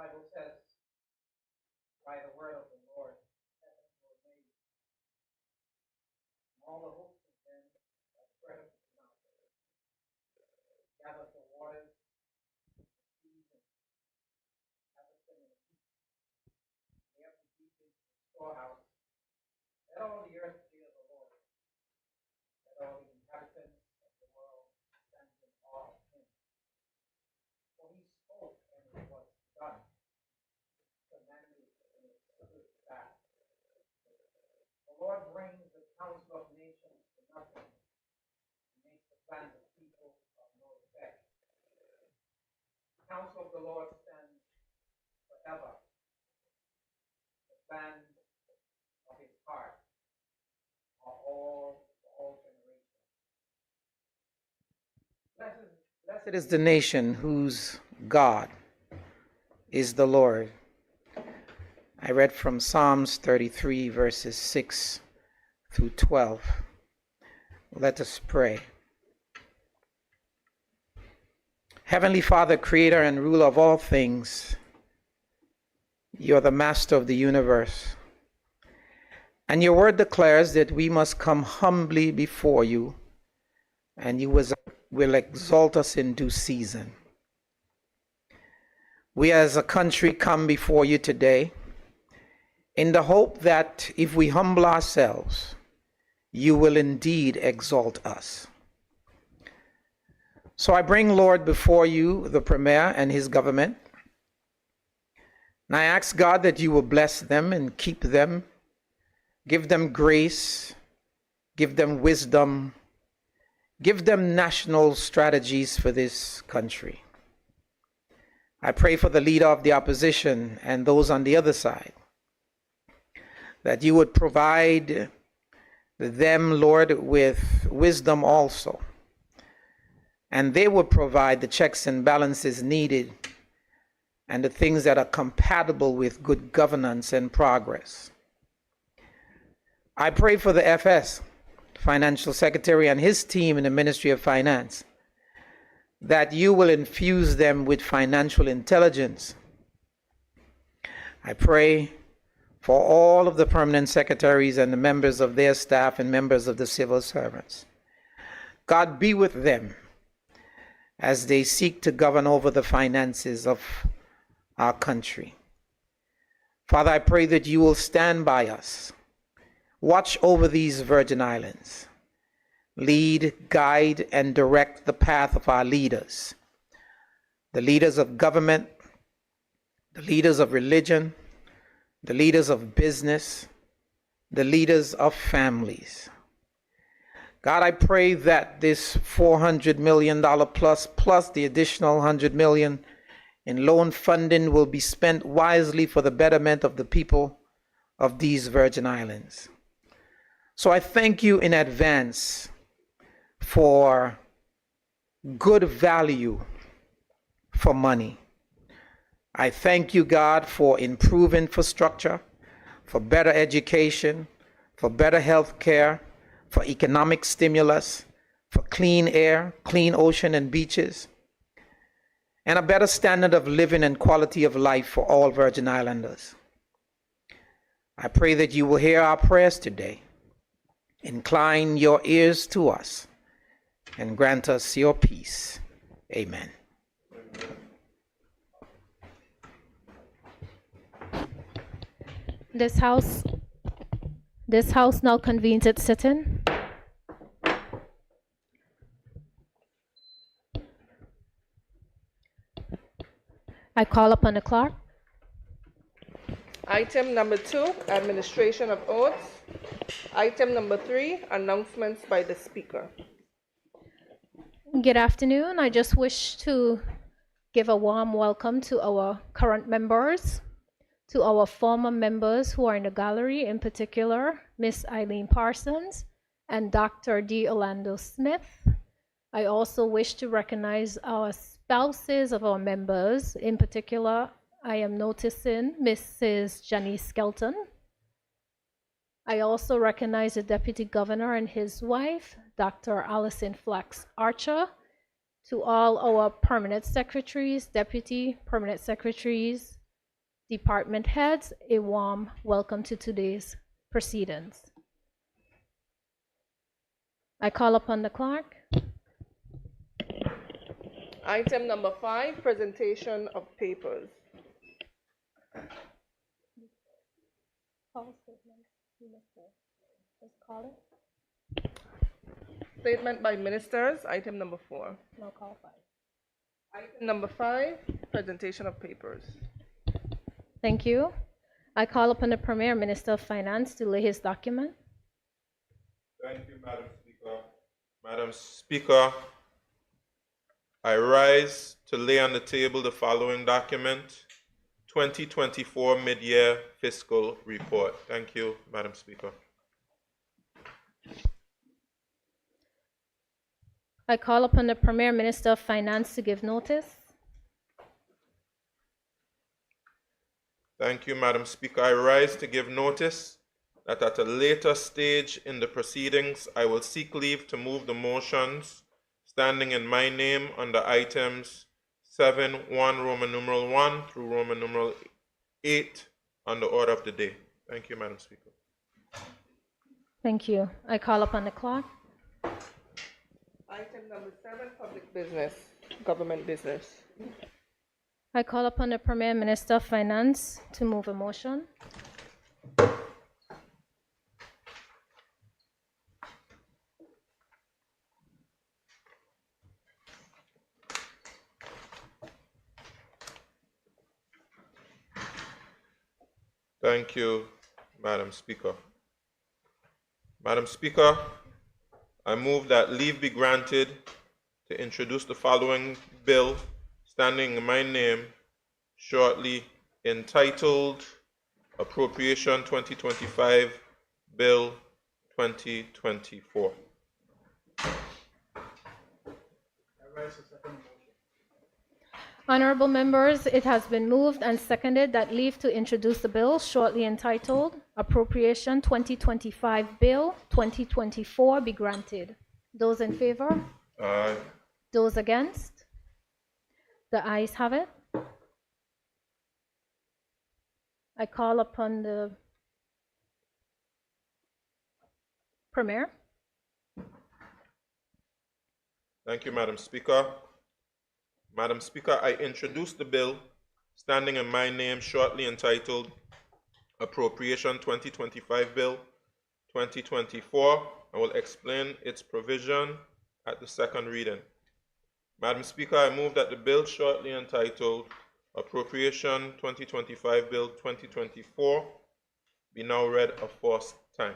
Bible says, by the word of the Lord, heavens were made, and all the hosts of them by the breath of his mouth. Gathered the waters, the seas, and gathered them in a heap. They have the deep into the storehouse. Let all the earth fear the Lord. Let all the inhabitants of the world stand in awe of him. For he spoke, and it was done. Commanded, and it stood fast. The Lord brings the counsel of nations to nothing, and makes the plans of people of no effect. The counsel of the Lord stands forever. The plans of his heart are all for all generations. Blessed is the nation whose God is the Lord. I read from Psalms 33, verses 6 through 12. Let us pray. Heavenly Father, creator and ruler of all things, you are the master of the universe. And your word declares that we must come humbly before you, and you will exalt us in due season. We as a country come before you today in the hope that if we humble ourselves, you will indeed exalt us. So I bring, Lord, before you the Premier and his government. And I ask, God, that you will bless them and keep them, give them grace, give them wisdom, give them national strategies for this country. I pray for the leader of the opposition and those on the other side, that you would provide them, Lord, with wisdom also. And they would provide the checks and balances needed and the things that are compatible with good governance and progress. I pray for the FS, Financial Secretary, and his team in the Ministry of Finance, that you will infuse them with financial intelligence. I pray for all of the permanent secretaries and the members of their staff and members of the civil servants. God, be with them as they seek to govern over the finances of our country. Father, I pray that you will stand by us. Watch over these Virgin Islands. Lead, guide, and direct the path of our leaders, the leaders of government, the leaders of religion, the leaders of business, the leaders of families. God, I pray that this $400 million plus the additional $100 million in loan funding will be spent wisely for the betterment of the people of these Virgin Islands. So I thank you in advance for good value for money. I thank you, God, for improved infrastructure, for better education, for better health care, for economic stimulus, for clean air, clean ocean and beaches, and a better standard of living and quality of life for all Virgin Islanders. I pray that you will hear our prayers today. Incline your ears to us and grant us your peace. Amen. This house now convenes its sitting. I call upon the clerk. Item number 2, administration of oaths. Item number 3, announcements by the speaker. Good afternoon. I just wish to give a warm welcome to our current members, to our former members who are in the gallery, in particular, Miss Eileen Parsons and Dr. D. Orlando Smith. I also wish to recognize our spouses of our members. In particular, I am noticing Mrs. Janice Skelton. I also recognize the Deputy Governor and his wife, Dr. Allison Flax Archer. To all our permanent secretaries, deputy permanent secretaries, department heads a warm welcome to today's proceedings. I call upon the clerk. Item number 5, presentation of papers. Statement by ministers, item number 4. No, call 5. Item number 5, presentation of papers. Thank you. I call upon the Premier Minister of Finance to lay his document. Thank you, Madam Speaker. Madam Speaker, I rise to lay on the table the following document, 2024 Mid-Year Fiscal Report. Thank you, Madam Speaker. I call upon the Premier Minister of Finance to give notice. Thank you, Madam Speaker. I rise to give notice that at a later stage in the proceedings, I will seek leave to move the motions standing in my name under items 7.1 Roman numeral 1 through Roman numeral 8 on the order of the day. Thank you, Madam Speaker. Thank you. I call upon the clerk. Item number 7, public business, government business. I call upon the Premier Minister of Finance to move a motion. Thank you, Madam Speaker. Madam Speaker, I move that leave be granted to introduce the following bill standing in my name shortly, entitled Appropriation 2025 Bill 2024. Honorable members, it has been moved and seconded that leave to introduce the bill shortly entitled Appropriation 2025 Bill 2024 be granted. Those in favor? Aye. Those against? The ayes have it. I call upon the Premier. Thank you, Madam Speaker. Madam Speaker, I introduce the bill standing in my name shortly entitled Appropriation 2025 Bill 2024. I will explain its provision at the second reading. Madam Speaker, I move that the bill shortly entitled Appropriation 2025 Bill 2024 be now read a fourth time.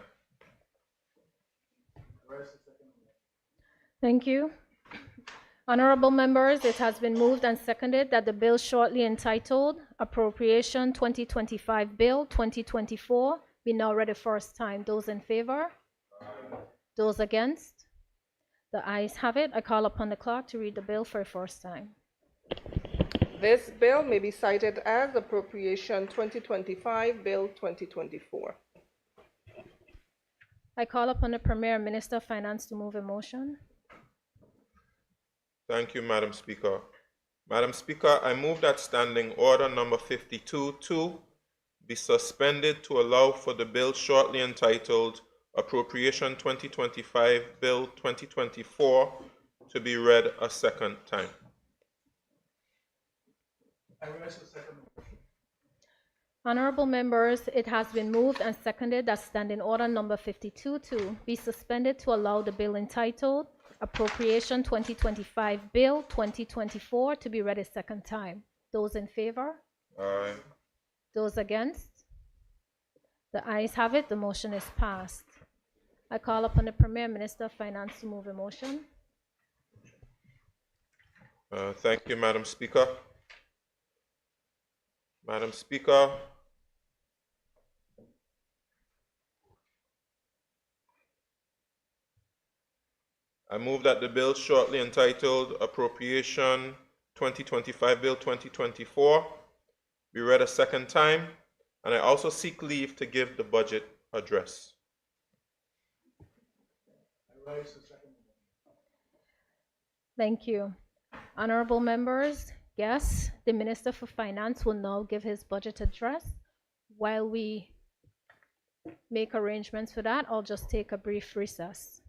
Thank you. Honorable members, it has been moved and seconded that the bill shortly entitled Appropriation 2025 Bill 2024 be now read a first time. Those in favor? Aye. Those against? The ayes have it. I call upon the clerk to read the bill for a first time. This bill may be cited as Appropriation 2025 Bill 2024. I call upon the Premier Minister of Finance to move a motion. Thank you, Madam Speaker. Madam Speaker, I move that standing order number 52-2 be suspended to allow for the bill shortly entitled Appropriation 2025 Bill 2024 to be read a second time. Honorable members, it has been moved and seconded that standing order number 52-2 be suspended to allow the bill entitled Appropriation 2025 Bill 2024 to be read a second time. Those in favor? Aye. Those against? The ayes have it. The motion is passed. I call upon the Premier Minister of Finance to move a motion. Thank you, Madam Speaker. Madam Speaker, I move that the bill shortly entitled Appropriation 2025 Bill 2024 be read a second time, and I also seek leave to give the budget address. Thank you. Honorable members, guess the Minister for Finance will now give his budget address. While we make arrangements for that, I'll just take a brief recess.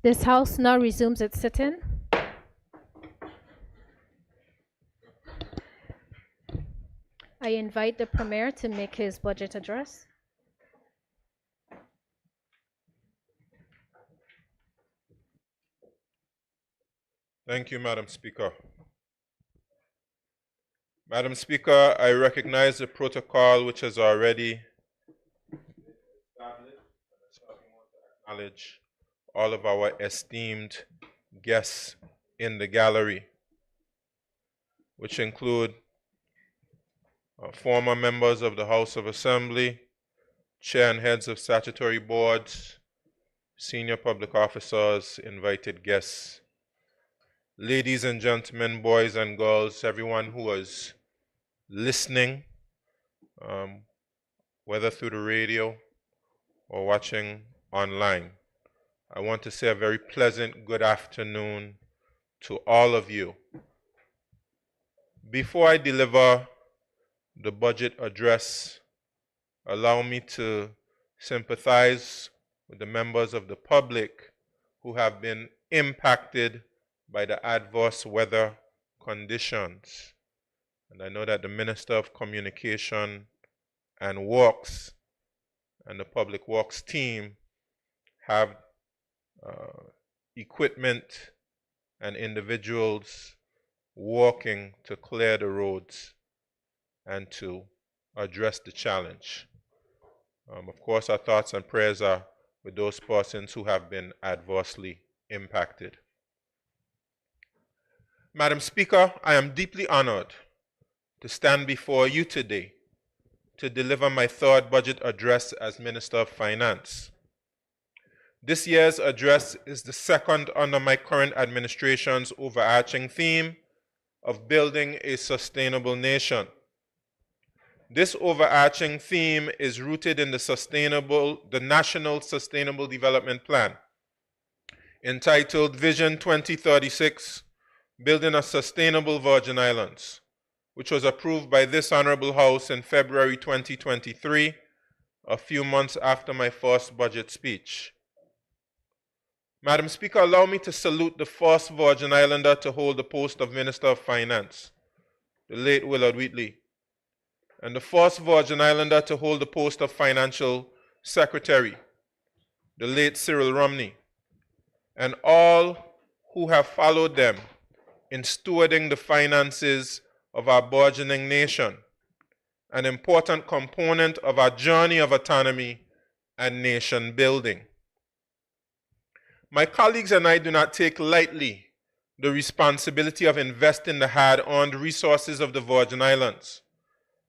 This House now resumes its sitting. I invite the Premier to make his budget address. Thank you, Madam Speaker. Madam Speaker, I recognize the protocol which has already established. I want to acknowledge all of our esteemed guests in the gallery, which include former members of the House of Assembly, chair and heads of statutory boards, senior public officers, invited guests, ladies and gentlemen, boys and girls, everyone who was listening, whether through the radio or watching online. I want to say a very pleasant good afternoon to all of you. Before I deliver the budget address, allow me to sympathize with the members of the public who have been impacted by the adverse weather conditions. And I know that the Minister of Communication and Works and the Public Works team have equipment and individuals working to clear the roads and to address the challenge. Of course, our thoughts and prayers are with those persons who have been adversely impacted. Madam Speaker, I am deeply honored to stand before you today to deliver my third budget address as Minister of Finance. This year's address is the second under my current administration's overarching theme of building a sustainable nation. This overarching theme is rooted in the National Sustainable Development Plan, entitled Vision 2036, Building a Sustainable Virgin Islands, which was approved by this Honorable House in February 2023, a few months after my first budget speech. Madam Speaker, allow me to salute the first Virgin Islander to hold the post of Minister of Finance, the late Willard Wheatley, and the first Virgin Islander to hold the post of Financial Secretary, the late Cyril Romney, and all who have followed them in stewarding the finances of our burgeoning nation, an important component of our journey of autonomy and nation building. My colleagues and I do not take lightly the responsibility of investing the hard-earned resources of the Virgin Islands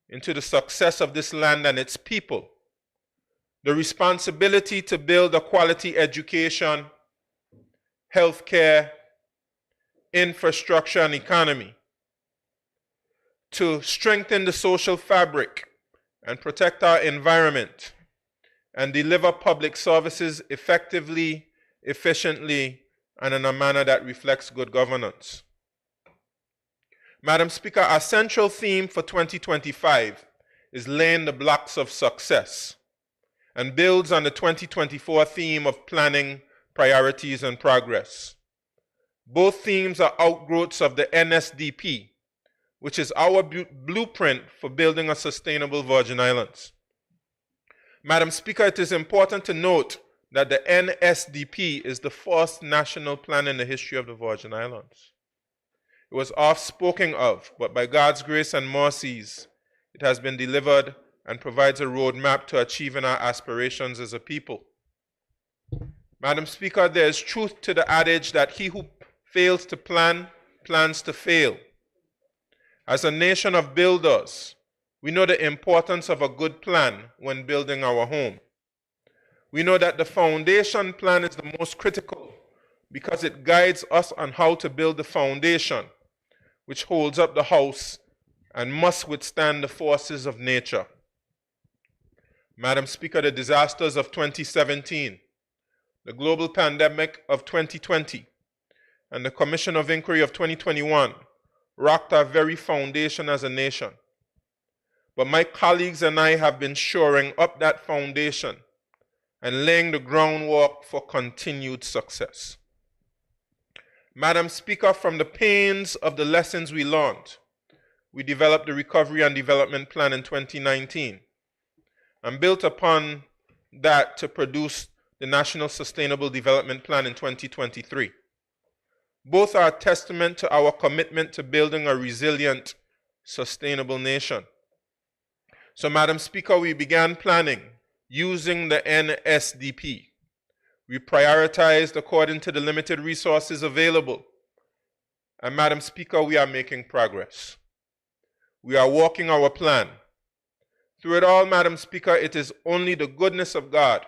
into the success of this land and its people, the responsibility to build a quality education, healthcare, infrastructure, and economy, to strengthen the social fabric and protect our environment, and deliver public services effectively, efficiently, and in a manner that reflects good governance. Madam Speaker, our central theme for 2025 is laying the blocks of success and builds on the 2024 theme of planning, priorities, and progress. Both themes are outgrowths of the NSDP, which is our blueprint for building a sustainable Virgin Islands. Madam Speaker, it is important to note that the NSDP is the first national plan in the history of the Virgin Islands. It was oft spoken of, but by God's grace and mercies, it has been delivered and provides a roadmap to achieving our aspirations as a people. Madam Speaker, there is truth to the adage that he who fails to plan, plans to fail. As a nation of builders, we know the importance of a good plan when building our home. We know that the foundation plan is the most critical because it guides us on how to build the foundation, which holds up the house and must withstand the forces of nature. Madam Speaker, the disasters of 2017, the global pandemic of 2020, and the Commission of Inquiry of 2021 rocked our very foundation as a nation. But my colleagues and I have been shoring up that foundation and laying the groundwork for continued success. Madam Speaker, from the pains of the lessons we learned, we developed the Recovery and Development Plan in 2019 and built upon that to produce the National Sustainable Development Plan in 2023. Both are a testament to our commitment to building a resilient, sustainable nation. So, Madam Speaker, we began planning using the NSDP. We prioritized according to the limited resources available. And Madam Speaker, we are making progress. We are walking our plan. Through it all, Madam Speaker, it is only the goodness of God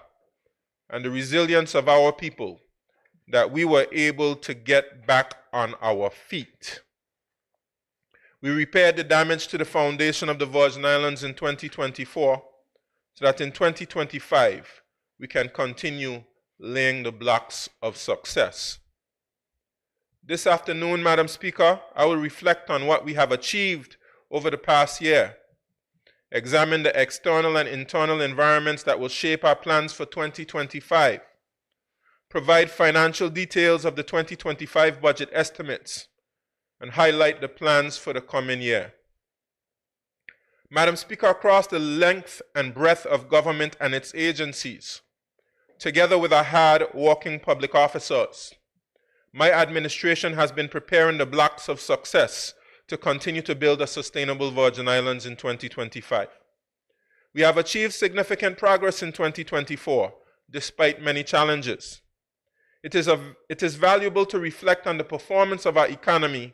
and the resilience of our people that we were able to get back on our feet. We repaired the damage to the foundation of the Virgin Islands in 2024 so that in 2025 we can continue laying the blocks of success. This afternoon, Madam Speaker, I will reflect on what we have achieved over the past year, examine the external and internal environments that will shape our plans for 2025, provide financial details of the 2025 budget estimates, and highlight the plans for the coming year. Madam Speaker, across the length and breadth of government and its agencies, together with our hard-working public officers, my administration has been preparing the blocks of success to continue to build a sustainable Virgin Islands in 2025. We have achieved significant progress in 2024, despite many challenges. It is valuable to reflect on the performance of our economy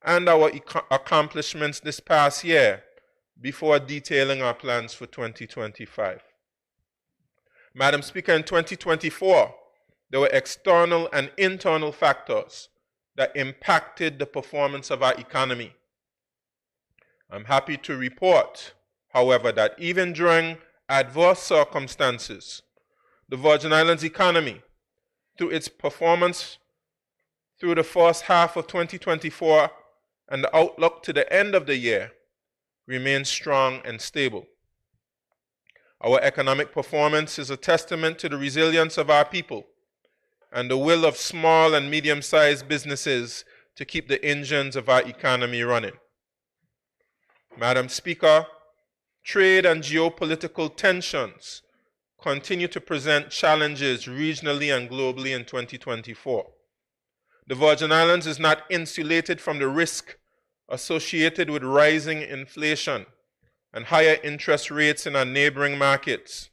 and our accomplishments this past year before detailing our plans for 2025. Madam Speaker, in 2024, there were external and internal factors that impacted the performance of our economy. I'm happy to report, however, that even during adverse circumstances, the Virgin Islands economy, through its performance through the first half of 2024 and the outlook to the end of the year, remains strong and stable. Our economic performance is a testament to the resilience of our people and the will of small and medium-sized businesses to keep the engines of our economy running. Madam Speaker, trade and geopolitical tensions continue to present challenges regionally and globally in 2024. The Virgin Islands is not insulated from the risk associated with rising inflation and higher interest rates in our neighboring markets.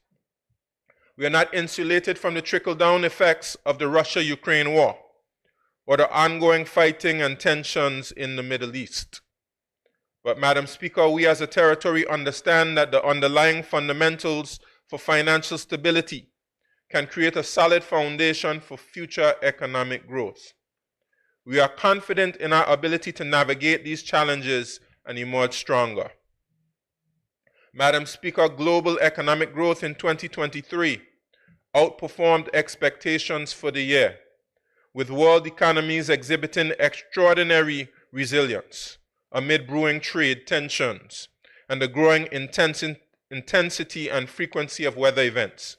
We are not insulated from the trickle-down effects of the Russia-Ukraine war or the ongoing fighting and tensions in the Middle East. But, Madam Speaker, we as a territory understand that the underlying fundamentals for financial stability can create a solid foundation for future economic growth. We are confident in our ability to navigate these challenges and emerge stronger. Madam Speaker, global economic growth in 2023 outperformed expectations for the year, with world economies exhibiting extraordinary resilience amid brewing trade tensions and the growing intensity and frequency of weather events.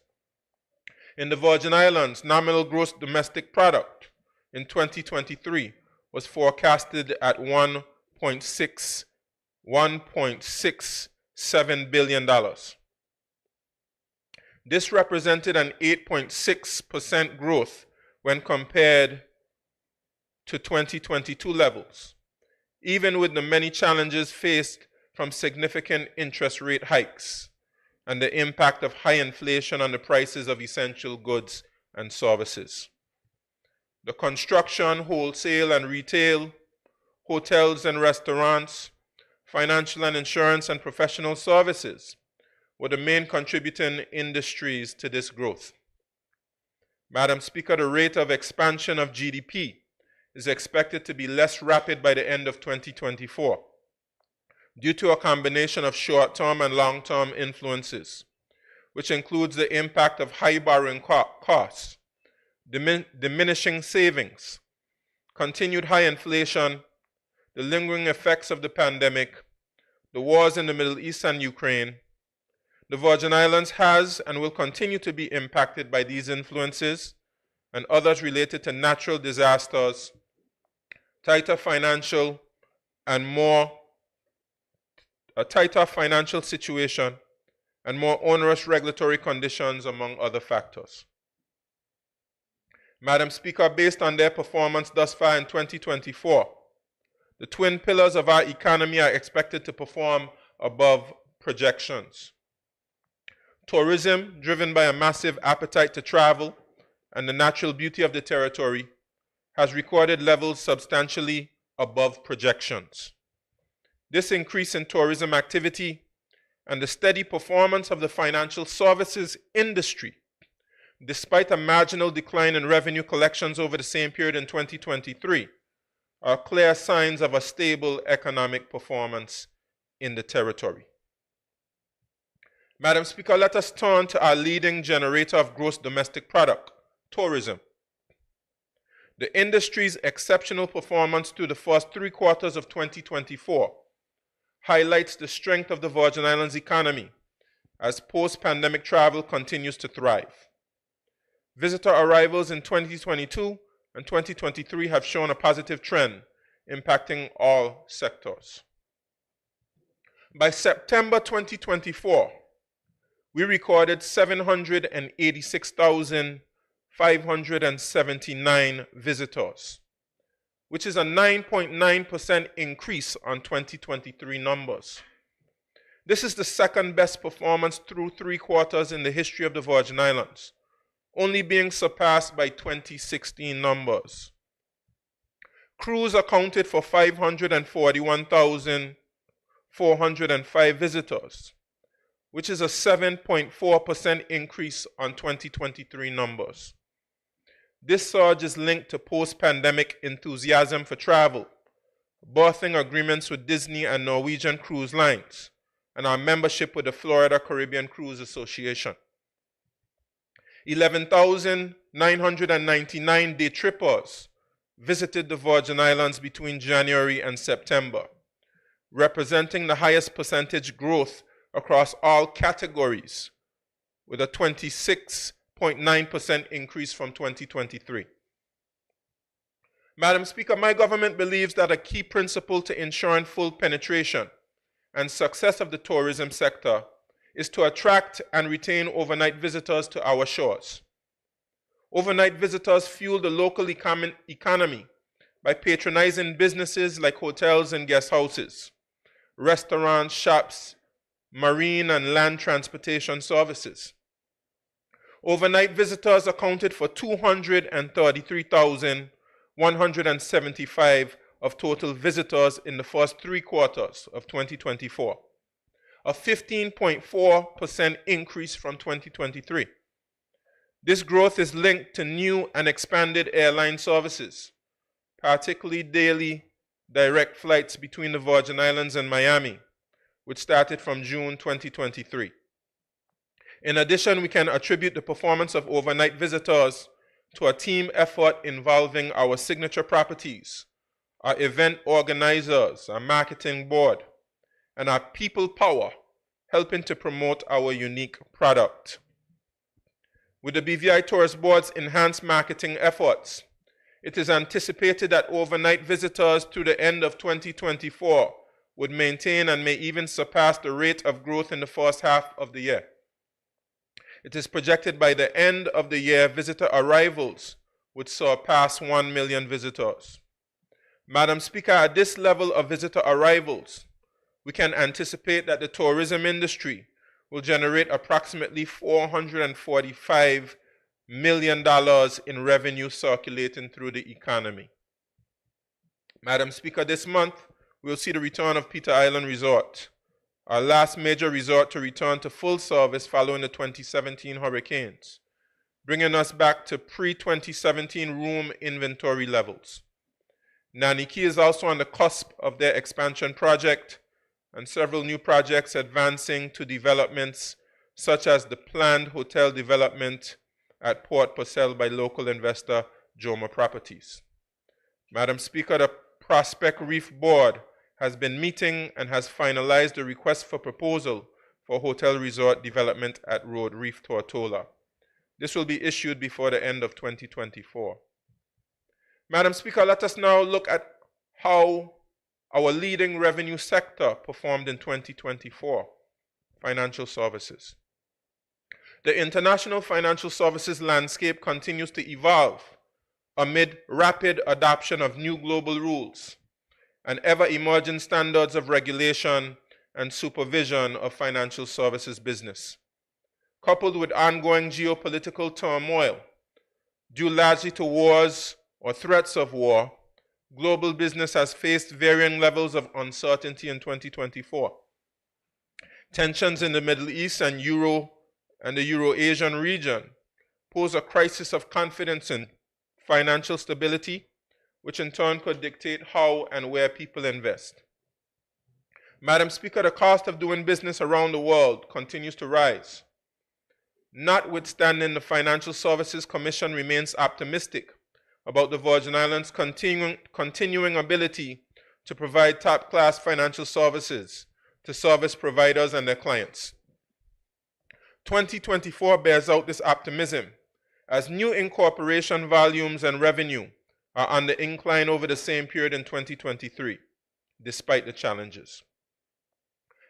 In the Virgin Islands, nominal gross domestic product in 2023 was forecasted at $1.67 billion. This represented an 8.6% growth when compared to 2022 levels, even with the many challenges faced from significant interest rate hikes and the impact of high inflation on the prices of essential goods and services. The construction, wholesale and retail, hotels and restaurants, financial and insurance and professional services were the main contributing industries to this growth. Madam Speaker, the rate of expansion of GDP is expected to be less rapid by the end of 2024 due to a combination of short-term and long-term influences, which includes the impact of high borrowing costs, diminishing savings, continued high inflation, the lingering effects of the pandemic, the wars in the Middle East and Ukraine. The Virgin Islands has and will continue to be impacted by these influences and others related to natural disasters, tighter financial a tighter financial situation, and more onerous regulatory conditions, among other factors. Madam Speaker, based on their performance thus far in 2024, the twin pillars of our economy are expected to perform above projections. Tourism, driven by a massive appetite to travel and the natural beauty of the territory, has recorded levels substantially above projections. This increase in tourism activity and the steady performance of the financial services industry, despite a marginal decline in revenue collections over the same period in 2023, are clear signs of a stable economic performance in the territory. Madam Speaker, let us turn to our leading generator of gross domestic product, tourism. The industry's exceptional performance through the first 3 quarters of 2024 highlights the strength of the Virgin Islands economy as post-pandemic travel continues to thrive. Visitor arrivals in 2022 and 2023 have shown a positive trend, impacting all sectors. By September 2024, we recorded 786,579 visitors, which is a 9.9% increase on 2023 numbers. This is the second best performance through 3 quarters in the history of the Virgin Islands, only being surpassed by 2016 numbers. Cruise accounted for 541,405 visitors, which is a 7.4% increase on 2023 numbers. This surge is linked to post-pandemic enthusiasm for travel, birthing agreements with Disney and Norwegian Cruise Lines, and our membership with the Florida Caribbean Cruise Association. 11,999 day trippers visited the Virgin Islands between January and September, representing the highest percentage growth across all categories, with a 26.9% increase from 2023. Madam Speaker, my government believes that a key principle to ensuring full penetration and success of the tourism sector is to attract and retain overnight visitors to our shores. Overnight visitors fuel the local economy by patronizing businesses like hotels and guest houses, restaurants, shops, marine and land transportation services. Overnight visitors accounted for 233,175 of total visitors in the first 3 quarters of 2024, a 15.4% increase from 2023. This growth is linked to new and expanded airline services, particularly daily direct flights between the Virgin Islands and Miami, which started from June 2023. In addition, we can attribute the performance of overnight visitors to a team effort involving our signature properties, our event organizers, our marketing board, and our people power helping to promote our unique product. With the BVI Tourist Board's enhanced marketing efforts, it is anticipated that overnight visitors through the end of 2024 would maintain and may even surpass the rate of growth in the first half of the year. It is projected by the end of the year, visitor arrivals would surpass 1 million visitors. Madam Speaker, at this level of visitor arrivals, we can anticipate that the tourism industry will generate approximately $445 million in revenue circulating through the economy. Madam Speaker, this month we'll see the return of Peter Island Resort, our last major resort to return to full service following the 2017 hurricanes, bringing us back to pre-2017 room inventory levels. Naniki is also on the cusp of their expansion project, and several new projects advancing to developments such as the planned hotel development at Port Purcell by local investor Joma Properties. Madam Speaker, the Prospect Reef Board has been meeting and has finalized the request for proposal for hotel resort development at Road Reef Tortola. This will be issued before the end of 2024. Madam Speaker, let us now look at how our leading revenue sector performed in 2024, financial services. The international financial services landscape continues to evolve amid rapid adoption of new global rules and ever-emerging standards of regulation and supervision of financial services business. Coupled with ongoing geopolitical turmoil, due largely to wars or threats of war, global business has faced varying levels of uncertainty in 2024. Tensions in the Middle East and the Euro-Asian region pose a crisis of confidence in financial stability, which in turn could dictate how and where people invest. Madam Speaker, the cost of doing business around the world continues to rise. Notwithstanding, the Financial Services Commission remains optimistic about the Virgin Islands' continuing ability to provide top-class financial services to service providers and their clients. 2024 bears out this optimism, as new incorporation volumes and revenue are on the incline over the same period in 2023, despite the challenges.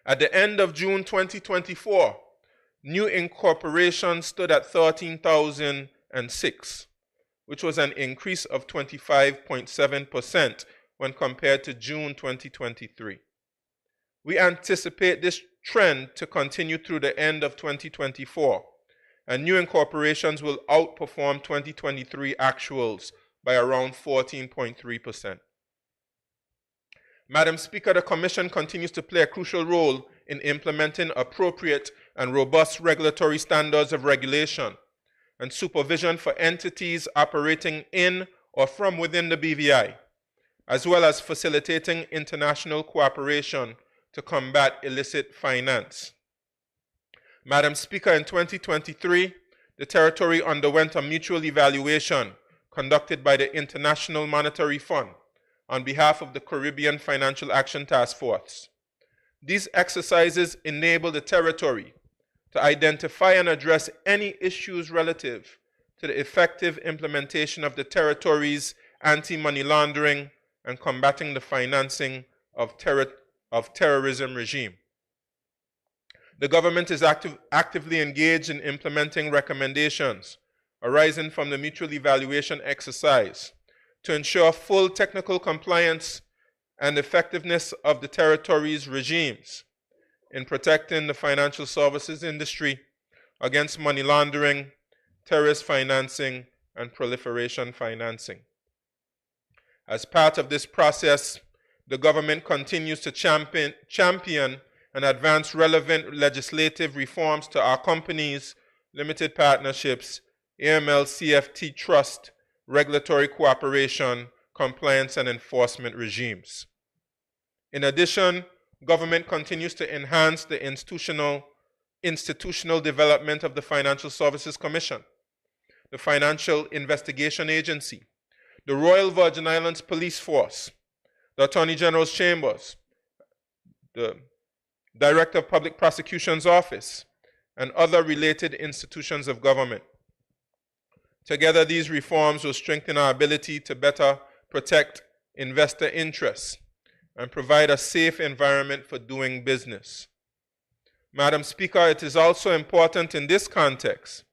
At the end of June 2024, new incorporations stood at 13,006, which was an increase of 25.7% when compared to June 2023. We anticipate this trend to continue through the end of 2024, and new incorporations will outperform 2023 actuals by around 14.3%. Madam Speaker, the Commission continues to play a crucial role in implementing appropriate and robust regulatory standards of regulation and supervision for entities operating in or from within the BVI, as well as facilitating international cooperation to combat illicit finance. Madam Speaker, in 2023, the territory underwent a mutual evaluation conducted by the International Monetary Fund on behalf of the Caribbean Financial Action Task Force. These exercises enable the territory to identify and address any issues relative to the effective implementation of the territory's anti-money laundering and combating the financing of terrorism regime. The government is actively engaged in implementing recommendations arising from the mutual evaluation exercise to ensure full technical compliance and effectiveness of the territory's regimes in protecting the financial services industry against money laundering, terrorist financing, and proliferation financing. As part of this process, the government continues to champion and advance relevant legislative reforms to our companies, limited partnerships, AML CFT trust, regulatory cooperation, compliance, and enforcement regimes. In addition, government continues to enhance the institutional development of the Financial Services Commission, the Financial Investigation Agency, the Royal Virgin Islands Police Force, the Attorney General's Chambers, the Director of Public Prosecution's Office, and other related institutions of government. Together, these reforms will strengthen our ability to better protect investor interests and provide a safe environment for doing business. Madam Speaker, it is also important in this context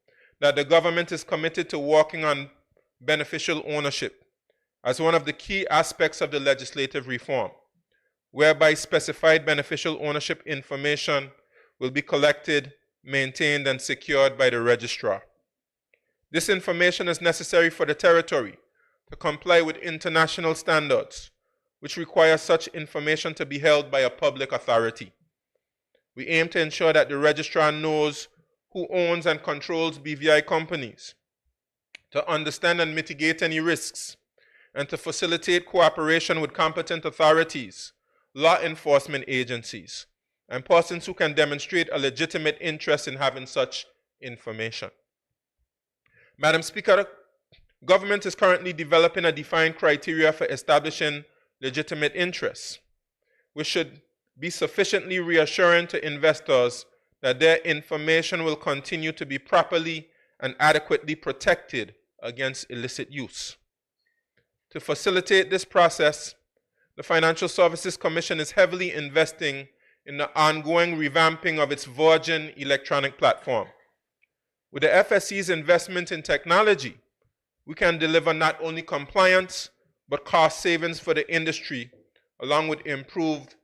that the government is committed to working on beneficial ownership as one of the key aspects of the legislative reform, whereby specified beneficial ownership information will be collected, maintained, and secured by the registrar. This information is necessary for the territory to comply with international standards, which require such information to be held by a public authority. We aim to ensure that the registrar knows who owns and controls BVI companies, to understand and mitigate any risks, and to facilitate cooperation with competent authorities, law enforcement agencies, and persons who can demonstrate a legitimate interest in having such information. Madam Speaker, government is currently developing a defined criteria for establishing legitimate interests, which should be sufficiently reassuring to investors that their information will continue to be properly and adequately protected against illicit use. To facilitate this process, the Financial Services Commission is heavily investing in the ongoing revamping of its Virgin electronic platform. With the FSC's investment in technology, we can deliver not only compliance, but cost savings for the industry, along with improved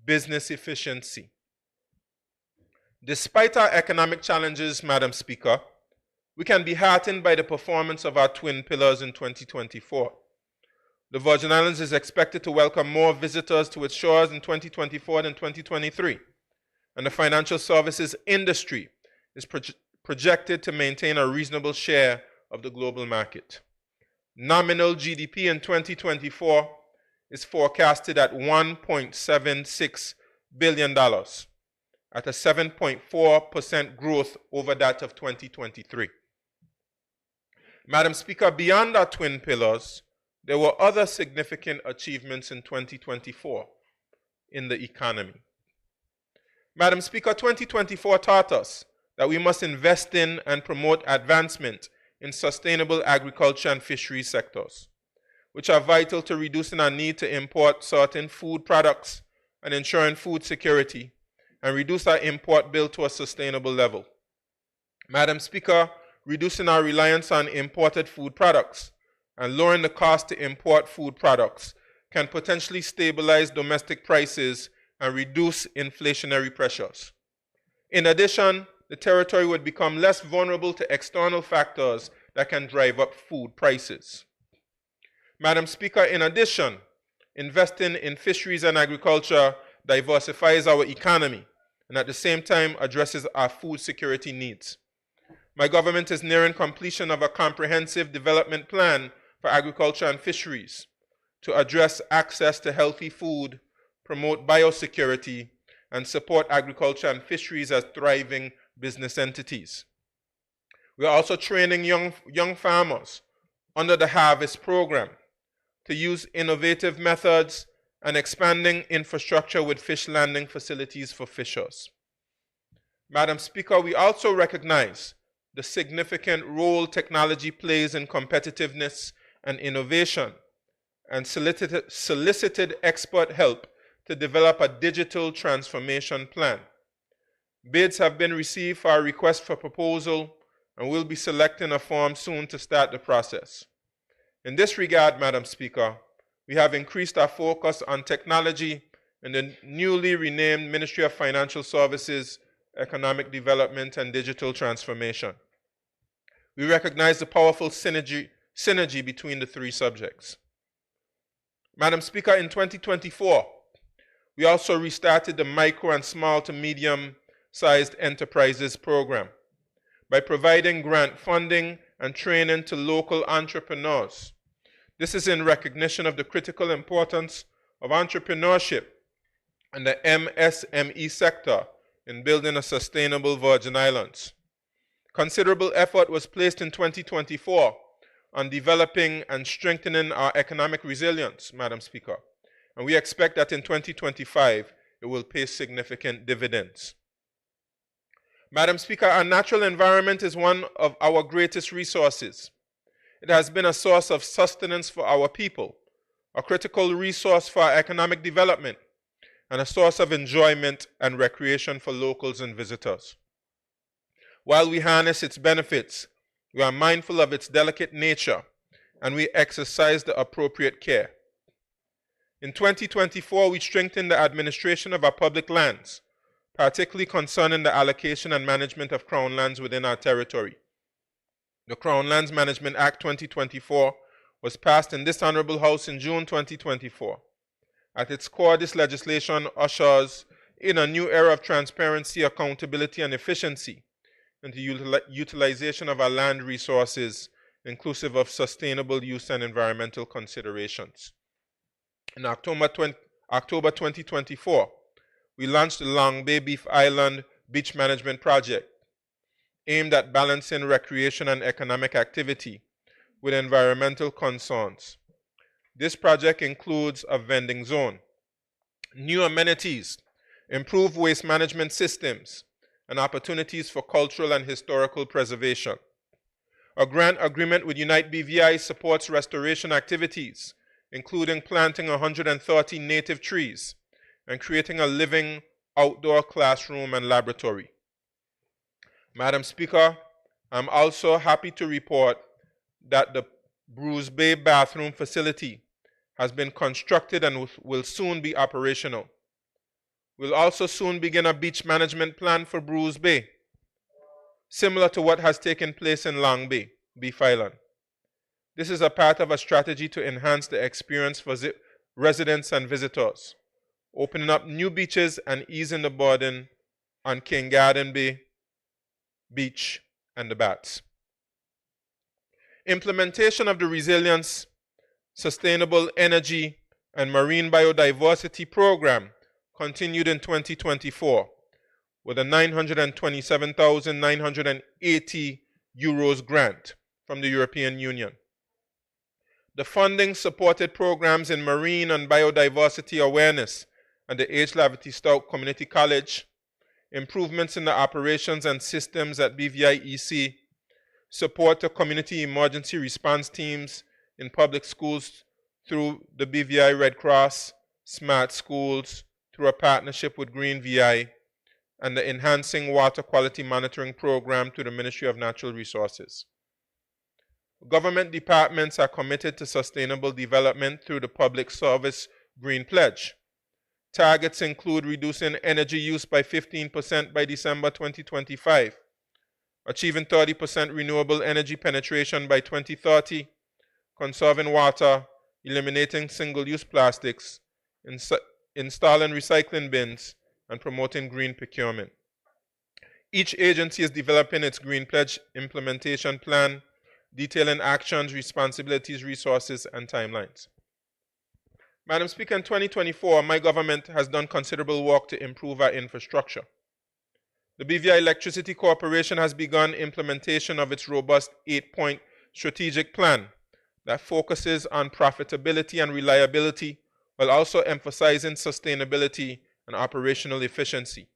business efficiency. Despite our economic challenges, Madam Speaker, we can be heartened by the performance of our twin pillars in 2024. The Virgin Islands is expected to welcome more visitors to its shores in 2024 than 2023, and the financial services industry is projected to maintain a reasonable share of the global market. Nominal GDP in 2024 is forecasted at $1.76 billion, at a 7.4% growth over that of 2023. Madam Speaker, beyond our twin pillars, there were other significant achievements in 2024 in the economy. Madam Speaker, 2024 taught us that we must invest in and promote advancement in sustainable agriculture and fisheries sectors, which are vital to reducing our need to import certain food products and ensuring food security, and reduce our import bill to a sustainable level. Madam Speaker, reducing our reliance on imported food products and lowering the cost to import food products can potentially stabilize domestic prices and reduce inflationary pressures. In addition, the territory would become less vulnerable to external factors that can drive up food prices. Madam Speaker, in addition, investing in fisheries and agriculture diversifies our economy and at the same time addresses our food security needs. My government is nearing completion of a comprehensive development plan for agriculture and fisheries to address access to healthy food, promote biosecurity, and support agriculture and fisheries as thriving business entities. We are also training young farmers under the Harvest Program to use innovative methods and expanding infrastructure with fish landing facilities for fishers. Madam Speaker, we also recognize the significant role technology plays in competitiveness and innovation, and solicited expert help to develop a digital transformation plan. Bids have been received for our request for proposal, and we'll be selecting a firm soon to start the process. In this regard, Madam Speaker, we have increased our focus on technology in the newly renamed Ministry of Financial Services, Economic Development, and Digital Transformation. We recognize the powerful synergy between the three subjects. Madam Speaker, in 2024, we also restarted the micro and small to medium-sized enterprises program by providing grant funding and training to local entrepreneurs. This is in recognition of the critical importance of entrepreneurship and the MSME sector in building a sustainable Virgin Islands. Considerable effort was placed in 2024 on developing and strengthening our economic resilience, Madam Speaker, and we expect that in 2025 it will pay significant dividends. Madam Speaker, our natural environment is one of our greatest resources. It has been a source of sustenance for our people, a critical resource for our economic development, and a source of enjoyment and recreation for locals and visitors. While we harness its benefits, we are mindful of its delicate nature, and we exercise the appropriate care. In 2024, we strengthened the administration of our public lands, particularly concerning the allocation and management of Crown lands within our territory. The Crown Lands Management Act 2024 was passed in this Honorable House in June 2024. At its core, this legislation ushers in a new era of transparency, accountability, and efficiency into utilization of our land resources, inclusive of sustainable use and environmental considerations. In October 2024, we launched the Long Bay Beef Island Beach Management Project, aimed at balancing recreation and economic activity with environmental concerns. This project includes a vending zone, new amenities, improved waste management systems, and opportunities for cultural and historical preservation. A grant agreement with Unite BVI supports restoration activities including planting 130 native trees and creating a living outdoor classroom and laboratory. Madam Speaker, I'm also happy to report that the Bruce Bay bathroom facility has been constructed and will soon be operational. We'll also soon begin a beach management plan for Bruce Bay, similar to what has taken place in Long Bay, Beef Island. This is a part of a strategy to enhance the experience for residents and visitors, opening up new beaches and easing the burden on King Garden Bay Beach and the Bats. Implementation of the Resilience, Sustainable Energy, and Marine Biodiversity Program continued in 2024 with a €927,980 grant from the European Union. The funding supported programs in marine and biodiversity awareness at the H. Laverty Stout Community College, improvements in the operations and systems at BVIEC, support to community emergency response teams in public schools through the BVI Red Cross, Smart Schools, through a partnership with Green VI, and the Enhancing Water Quality Monitoring Program to the Ministry of Natural Resources. Government departments are committed to sustainable development through the Public Service Green Pledge. Targets include reducing energy use by 15% by December 2025, achieving 30% renewable energy penetration by 2030, conserving water, eliminating single-use plastics, installing recycling bins, and promoting green procurement. Each agency is developing its Green Pledge implementation plan, detailing actions, responsibilities, resources, and timelines. Madam Speaker, in 2024, my government has done considerable work to improve our infrastructure. The BVI Electricity Corporation has begun implementation of its robust 8-point strategic plan that focuses on profitability and reliability while also emphasizing sustainability and operational efficiency.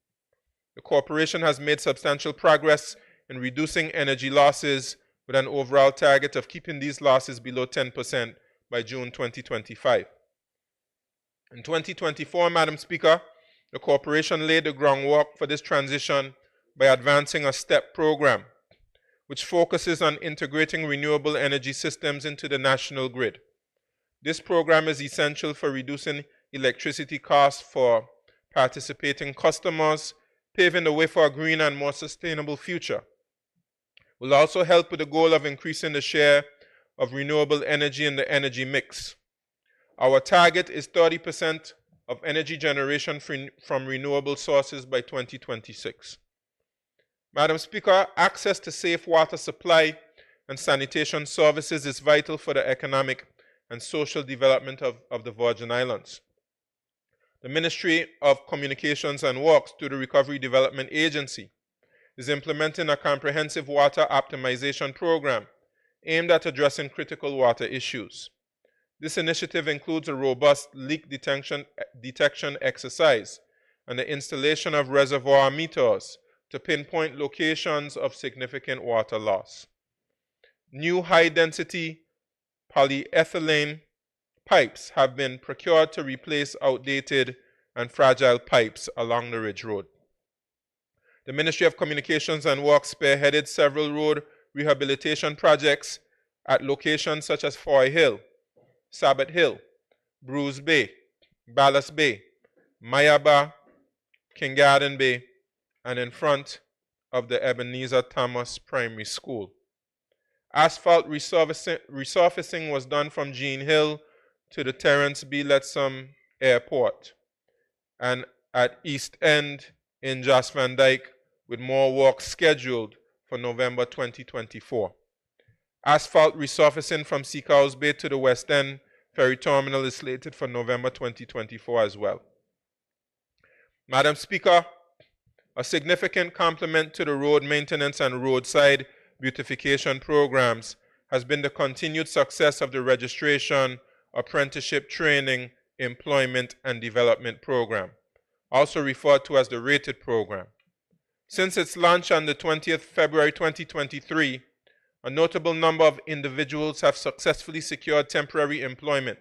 The corporation has made substantial progress in reducing energy losses with an overall target of keeping these losses below 10% by June 2025. In 2024, Madam Speaker, the corporation laid the groundwork for this transition by advancing a STEP program, which focuses on integrating renewable energy systems into the national grid. This program is essential for reducing electricity costs for participating customers, paving the way for a green and more sustainable future. It will also help with the goal of increasing the share of renewable energy in the energy mix. Our target is 30% of energy generation from renewable sources by 2026. Madam Speaker, access to safe water supply and sanitation services is vital for the economic and social development of the Virgin Islands. The Ministry of Communications and Works, through the Recovery Development Agency, is implementing a comprehensive water optimization program aimed at addressing critical water issues. This initiative includes a robust leak detection exercise and the installation of reservoir meters to pinpoint locations of significant water loss. New high-density polyethylene pipes have been procured to replace outdated and fragile pipes along the Ridge Road. The Ministry of Communications and Works spearheaded several road rehabilitation projects at locations such as Foy Hill, Sabbath Hill, Bruce Bay, Ballast Bay, Mayaba, King Garden Bay, and in front of the Ebenezer Thomas Primary School. Asphalt resurfacing was done from Jean Hill to the Terence B. Lettsome Airport and at East End in Jas Van Dyke, with more work scheduled for November 2024. Asphalt resurfacing from Seacows Bay to the West End Ferry Terminal is slated for November 2024 as well. Madam Speaker, a significant complement to the road maintenance and roadside beautification programs has been the continued success of the registration, apprenticeship training, employment, and development program, also referred to as the RATED program. Since its launch on the 20th February 2023, a notable number of individuals have successfully secured temporary employment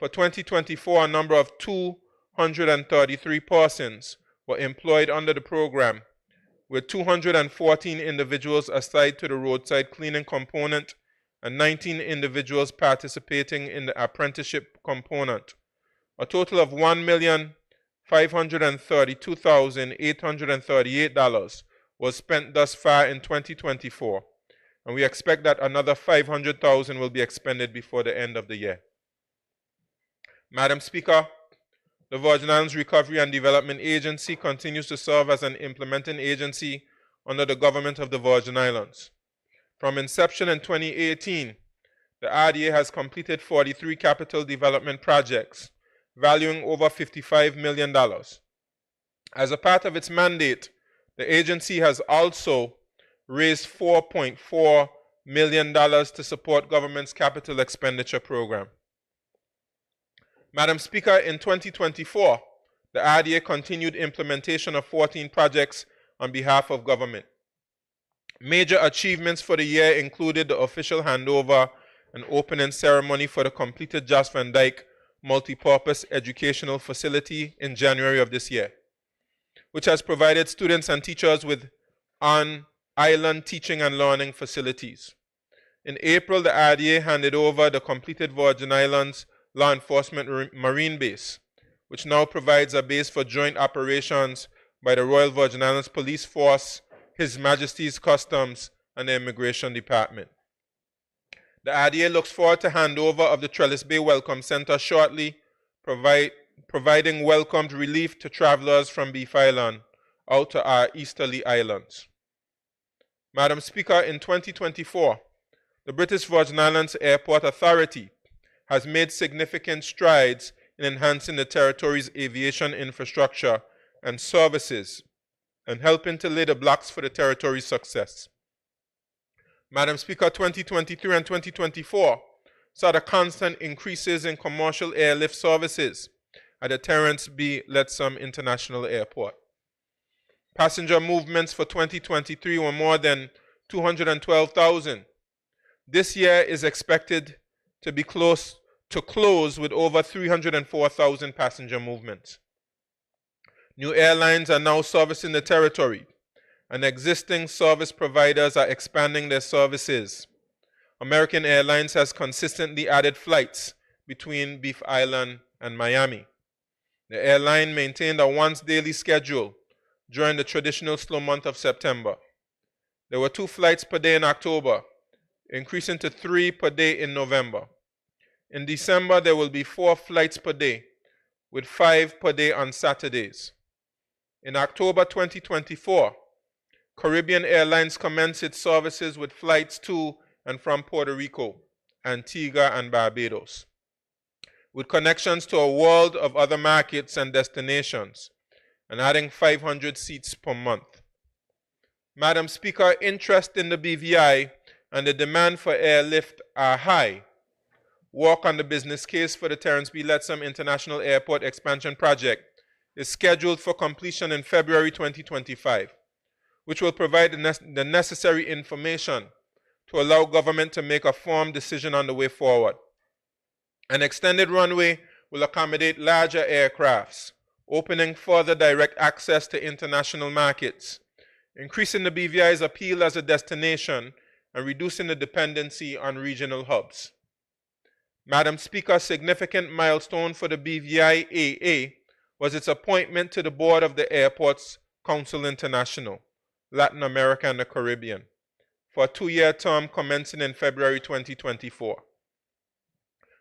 For 2024, a number of 233 persons were employed under the program, with 214 individuals assigned to the roadside cleaning component and 19 individuals participating in the apprenticeship component. A total of $1,532,838 was spent thus far in 2024, and we expect that another $500,000 will be expended before the end of the year. Madam Speaker, the Virgin Islands Recovery and Development Agency continues to serve as an implementing agency under the government of the Virgin Islands. From inception in 2018, the RDA has completed 43 capital development projects, valuing over $55 million. As a part of its mandate, the agency has also raised $4.4 million to support government's capital expenditure program. Madam Speaker, in 2024, the RDA continued implementation of 14 projects on behalf of government. Major achievements for the year included the official handover and opening ceremony for the completed Jas Van Dyke Multipurpose Educational Facility in January of this year, which has provided students and teachers with on-island teaching and learning facilities. In April, the RDA handed over the completed Virgin Islands Law Enforcement Marine Base, which now provides a base for joint operations by the Royal Virgin Islands Police Force, His Majesty's Customs, and the Immigration Department. The RDA looks forward to handover of the Trellis Bay Welcome Center shortly, providing welcomed relief to travelers from Beef Island out to our easterly islands. Madam Speaker, in 2024, the British Virgin Islands Airport Authority has made significant strides in enhancing the territory's aviation infrastructure and services and helping to lay the blocks for the territory's success. Madam Speaker, 2023 and 2024 saw the constant increases in commercial airlift services at the Terence B. Lettsome International Airport. Passenger movements for 2023 were more than 212,000. This year is expected to be close with over 304,000 passenger movements. New airlines are now servicing the territory, and existing service providers are expanding their services. American Airlines has consistently added flights between Beef Island and Miami. The airline maintained a once-daily schedule during the traditional slow month of September. There were 2 flights per day in October, increasing to 3 per day in November. In December, there will be 4 flights per day, with 5 per day on Saturdays. In October 2024, Caribbean Airlines commenced its services with flights to and from Puerto Rico, Antigua, and Barbados, with connections to a world of other markets and destinations, and adding 500 seats per month. Madam Speaker, interest in the BVI and the demand for airlift are high. Work on the business case for the Terence B. Lettsome International Airport Expansion Project is scheduled for completion in February 2025, which will provide the necessary information to allow government to make a firm decision on the way forward. An extended runway will accommodate larger aircrafts, opening further direct access to international markets, increasing the BVI's appeal as a destination, and reducing the dependency on regional hubs. Madam Speaker, a significant milestone for the BVI AA was its appointment to the board of the Airports Council International, Latin America and the Caribbean, for a 2-year term commencing in February 2024.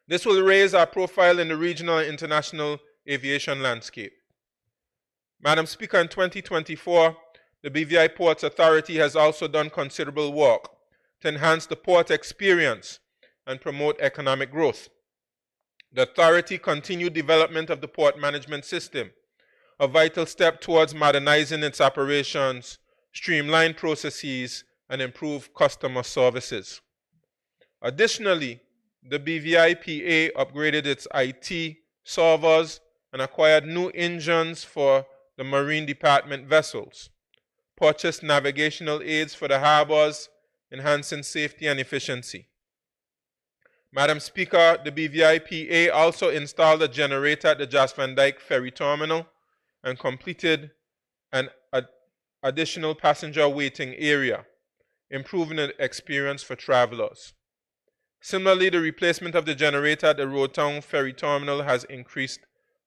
This will raise our profile in the regional and international aviation landscape. Madam Speaker, in 2024, the BVI Ports Authority has also done considerable work to enhance the port experience and promote economic growth. The authority continued development of the port management system, a vital step towards modernizing its operations, streamline processes, and improve customer services. Additionally, the BVI PA upgraded its IT servers and acquired new engines for the Marine Department vessels, purchased navigational aids for the harbors, enhancing safety and efficiency. Madam Speaker, the BVIPA also installed a generator at the Jas Van Dyke Ferry Terminal and completed an additional passenger waiting area, improving the experience for travelers. Similarly, the replacement of the generator at the Roadtown Ferry Terminal has increased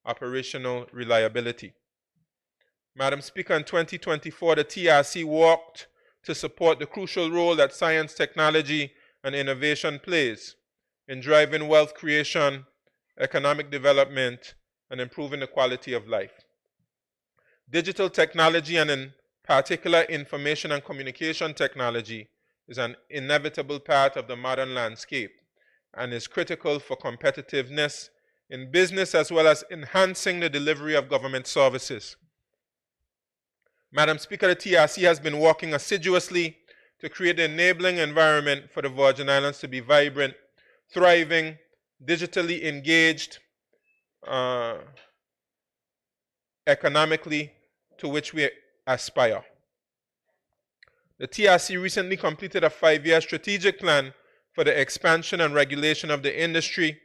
operational reliability. Madam Speaker, in 2024, the TRC worked to support the crucial role that science, technology, and innovation plays in driving wealth creation, economic development, and improving the quality of life. Digital technology, and in particular information and communication technology, is an inevitable part of the modern landscape and is critical for competitiveness in business as well as enhancing the delivery of government services. Madam Speaker, the TRC has been working assiduously to create an enabling environment for the Virgin Islands to be vibrant, thriving, digitally engaged, economically, to which we aspire. The TRC recently completed a 5-year strategic plan for the expansion and regulation of the industry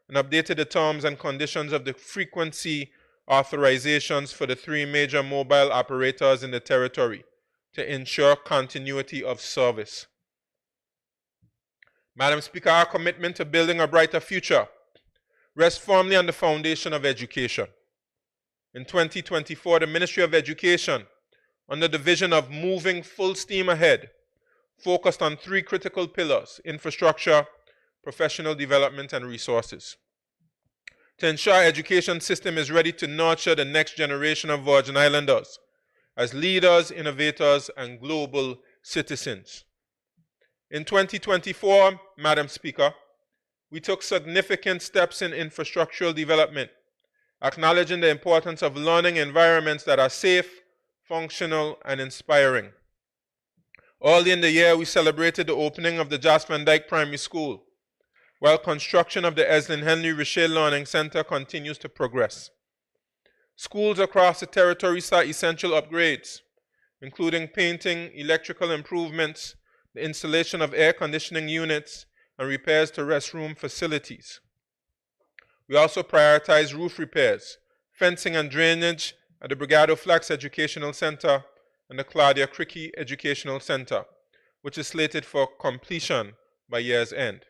and updated the terms and conditions of the frequency authorizations for the 3 major mobile operators in the territory to ensure continuity of service. Madam Speaker, our commitment to building a brighter future rests firmly on the foundation of education. In 2024, the Ministry of Education, under the vision of moving full steam ahead, focused on 3 critical pillars: infrastructure, professional development, and resources. To ensure our education system is ready to nurture the next generation of Virgin Islanders as leaders, innovators, and global citizens. In 2024, Madam Speaker, we took significant steps in infrastructural development, acknowledging the importance of learning environments that are safe, functional, and inspiring. Early in the year, we celebrated the opening of the Jas Van Dyke Primary School, while construction of the Eslin Henry Richer Learning Center continues to progress. Schools across the territory saw essential upgrades, including painting, electrical improvements, the installation of air conditioning units, and repairs to restroom facilities. We also prioritized roof repairs, fencing and drainage at the Brigado Flax Educational Center and the Claudia Cricky Educational Center, which is slated for completion by year's end.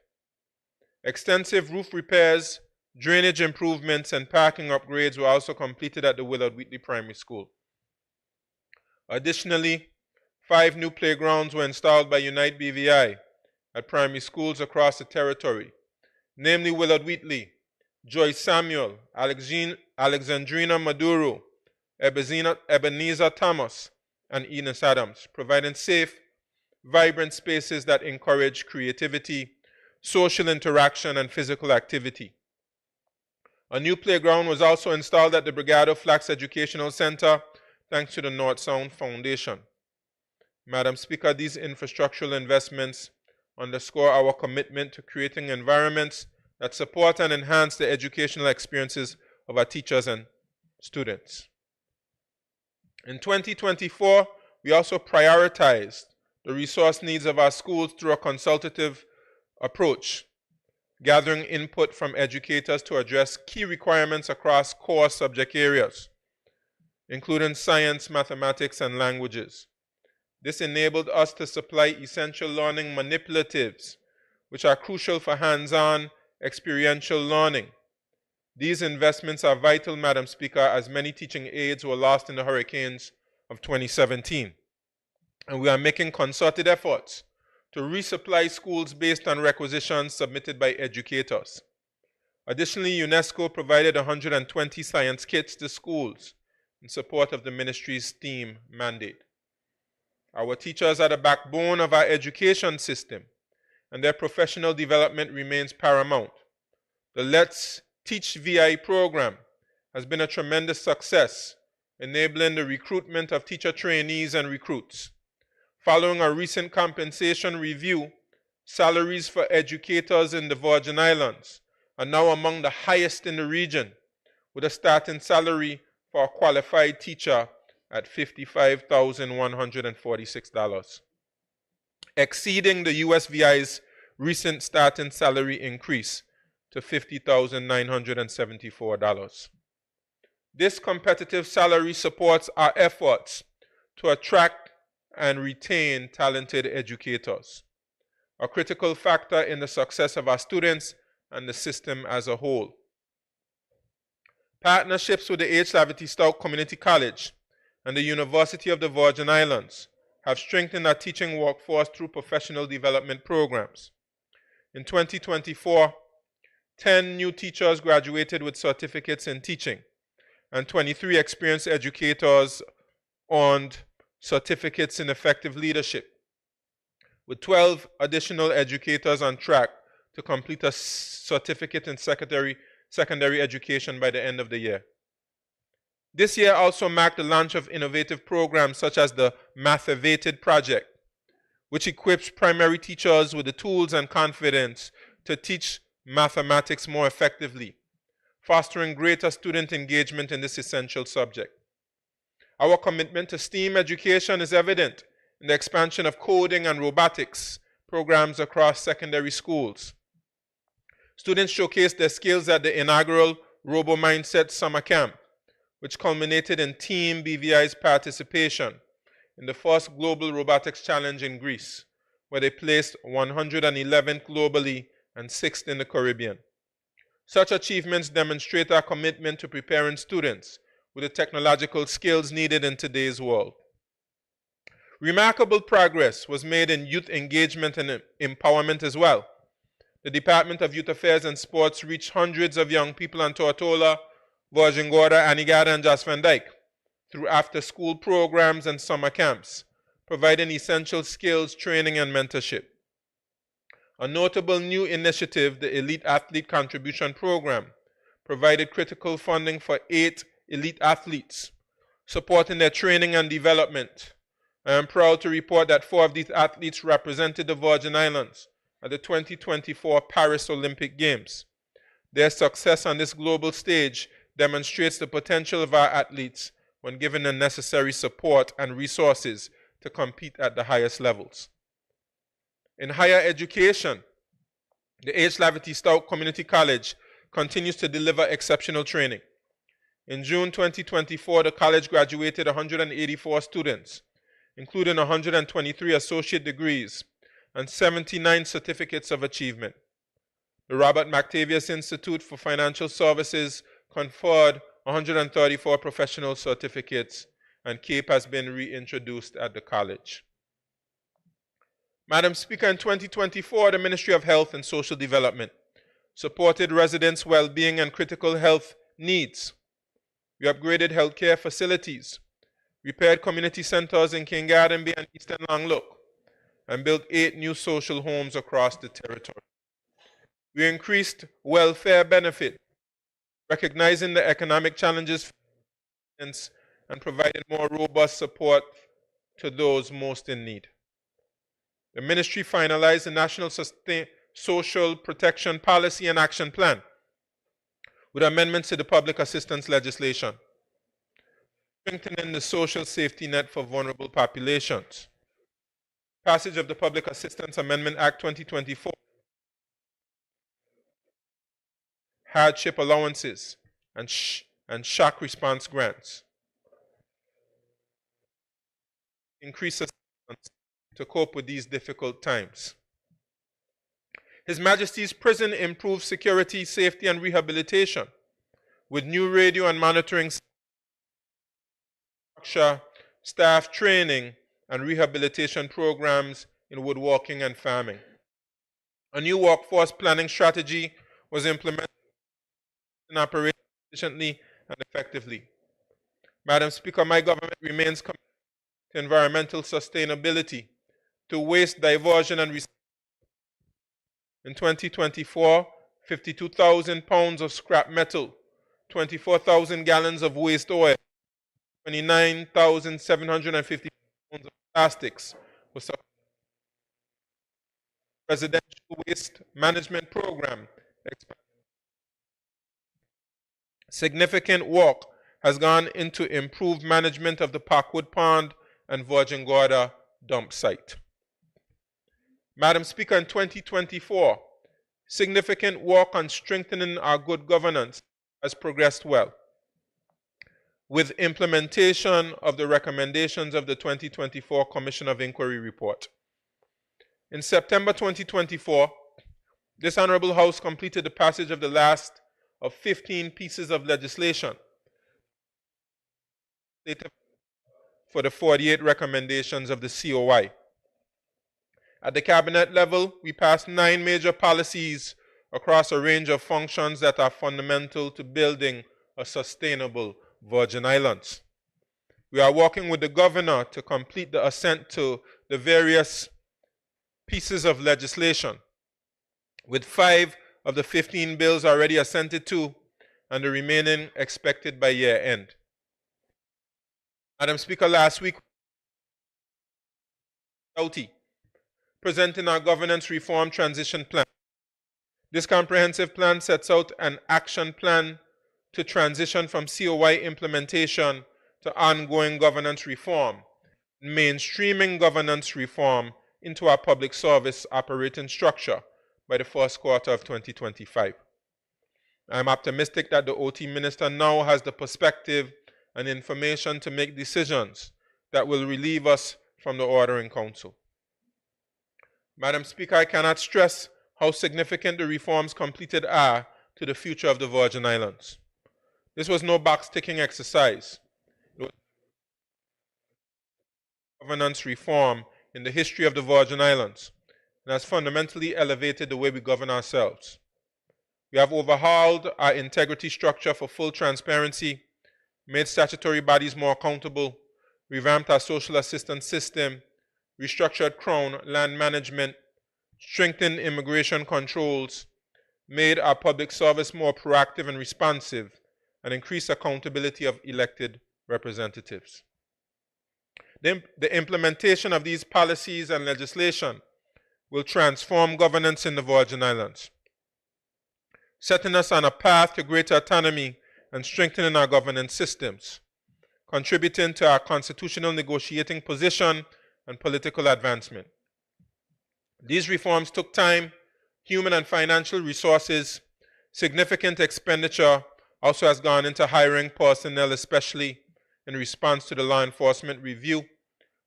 Extensive roof repairs, drainage improvements, and parking upgrades were also completed at the Willard Wheatley Primary School. Additionally, 5 new playgrounds were installed by Unite BVI at primary schools across the territory, namely Willard Wheatley, Joyce Samuel, Alexandrina Maduro, Ebenezer Thomas, and Enos Adams, providing safe, vibrant spaces that encourage creativity, social interaction, and physical activity. A new playground was also installed at the Brigado Flax Educational Center thanks to the North Sound Foundation. Madam Speaker, these infrastructural investments underscore our commitment to creating environments that support and enhance the educational experiences of our teachers and students. In 2024, we also prioritized the resource needs of our schools through a consultative approach, gathering input from educators to address key requirements across core subject areas, including science, mathematics, and languages. This enabled us to supply essential learning manipulatives, which are crucial for hands-on, experiential learning. These investments are vital, Madam Speaker, as many teaching aides were lost in the hurricanes of 2017. And we are making concerted efforts to resupply schools based on requisitions submitted by educators. Additionally, UNESCO provided 120 science kits to schools in support of the ministry's STEAM mandate. Our teachers are the backbone of our education system, and their professional development remains paramount. The Let's Teach VI program has been a tremendous success, enabling the recruitment of teacher trainees and recruits. Following a recent compensation review, salaries for educators in the Virgin Islands are now among the highest in the region, with a starting salary for a qualified teacher at $55,146, exceeding the USVI's recent starting salary increase to $50,974. This competitive salary supports our efforts to attract and retain talented educators, a critical factor in the success of our students and the system as a whole. Partnerships with the H. Lavity Stoutt Community College and the University of the Virgin Islands have strengthened our teaching workforce through professional development programs. In 2024, 10 new teachers graduated with certificates in teaching, and 23 experienced educators earned certificates in effective leadership, with 12 additional educators on track to complete a certificate in secondary education by the end of the year. This year also marked the launch of innovative programs such as the Mathavated Project, which equips primary teachers with the tools and confidence to teach mathematics more effectively, fostering greater student engagement in this essential subject. Our commitment to STEAM education is evident in the expansion of coding and robotics programs across secondary schools. Students showcased their skills at the inaugural Robo Mindset Summer Camp, which culminated in Team BVI's participation in the first Global Robotics Challenge in Greece, where they placed 111th globally and 6th in the Caribbean. Such achievements demonstrate our commitment to preparing students with the technological skills needed in today's world. Remarkable progress was made in youth engagement and empowerment as well. The Department of Youth Affairs and Sports reached hundreds of young people on Tortola, Virgin Gorda, Anegada, and Jos Van Dyke through after-school programs and summer camps, providing essential skills, training, and mentorship. A notable new initiative, the Elite Athlete Contribution Program, provided critical funding for 8 elite athletes, supporting their training and development. I am proud to report that 4 of these athletes represented the Virgin Islands at the 2024 Paris Olympic Games. Their success on this global stage demonstrates the potential of our athletes when given the necessary support and resources to compete at the highest levels. In higher education, the H. Lavity Stoutt Community College continues to deliver exceptional training. In June 2024, the college graduated 184 students, including 123 associate degrees and 79 certificates of achievement. The Robert McTavius Institute for Financial Services conferred 134 professional certificates, and CAPE has been reintroduced at the college. Madam Speaker, in 2024, the Ministry of Health and Social Development supported residents' well-being and critical health needs. We upgraded healthcare facilities, repaired community centers in Kingarden and Eastern Longlook, and built 8 new social homes across the territory. We increased welfare benefit, recognizing the economic challenges for residents and providing more robust support to those most in need. The ministry finalized the National Social Protection Policy and Action Plan with amendments to the public assistance legislation, strengthening the social safety net for vulnerable populations. Passage of the Public Assistance Amendment Act 2024, hardship allowances, and shock response grants. Increase assistance to cope with these difficult times. His Majesty's Prison improved security, safety, and rehabilitation with new radio and monitoring structure, staff training, and rehabilitation programs in woodworking and farming. A new workforce planning strategy was implemented and operated efficiently and effectively. Madam Speaker, my government remains committed to environmental sustainability, to waste diversion and recycling. In 2024, 52,000 pounds of scrap metal, 24,000 gallons of waste oil, 29,750 pounds of plastics was supplied. Residential waste management program. Significant work has gone into improved management of the Parkwood Pond and Virgin Gorda dump site. Madam Speaker, in 2024, significant work on strengthening our good governance has progressed well, with implementation of the recommendations of the 2024 Commission of Inquiry report. In September 2024, this Honorable House completed the passage of the last of 15 pieces of legislation for the 48 recommendations of the COI. At the Cabinet level, we passed 9 major policies across a range of functions that are fundamental to building a sustainable Virgin Islands. We are working with the Governor to complete the assent to the various pieces of legislation, with 5 of the 15 bills already assented to and the remaining expected by year end. Madam Speaker, last week, presenting our governance reform transition plan. This comprehensive plan sets out an action plan to transition from COI implementation to ongoing governance reform, mainstreaming governance reform into our public service operating structure by the first quarter of 2025. I'm optimistic that the OT Minister now has the perspective and information to make decisions that will relieve us from the Ordering Council. Madam Speaker, I cannot stress how significant the reforms completed are to the future of the Virgin Islands. This was no box-ticking exercise. It was governance reform in the history of the Virgin Islands and has fundamentally elevated the way we govern ourselves. We have overhauled our integrity structure for full transparency, made statutory bodies more accountable, revamped our social assistance system, restructured Crown land management, strengthened immigration controls, made our public service more proactive and responsive, and increased accountability of elected representatives. The implementation of these policies and legislation will transform governance in the Virgin Islands, setting us on a path to greater autonomy and strengthening our governance systems, contributing to our constitutional negotiating position and political advancement. These reforms took time, human and financial resources. Significant expenditure also has gone into hiring personnel, especially in response to the law enforcement review,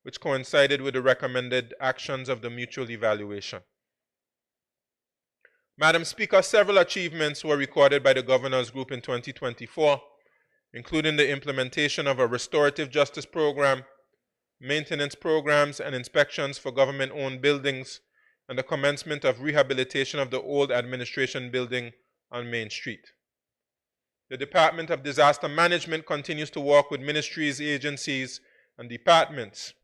which coincided with the recommended actions of the mutual evaluation. Madam Speaker, several achievements were recorded by the Governor's Group in 2024, including the implementation of a restorative justice program, maintenance programs and inspections for government-owned buildings, and the commencement of rehabilitation of the old administration building on Main Street. The Department of Disaster Management continues to work with ministries, agencies, and departments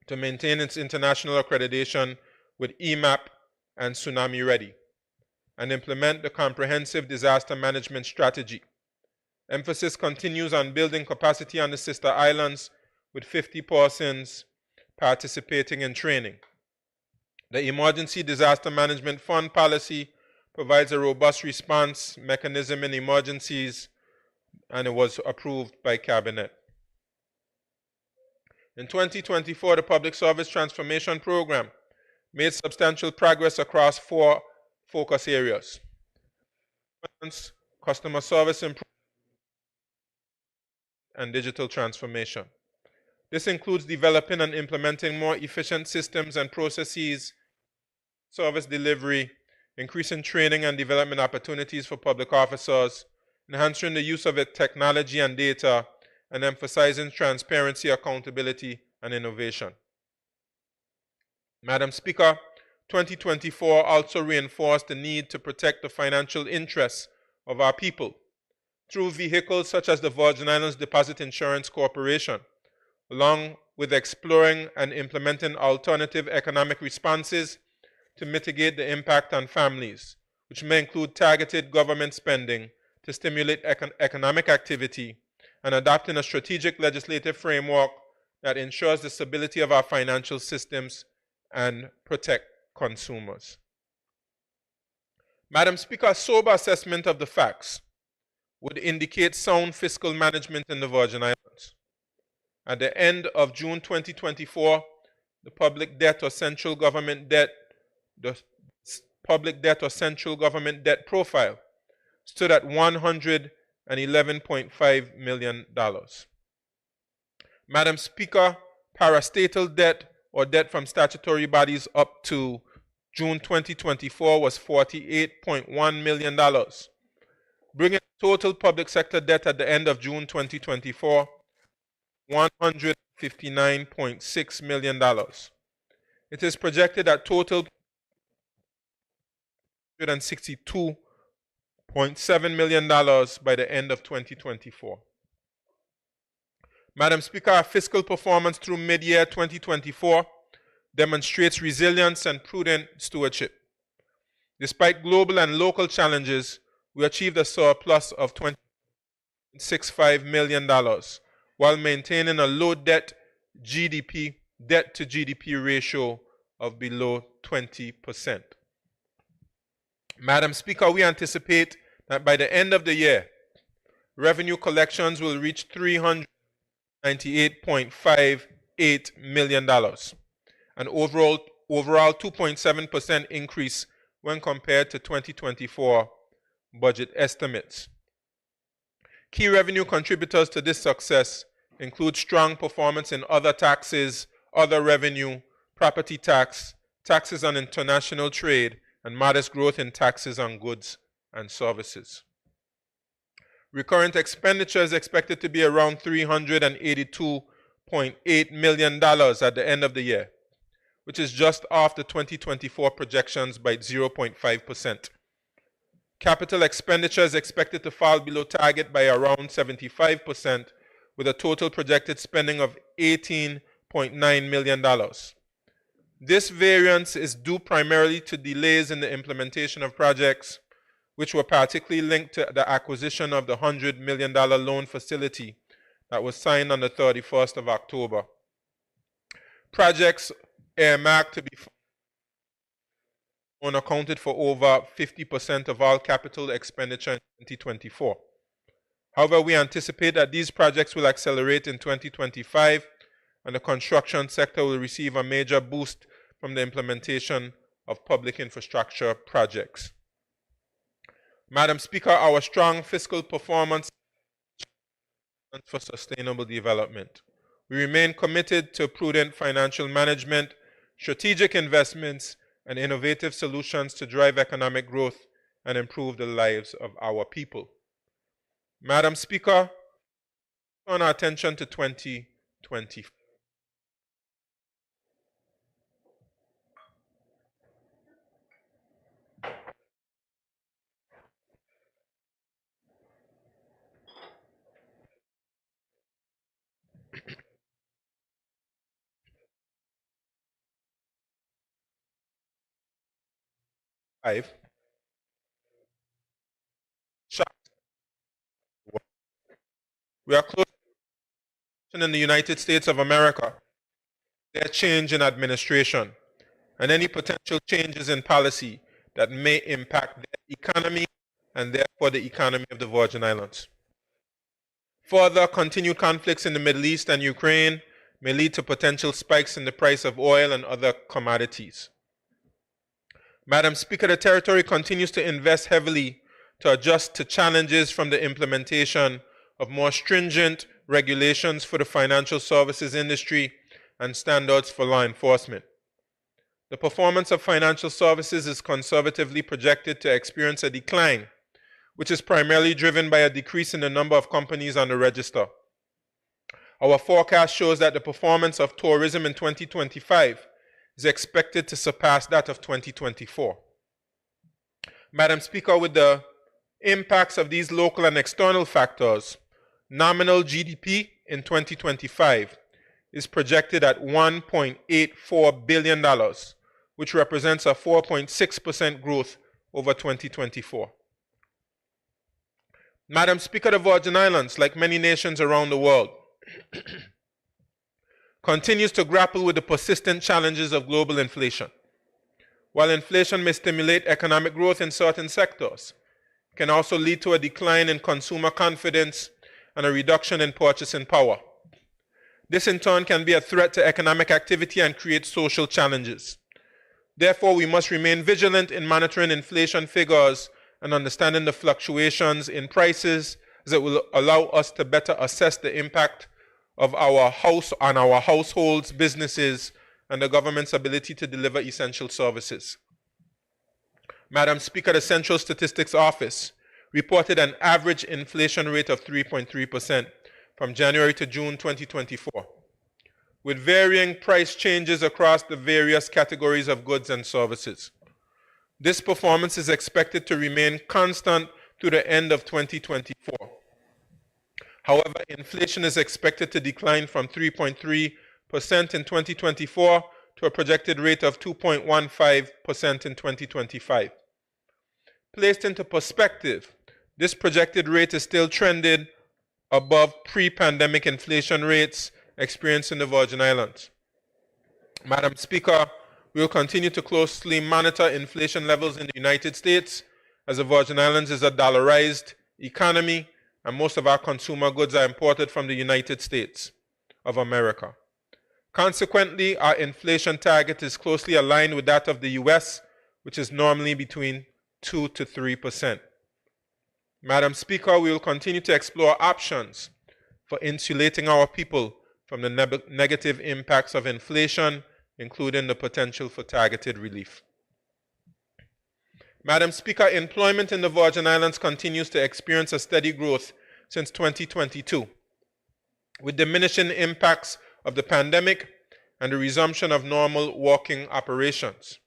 to maintain its international accreditation with EMAP and Tsunami Ready, and implement the comprehensive disaster management strategy. Emphasis continues on building capacity on the sister islands, with 50 persons participating in training. The Emergency Disaster Management Fund policy provides a robust response mechanism in emergencies, and it was approved by Cabinet. In 2024, the Public Service Transformation Program made substantial progress across 4 focus areas: customer service improvement, and digital transformation. This includes developing and implementing more efficient systems and processes, service delivery, increasing training and development opportunities for public officers, enhancing the use of technology and data, and emphasizing transparency, accountability, and innovation. Madam Speaker, 2024 also reinforced the need to protect the financial interests of our people through vehicles such as the Virgin Islands Deposit Insurance Corporation, along with exploring and implementing alternative economic responses to mitigate the impact on families, which may include targeted government spending to stimulate economic activity, and adopting a strategic legislative framework that ensures the stability of our financial systems and protect consumers. Madam Speaker, a sober assessment of the facts would indicate sound fiscal management in the Virgin Islands. At the end of June 2024, the public debt or central government debt the public debt or central government debt profile stood at $111.5 million. Madam Speaker, parastatal debt or debt from statutory bodies up to June 2024 was $48.1 million, bringing total public sector debt at the end of June 2024 $159.6 million. It is projected that total $162.7 million by the end of 2024. Madam Speaker, our fiscal performance through mid-year 2024 demonstrates resilience and prudent stewardship. Despite global and local challenges, we achieved a surplus of $20.65 million while maintaining a low debt to GDP ratio of below 20%. Madam Speaker, we anticipate that by the end of the year, revenue collections will reach $398.58 million, an overall 2.7% increase when compared to 2024 budget estimates. Key revenue contributors to this success include strong performance in other taxes, other revenue, property tax, taxes on international trade, and modest growth in taxes on goods and services. Recurrent expenditure is expected to be around $382.8 million at the end of the year, which is just off the 2024 projections by 0.5%. Capital expenditure is expected to fall below target by around 75%, with a total projected spending of $18.9 million. This variance is due primarily to delays in the implementation of projects, which were particularly linked to the acquisition of the $100 million loan facility that was signed on the 31st of October. Projects earmarked to be accounted for over 50% of all capital expenditure in 2024. However, we anticipate that these projects will accelerate in 2025, and the construction sector will receive a major boost from the implementation of public infrastructure projects. Madam Speaker, our strong fiscal performance for sustainable development. We remain committed to prudent financial management, strategic investments, and innovative solutions to drive economic growth and improve the lives of our people. Madam Speaker, turn our attention to 2025. We are close in the United States of America, their change in administration, and any potential changes in policy that may impact their economy and therefore the economy of the Virgin Islands. Further continued conflicts in the Middle East and Ukraine may lead to potential spikes in the price of oil and other commodities. Madam Speaker, the Territory continues to invest heavily to adjust to challenges from the implementation of more stringent regulations for the financial services industry and standards for law enforcement. The performance of financial services is conservatively projected to experience a decline, which is primarily driven by a decrease in the number of companies on the register. Our forecast shows that the performance of tourism in 2025 is expected to surpass that of 2024. Madam Speaker, with the impacts of these local and external factors, nominal GDP in 2025 is projected at $1.84 billion, which represents a 4.6% growth over 2024. Madam Speaker, the Virgin Islands, like many nations around the world, continues to grapple with the persistent challenges of global inflation. While inflation may stimulate economic growth in certain sectors, it can also lead to a decline in consumer confidence and a reduction in purchasing power. This in turn can be a threat to economic activity and create social challenges. Therefore, we must remain vigilant in monitoring inflation figures and understanding the fluctuations in prices, as it will allow us to better assess the impact of our households, businesses, and the government's ability to deliver essential services. Madam Speaker, the Central Statistics Office reported an average inflation rate of 3.3% from January to June 2024, with varying price changes across the various categories of goods and services. This performance is expected to remain constant through the end of 2024. However, inflation is expected to decline from 3.3% in 2024 to a projected rate of 2.15% in 2025. Placed into perspective, this projected rate is still trending above pre-pandemic inflation rates experienced in the Virgin Islands. Madam Speaker, we will continue to closely monitor inflation levels in the United States, as the Virgin Islands is a dollarized economy and most of our consumer goods are imported from the United States of America. Consequently, our inflation target is closely aligned with that of the US, which is normally between 2 to 3%. Madam Speaker, we will continue to explore options for insulating our people from the negative impacts of inflation, including the potential for targeted relief. Madam Speaker, employment in the Virgin Islands continues to experience a steady growth since 2022, with diminishing impacts of the pandemic and the resumption of normal working operations.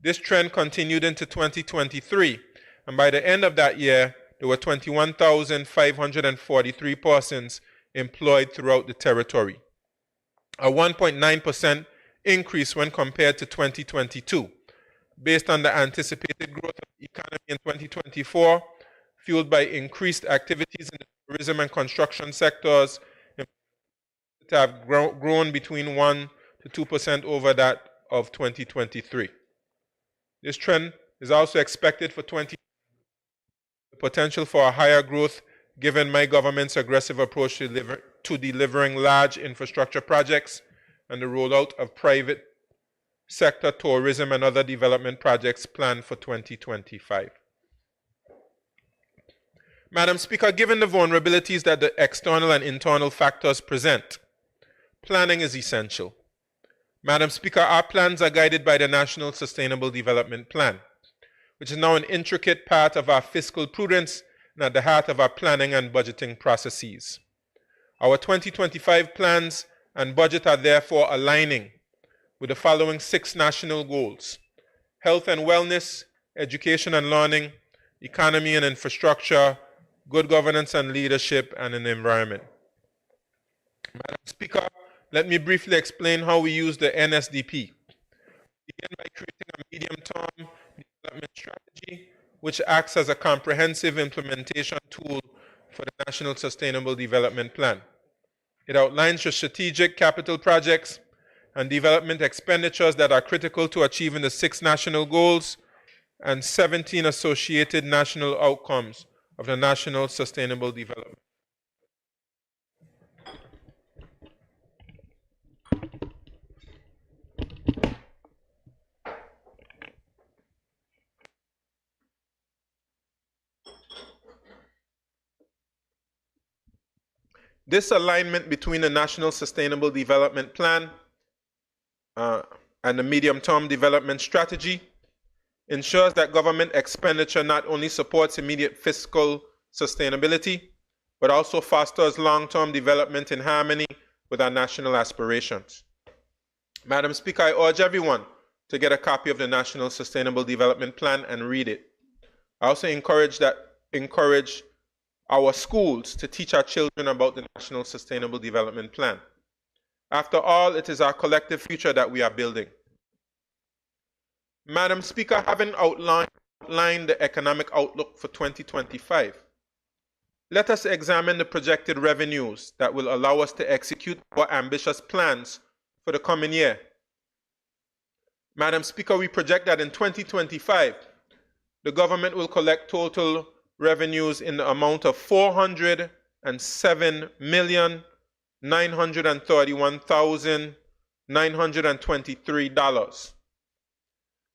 This trend continued into 2023, and by the end of that year, there were 21,543 persons employed throughout the territory, a 1.9% increase when compared to 2022, based on the anticipated growth of the economy in 2024, fueled by increased activities in the tourism and construction sectors that have grown between 1 to 2% over that of 2023. This trend is also expected for 2020, the potential for a higher growth given my government's aggressive approach to delivering large infrastructure projects and the rollout of private sector tourism and other development projects planned for 2025. Madam Speaker, given the vulnerabilities that the external and internal factors present, planning is essential. Madam Speaker, our plans are guided by the National Sustainable Development Plan, which is now an intricate part of our fiscal prudence and at the heart of our planning and budgeting processes. Our 2025 plans and budget are therefore aligning with the following 6 national goals: health and wellness, education and learning, economy and infrastructure, good governance and leadership, and an environment. Madam Speaker, let me briefly explain how we use the NSDP. We begin by creating a medium-term development strategy, which acts as a comprehensive implementation tool for the National Sustainable Development Plan. It outlines the strategic capital projects and development expenditures that are critical to achieving the 6 national goals and 17 associated national outcomes of the National Sustainable Development. This alignment between the National Sustainable Development Plan and the Medium-Term Development Strategy ensures that government expenditure not only supports immediate fiscal sustainability, but also fosters long-term development in harmony with our national aspirations. Madam Speaker, I urge everyone to get a copy of the National Sustainable Development Plan and read it. I also encourage our schools to teach our children about the National Sustainable Development Plan. After all, it is our collective future that we are building. Madam Speaker, having outlined the economic outlook for 2025, let us examine the projected revenues that will allow us to execute our ambitious plans for the coming year. Madam Speaker, we project that in 2025, the government will collect total revenues in the amount of $407,931,923.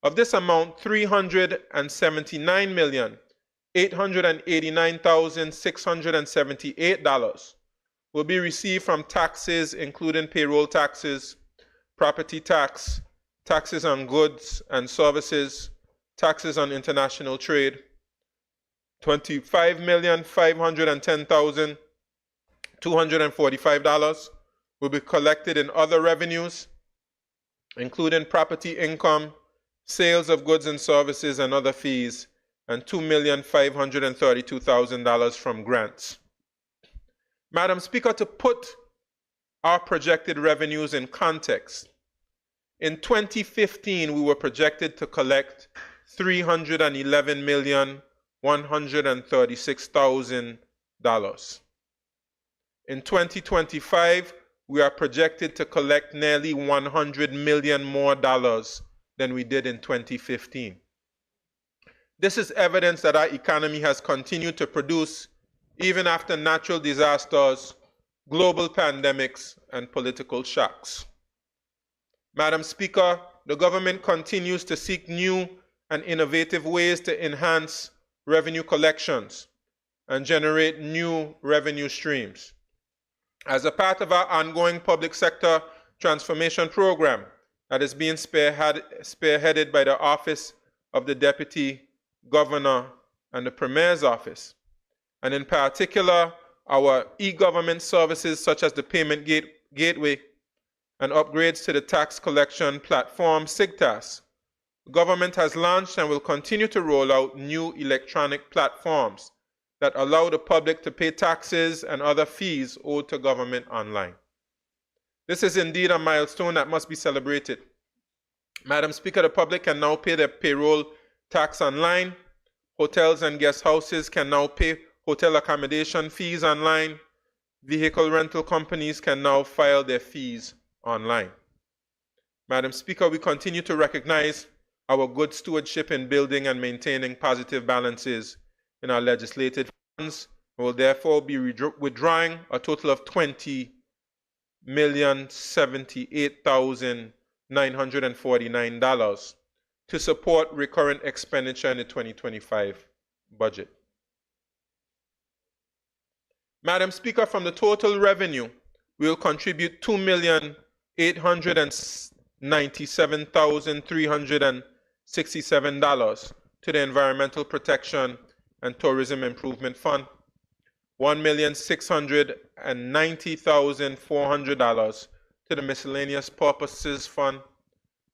Of this amount, $379,889,678 will be received from taxes, including payroll taxes, property tax, taxes on goods and services, taxes on international trade. $25,510,245 will be collected in other revenues, including property income, sales of goods and services, and other fees, and $2,532,000 from grants. Madam Speaker, to put our projected revenues in context, in 2015, we were projected to collect $311,136,000. In 2025, we are projected to collect nearly $100 million more than we did in 2015. This is evidence that our economy has continued to produce even after natural disasters, global pandemics, and political shocks. Madam Speaker, the government continues to seek new and innovative ways to enhance revenue collections and generate new revenue streams. As a part of our ongoing public sector transformation program that is being spearheaded by the Office of the Deputy Governor and the Premier's Office, and in particular, our e-government services such as the Payment Gateway and upgrades to the tax collection platform, SIGTAS, the government has launched and will continue to roll out new electronic platforms that allow the public to pay taxes and other fees owed to government online. This is indeed a milestone that must be celebrated. Madam Speaker, the public can now pay their payroll tax online. Hotels and guest houses can now pay hotel accommodation fees online. Vehicle rental companies can now file their fees online. Madam Speaker, we continue to recognize our good stewardship in building and maintaining positive balances in our legislated funds. We will therefore be withdrawing a total of $20,078,949 to support recurrent expenditure in the 2025 budget. Madam Speaker, from the total revenue, we will contribute $2,897,367 to the Environmental Protection and Tourism Improvement Fund, $1,690,400 to the Miscellaneous Purposes Fund,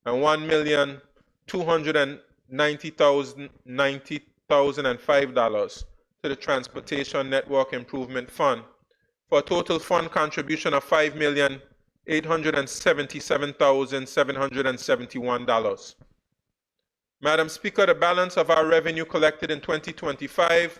and $1,290,005 to the Transportation Network Improvement Fund, for a total fund contribution of $5,877,771. Madam Speaker, the balance of our revenue collected in 2025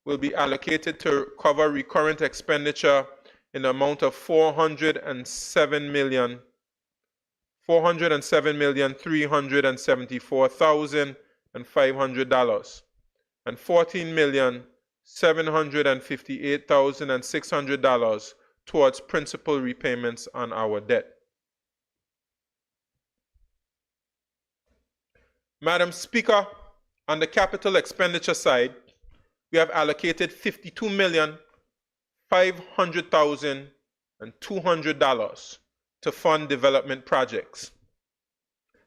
will be allocated to cover recurrent expenditure in the amount of $407,374,500 and $14,758,600 towards principal repayments on our debt. Madam Speaker, on the capital expenditure side, we have allocated $52,500,200 to fund development projects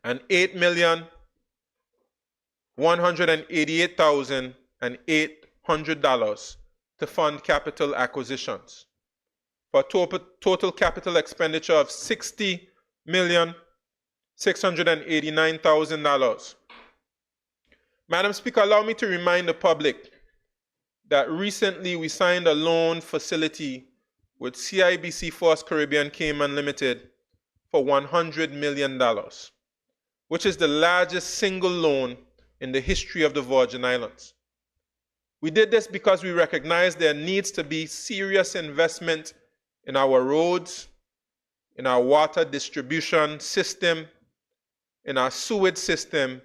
and $8,188,800 to fund capital acquisitions, for a total capital expenditure of $60,689,000. Madam Speaker, allow me to remind the public that recently we signed a loan facility with CIBC First Caribbean Cayman Limited for $100 million, which is the largest single loan in the history of the Virgin Islands. We did this because we recognize there needs to be serious investment in our roads, in our water distribution system, in our sewage system,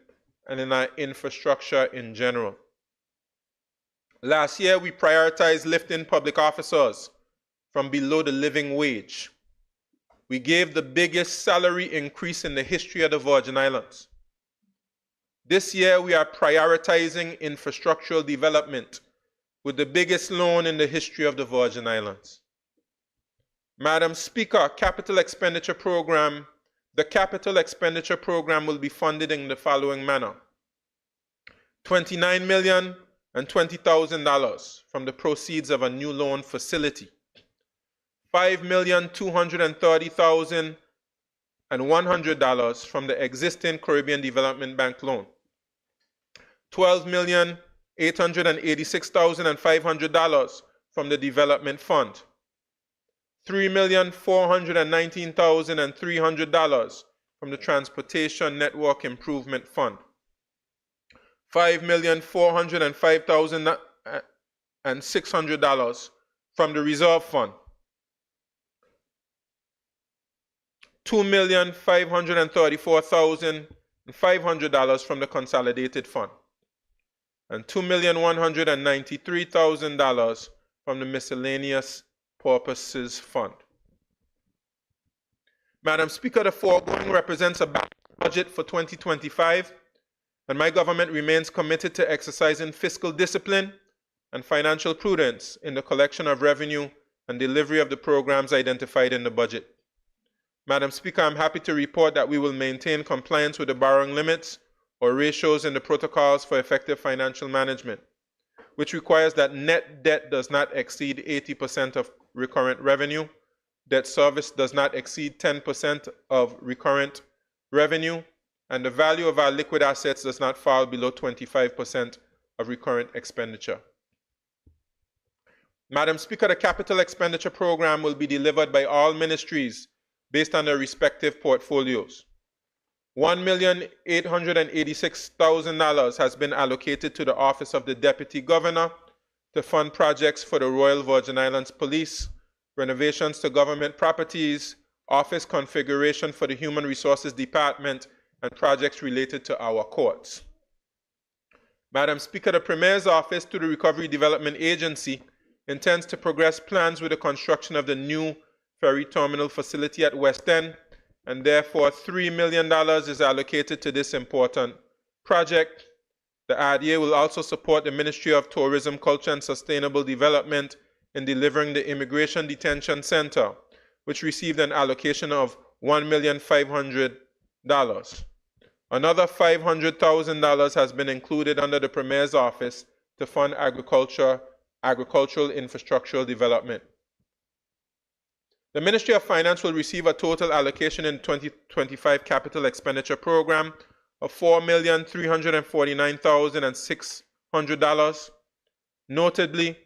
and in our infrastructure in general. Last year, we prioritized lifting public officers from below the living wage. We gave the biggest salary increase in the history of the Virgin Islands. This year, we are prioritizing infrastructural development with the biggest loan in the history of the Virgin Islands. Madam Speaker, the capital expenditure program will be funded in the following manner. $29,020,000 from the proceeds of a new loan facility. $5,230,100 from the existing Caribbean Development Bank loan. $12,886,500 from the Development Fund. $3,419,300 from the Transportation Network Improvement Fund. $5,405,600 from the Reserve Fund. $2,534,500 from the Consolidated Fund. And $2,193,000 from the Miscellaneous Purposes Fund. Madam Speaker, the foregoing represents a balanced budget for 2025, and my government remains committed to exercising fiscal discipline and financial prudence in the collection of revenue and delivery of the programs identified in the budget. Madam Speaker, I'm happy to report that we will maintain compliance with the borrowing limits or ratios in the protocols for effective financial management, which requires that net debt does not exceed 80% of recurrent revenue, debt service does not exceed 10% of recurrent revenue, and the value of our liquid assets does not fall below 25% of recurrent expenditure. Madam Speaker, the capital expenditure program will be delivered by all ministries based on their respective portfolios. $1,886,000 has been allocated to the Office of the Deputy Governor to fund projects for the Royal Virgin Islands Police, renovations to government properties, office configuration for the Human Resources Department, and projects related to our courts. Madam Speaker, the Premier's Office to the Recovery Development Agency intends to progress plans with the construction of the new ferry terminal facility at West End, and therefore $3 million is allocated to this important project. The RDA will also support the Ministry of Tourism, Culture and Sustainable Development in delivering the Immigration Detention Center, which received an allocation of $1,500,000. Another $500,000 has been included under the Premier's Office to fund agricultural infrastructural development. The Ministry of Finance will receive a total allocation in 2025 capital expenditure program of $4,349,600. Notably,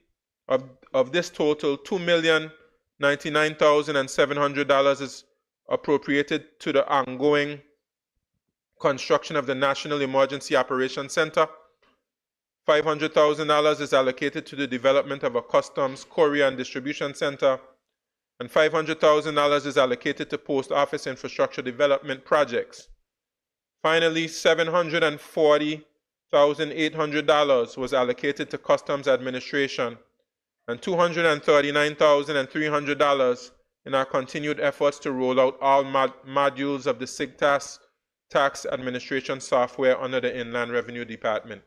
of this total, $2,099,700 is appropriated to the ongoing construction of the National Emergency Operations Center. $500,000 is allocated to the development of a customs, courier, and distribution center, and $500,000 is allocated to post office infrastructure development projects. Finally, $740,800 was allocated to customs administration, and $239,300 in our continued efforts to roll out all modules of the SIGTAS tax administration software under the Inland Revenue Department.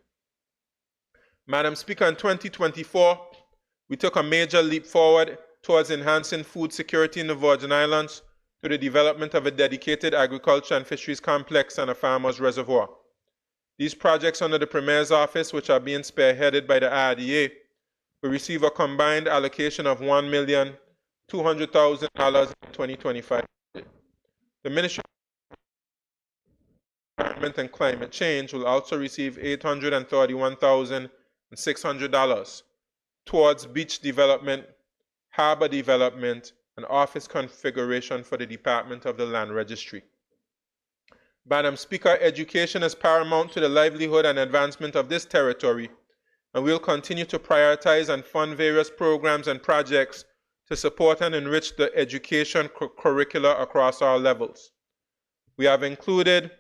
Madam Speaker, in 2024, we took a major leap forward towards enhancing food security in the Virgin Islands through the development of a dedicated agriculture and fisheries complex and a farmers reservoir. These projects under the Premier's Office, which are being spearheaded by the RDA, will receive a combined allocation of $1,200,000 in 2025. The Ministry of Environment and Climate Change will also receive $831,600 towards beach development, harbor development, and office configuration for the Department of the Land Registry. Madam Speaker, education is paramount to the livelihood and advancement of this territory, and we'll continue to prioritize and fund various programs and projects to support and enrich the education curricula across all levels. We have included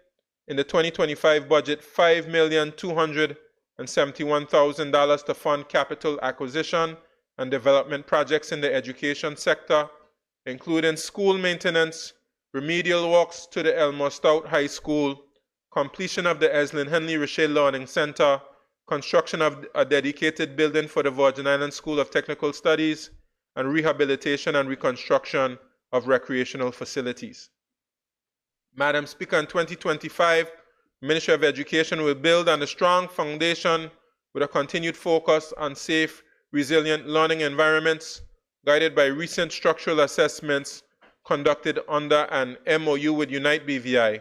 in the 2025 budget $5,271,000 to fund capital acquisition and development projects in the education sector, including school maintenance, remedial works to the Elmer Stout High School, completion of the Eslin Henley Richer Learning Center, construction of a dedicated building for the Virgin Islands School of Technical Studies, and rehabilitation and reconstruction of recreational facilities. Madam Speaker, in 2025, the Ministry of Education will build on a strong foundation with a continued focus on safe, resilient learning environments, guided by recent structural assessments conducted under an MOU with Unite BVI.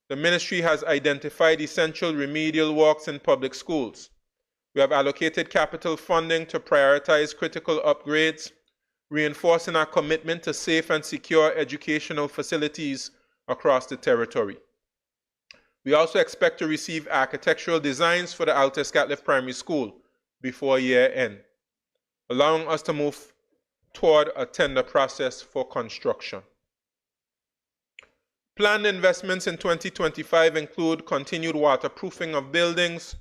The ministry has identified essential remedial works in public schools. We have allocated capital funding to prioritize critical upgrades, reinforcing our commitment to safe and secure educational facilities across the territory. We also expect to receive architectural designs for the Altus Catliff Primary School before year end, allowing us to move toward a tender process for construction. Planned investments in 2025 include continued waterproofing of buildings,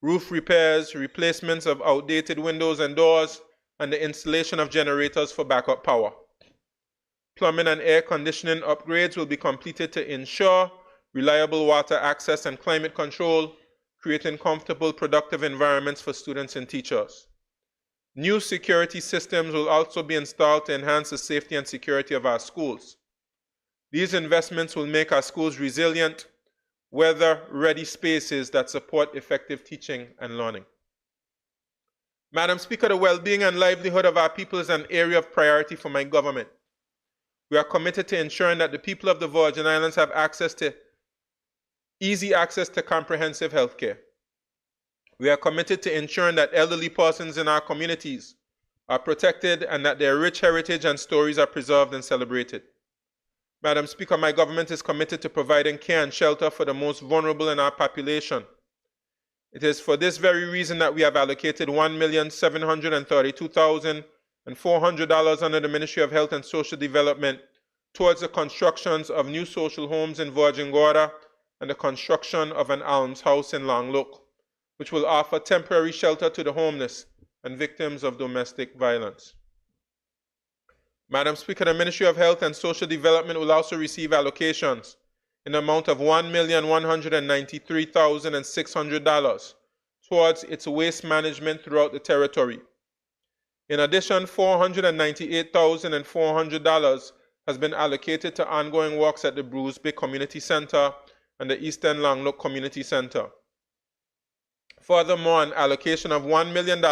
roof repairs, replacements of outdated windows and doors, and the installation of generators for backup power. Plumbing and air conditioning upgrades will be completed to ensure reliable water access and climate control, creating comfortable, productive environments for students and teachers. New security systems will also be installed to enhance the safety and security of our schools. These investments will make our schools resilient, weather-ready spaces that support effective teaching and learning. Madam Speaker, the well-being and livelihood of our people is an area of priority for my government. We are committed to ensuring that the people of the Virgin Islands have easy access to comprehensive health care. We are committed to ensuring that elderly persons in our communities are protected and that their rich heritage and stories are preserved and celebrated. Madam Speaker, my government is committed to providing care and shelter for the most vulnerable in our population. It is for this very reason that we have allocated $1,732,400 under the Ministry of Health and Social Development towards the constructions of new social homes in Virgin Gorda and the construction of an almshouse in Long Look, which will offer temporary shelter to the homeless and victims of domestic violence. Madam Speaker, the Ministry of Health and Social Development will also receive allocations in the amount of $1,193,600 towards its waste management throughout the territory. In addition, $498,400 has been allocated to ongoing works at the Bruce Bay Community Center and the Eastern Long Look Community Center. Furthermore, an allocation of $1 million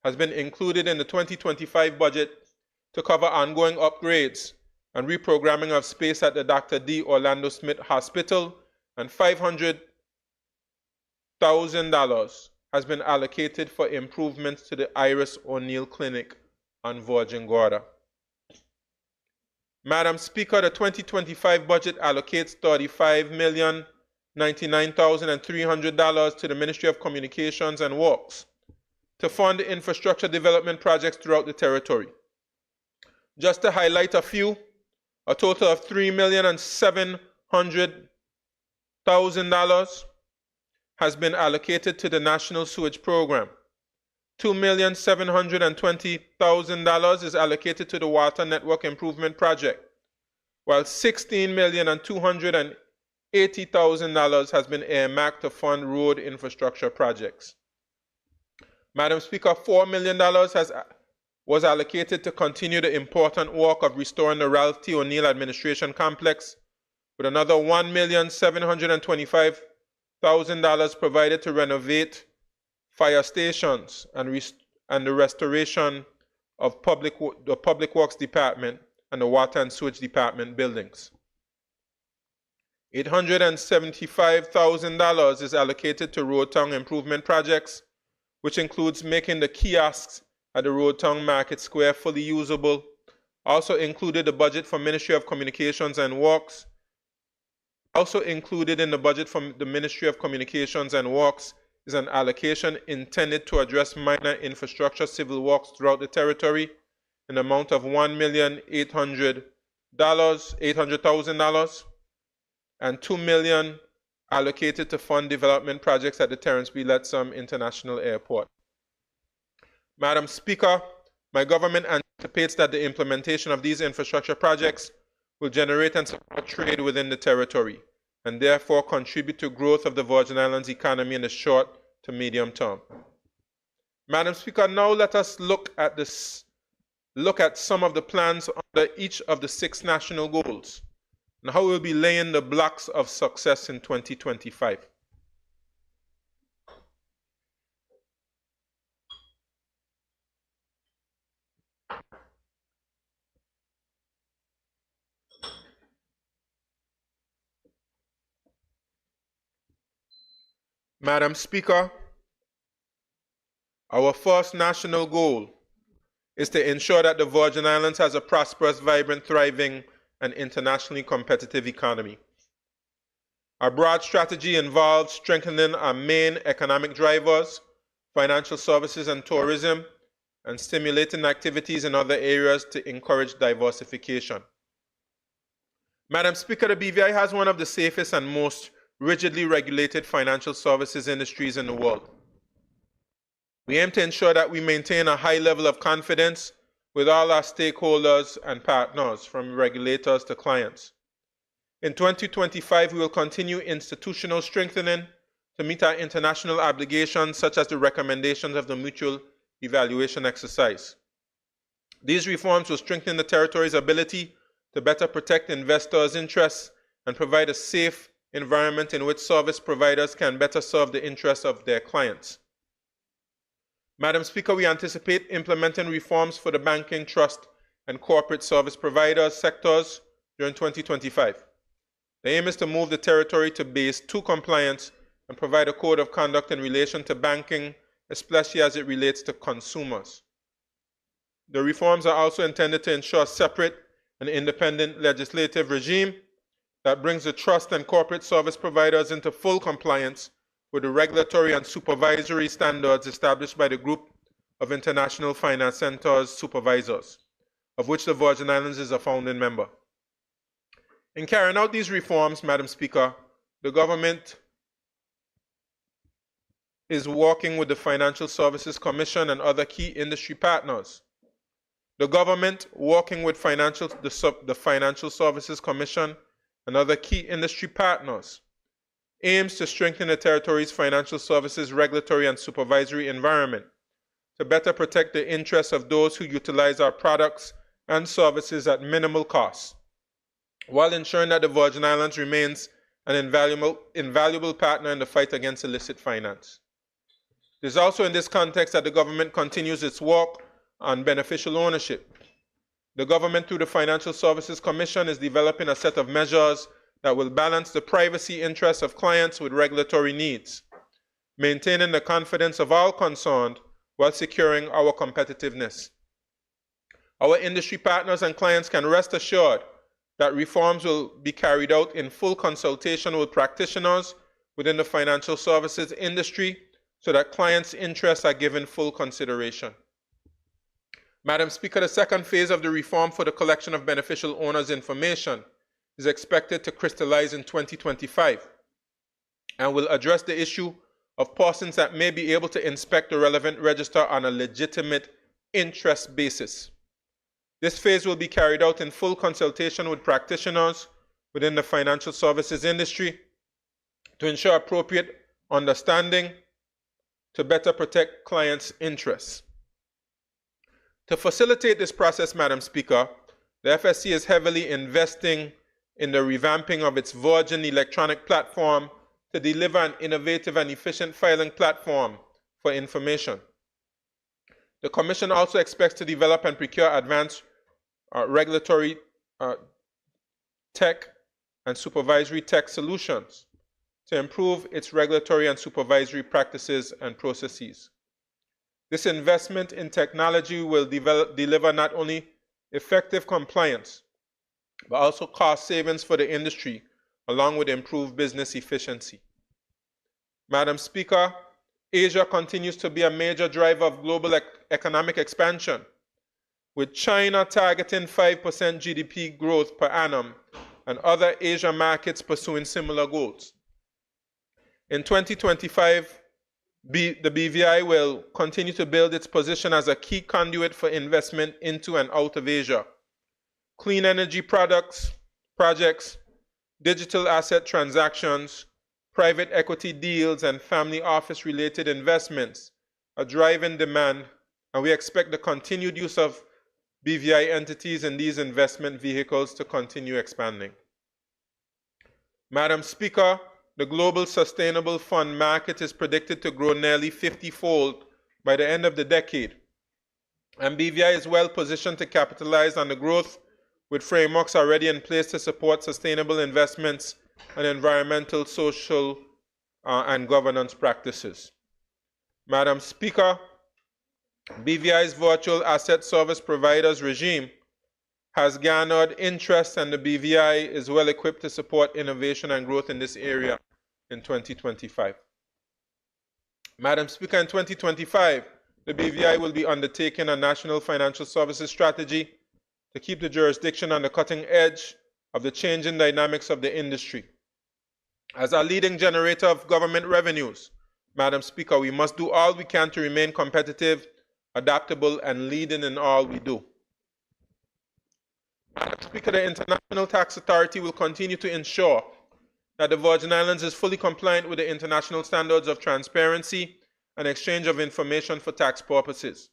has been included in the 2025 budget to cover ongoing upgrades and reprogramming of space at the Dr. D. Orlando Smith Hospital, and $500,000 has been allocated for improvements to the Iris O'Neill Clinic on Virgin Gorda. Madam Speaker, the 2025 budget allocates $35,099,300 to the Ministry of Communications and Works to fund infrastructure development projects throughout the territory. Just to highlight a few, a total of $3,700,000 has been allocated to the National Sewage Program. $2,720,000 is allocated to the Water Network Improvement Project, while $16,280,000 has been earmarked to fund road infrastructure projects. Madam Speaker, $4 million was allocated to continue the important work of restoring the Ralph T. O'Neill Administration Complex, with another $1,725,000 provided to renovate fire stations and the restoration of the Public Works Department and the Water and Sewage Department buildings. $875,000 is allocated to Road Town improvement projects, which includes making the kiosks at the Road Town Market Square fully usable. Also included the budget for Ministry of Communications and Works. Also included in the budget from the Ministry of Communications and Works is an allocation intended to address minor infrastructure civil works throughout the territory in the amount of $1,800,000, and $2 million allocated to fund development projects at the Terence B. Lettsome International Airport. Madam Speaker, my government anticipates that the implementation of these infrastructure projects will generate and support trade within the territory and therefore contribute to growth of the Virgin Islands economy in the short to medium term. Madam Speaker, now let us look at some of the plans under each of the 6 national goals and how we'll be laying the blocks of success in 2025. Madam Speaker, our first national goal is to ensure that the Virgin Islands has a prosperous, vibrant, thriving, and internationally competitive economy. Our broad strategy involves strengthening our main economic drivers, financial services and tourism, and stimulating activities in other areas to encourage diversification. Madam Speaker, the BVI has one of the safest and most rigidly regulated financial services industries in the world. We aim to ensure that we maintain a high level of confidence with all our stakeholders and partners, from regulators to clients. In 2025, we will continue institutional strengthening to meet our international obligations, such as the recommendations of the mutual evaluation exercise. These reforms will strengthen the territory's ability to better protect investors' interests and provide a safe environment in which service providers can better serve the interests of their clients. Madam Speaker, we anticipate implementing reforms for the banking, trust, and corporate service providers sectors during 2025. The aim is to move the territory to Base 2 compliance and provide a code of conduct in relation to banking, especially as it relates to consumers. The reforms are also intended to ensure a separate and independent legislative regime that brings the trust and corporate service providers into full compliance with the regulatory and supervisory standards established by the Group of International Finance Centers Supervisors, of which the Virgin Islands is a founding member. In carrying out these reforms, Madam Speaker, the government is working with the Financial Services Commission and other key industry partners. The government, working with the Financial Services Commission and other key industry partners, aims to strengthen the territory's financial services regulatory and supervisory environment to better protect the interests of those who utilize our products and services at minimal cost, while ensuring that the Virgin Islands remains an invaluable partner in the fight against illicit finance. It is also in this context that the government continues its work on beneficial ownership. The government, through the Financial Services Commission, is developing a set of measures that will balance the privacy interests of clients with regulatory needs, maintaining the confidence of all concerned while securing our competitiveness. Our industry partners and clients can rest assured that reforms will be carried out in full consultation with practitioners within the financial services industry so that clients' interests are given full consideration. Madam Speaker, the second phase of the reform for the collection of beneficial owners' information is expected to crystallize in 2025 and will address the issue of persons that may be able to inspect the relevant register on a legitimate interest basis. This phase will be carried out in full consultation with practitioners within the financial services industry to ensure appropriate understanding to better protect clients' interests. To facilitate this process, Madam Speaker, the FSC is heavily investing in the revamping of its Virgin electronic platform to deliver an innovative and efficient filing platform for information. The Commission also expects to develop and procure advanced regulatory tech and supervisory tech solutions to improve its regulatory and supervisory practices and processes. This investment in technology will deliver not only effective compliance, but also cost savings for the industry, along with improved business efficiency. Madam Speaker, Asia continues to be a major driver of global economic expansion, with China targeting 5% GDP growth per annum and other Asia markets pursuing similar goals. In 2025, the BVI will continue to build its position as a key conduit for investment into and out of Asia. Clean energy projects, digital asset transactions, private equity deals, and family office-related investments are driving demand, and we expect the continued use of BVI entities in these investment vehicles to continue expanding. Madam Speaker, the global sustainable fund market is predicted to grow nearly 50-fold by the end of the decade, and BVI is well positioned to capitalize on the growth with frameworks already in place to support sustainable investments and environmental, social, and governance practices. Madam Speaker, BVI's virtual asset service providers regime has garnered interest, and the BVI is well equipped to support innovation and growth in this area in 2025. Madam Speaker, in 2025, the BVI will be undertaking a national financial services strategy to keep the jurisdiction on the cutting edge of the changing dynamics of the industry. As a leading generator of government revenues, Madam Speaker, we must do all we can to remain competitive, adaptable, and leading in all we do. Madam Speaker, the International Tax Authority will continue to ensure that the Virgin Islands is fully compliant with the international standards of transparency and exchange of information for tax purposes.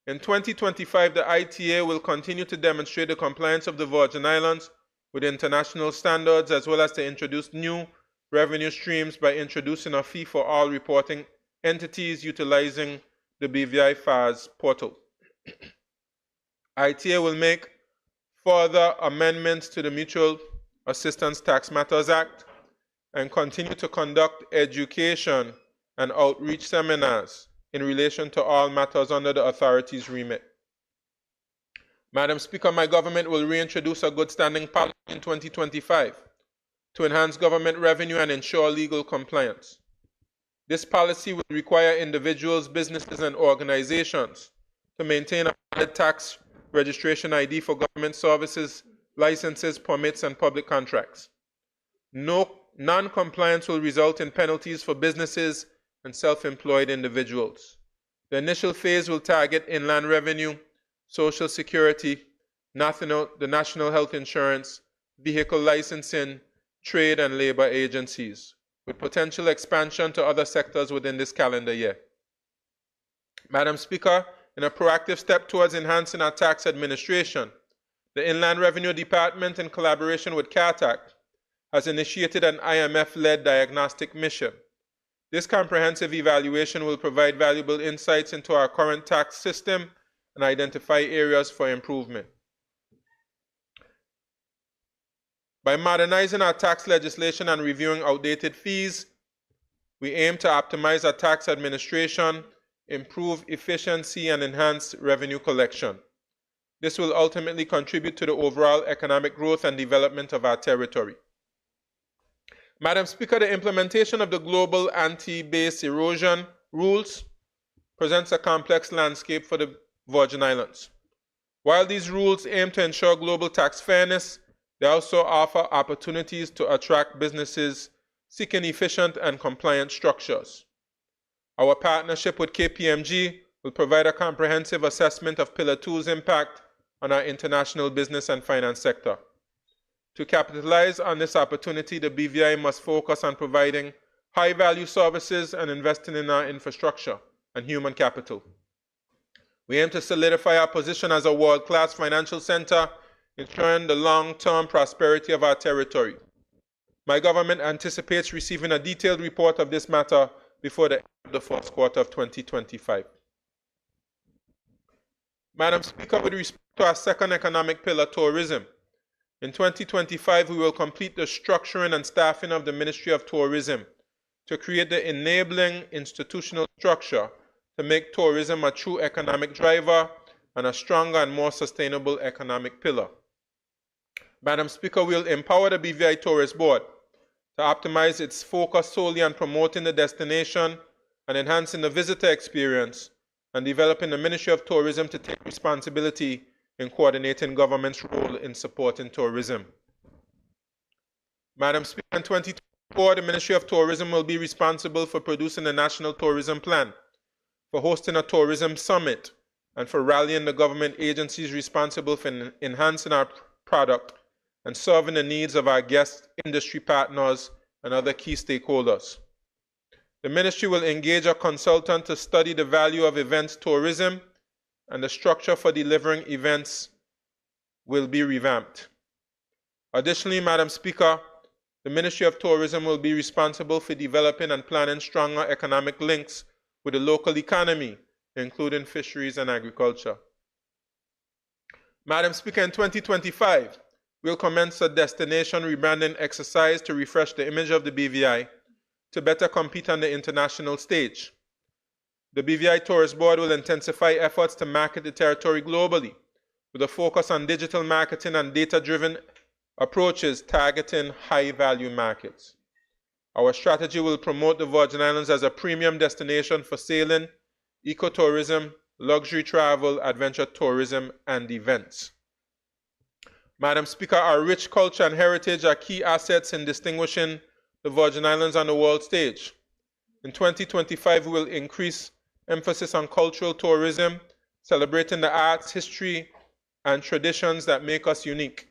In 2025, the ITA will continue to demonstrate the compliance of the Virgin Islands with international standards, as well as to introduce new revenue streams by introducing a fee for all reporting entities utilizing the BVI FAS portal. ITA will make further amendments to the Mutual Assistance Tax Matters Act and continue to conduct education and outreach seminars in relation to all matters under the authority's remit. Madam Speaker, my government will reintroduce a good standing policy in 2025 to enhance government revenue and ensure legal compliance. This policy will require individuals, businesses, and organizations to maintain a valid tax registration ID for government services, licenses, permits, and public contracts. Non-compliance will result in penalties for businesses and self-employed individuals. The initial phase will target inland revenue, Social Security, the National Health Insurance, vehicle licensing, trade, and labor agencies, with potential expansion to other sectors within this calendar year. Madam Speaker, in a proactive step towards enhancing our tax administration, the Inland Revenue Department, in collaboration with CARTAC, has initiated an IMF-led diagnostic mission. This comprehensive evaluation will provide valuable insights into our current tax system and identify areas for improvement. By modernizing our tax legislation and reviewing outdated fees, we aim to optimize our tax administration, improve efficiency, and enhance revenue collection. This will ultimately contribute to the overall economic growth and development of our territory. Madam Speaker, the implementation of the global anti-base erosion rules presents a complex landscape for the Virgin Islands. While these rules aim to ensure global tax fairness, they also offer opportunities to attract businesses seeking efficient and compliant structures. Our partnership with KPMG will provide a comprehensive assessment of Pillar 2's impact on our international business and finance sector. To capitalize on this opportunity, the BVI must focus on providing high-value services and investing in our infrastructure and human capital. We aim to solidify our position as a world-class financial center, ensuring the long-term prosperity of our territory. My government anticipates receiving a detailed report of this matter before the end of the first quarter of 2025. Madam Speaker, with respect to our second economic pillar, tourism, in 2025, we will complete the structuring and staffing of the Ministry of Tourism to create the enabling institutional structure to make tourism a true economic driver and a stronger and more sustainable economic pillar. Madam Speaker, we will empower the BVI Tourist Board to optimize its focus solely on promoting the destination and enhancing the visitor experience, and developing the Ministry of Tourism to take responsibility in coordinating government's role in supporting tourism. Madam Speaker, in 2024, the Ministry of Tourism will be responsible for producing a national tourism plan, for hosting a tourism summit, and for rallying the government agencies responsible for enhancing our product and serving the needs of our guest industry partners and other key stakeholders. The ministry will engage a consultant to study the value of events tourism, and the structure for delivering events will be revamped. Additionally, Madam Speaker, the Ministry of Tourism will be responsible for developing and planning stronger economic links with the local economy, including fisheries and agriculture. Madam Speaker, in 2025, we'll commence a destination rebranding exercise to refresh the image of the BVI to better compete on the international stage. The BVI Tourist Board will intensify efforts to market the territory globally with a focus on digital marketing and data-driven approaches targeting high-value markets. Our strategy will promote the Virgin Islands as a premium destination for sailing, ecotourism, luxury travel, adventure tourism, and events. Madam Speaker, our rich culture and heritage are key assets in distinguishing the Virgin Islands on the world stage. In 2025, we will increase emphasis on cultural tourism, celebrating the arts, history, and traditions that make us unique.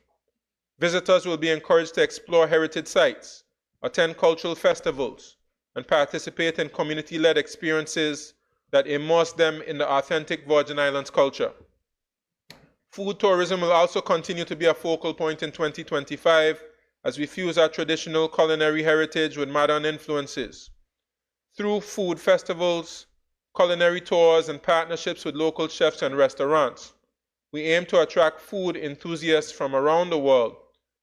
Visitors will be encouraged to explore heritage sites, attend cultural festivals, and participate in community-led experiences that immerse them in the authentic Virgin Islands culture. Food tourism will also continue to be a focal point in 2025 as we fuse our traditional culinary heritage with modern influences. Through food festivals, culinary tours, and partnerships with local chefs and restaurants, we aim to attract food enthusiasts from around the world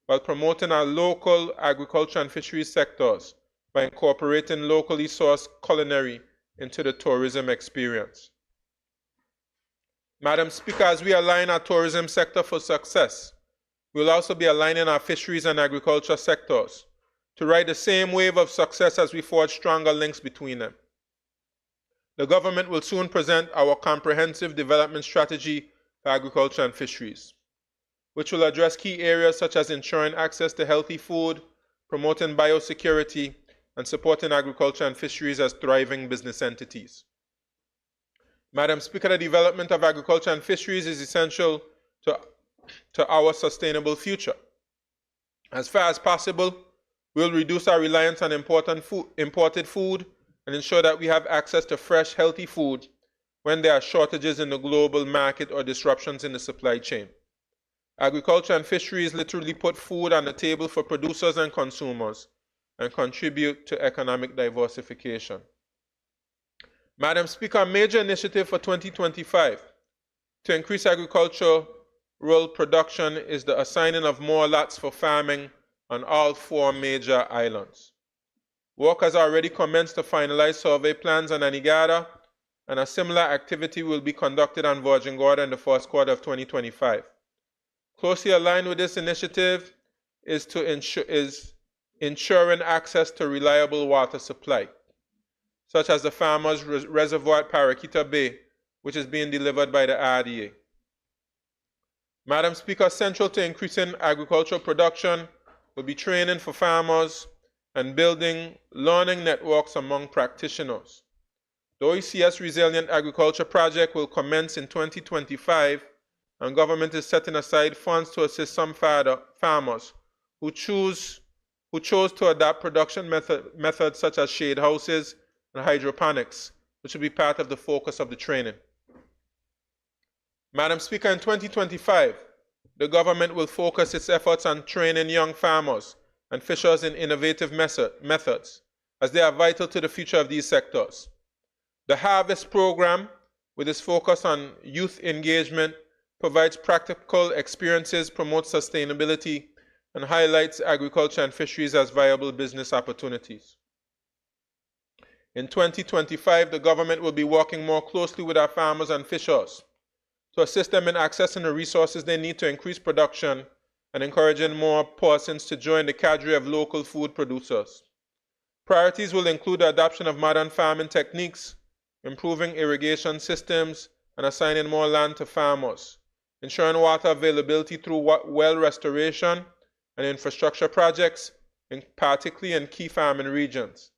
while promoting our local agriculture and fisheries sectors by incorporating locally sourced culinary into the tourism experience. Madam Speaker, as we align our tourism sector for success, we will also be aligning our fisheries and agriculture sectors to ride the same wave of success as we forge stronger links between them. The government will soon present our comprehensive development strategy for agriculture and fisheries, which will address key areas such as ensuring access to healthy food, promoting biosecurity, and supporting agriculture and fisheries as thriving business entities. Madam Speaker, the development of agriculture and fisheries is essential to our sustainable future. As far as possible, we'll reduce our reliance on imported food and ensure that we have access to fresh, healthy food when there are shortages in the global market or disruptions in the supply chain. Agriculture and fisheries literally put food on the table for producers and consumers and contribute to economic diversification. Madam Speaker, a major initiative for 2025 to increase agricultural production is the assigning of more lots for farming on all 4 major islands. Work has already commenced to finalize survey plans on Anegada, and a similar activity will be conducted on Virgin Gorda in the first quarter of 2025. Closely aligned with this initiative is ensuring access to reliable water supply, such as the Farmers Reservoir at Paraquita Bay, which is being delivered by the RDA. Madam Speaker, central to increasing agricultural production will be training for farmers and building learning networks among practitioners. The OECS Resilient Agriculture Project will commence in 2025, and government is setting aside funds to assist some farmers who chose to adopt production methods such as shade houses and hydroponics, which will be part of the focus of the training. Madam Speaker, in 2025, the government will focus its efforts on training young farmers and fishers in innovative methods, as they are vital to the future of these sectors. The Harvest Program, with its focus on youth engagement, provides practical experiences, promotes sustainability, and highlights agriculture and fisheries as viable business opportunities. In 2025, the government will be working more closely with our farmers and fishers to assist them in accessing the resources they need to increase production and encouraging more persons to join the cadre of local food producers. Priorities will include the adoption of modern farming techniques, improving irrigation systems, and assigning more land to farmers. Ensuring water availability through well restoration and infrastructure projects, particularly in key farming regions,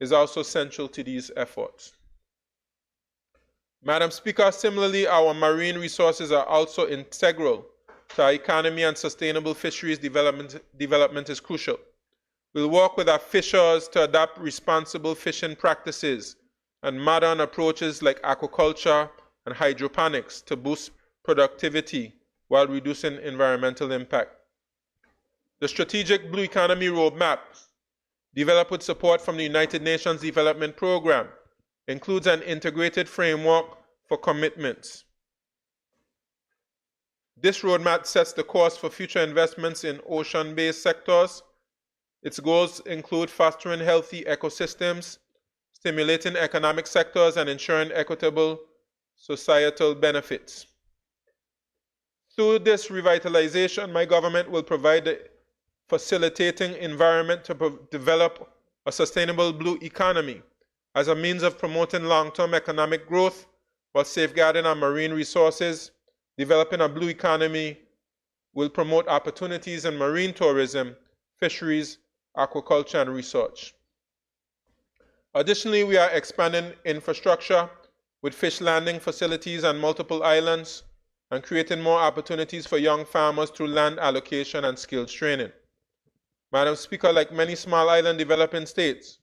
is also central to these efforts. Madam Speaker, similarly, our marine resources are also integral to our economy and sustainable fisheries development is crucial. We'll work with our fishers to adopt responsible fishing practices and modern approaches like aquaculture and hydroponics to boost productivity while reducing environmental impact. The Strategic Blue Economy Roadmap, developed with support from the United Nations Development Programme, includes an integrated framework for commitments. This roadmap sets the course for future investments in ocean-based sectors. Its goals include fostering healthy ecosystems, stimulating economic sectors, and ensuring equitable societal benefits. Through this revitalization, my government will provide the facilitating environment to develop a sustainable blue economy as a means of promoting long-term economic growth while safeguarding our marine resources. Developing a blue economy will promote opportunities in marine tourism, fisheries, aquaculture, and research. Additionally, we are expanding infrastructure with fish landing facilities on multiple islands and creating more opportunities for young farmers through land allocation and skills training. Madam Speaker, like many small island developing states,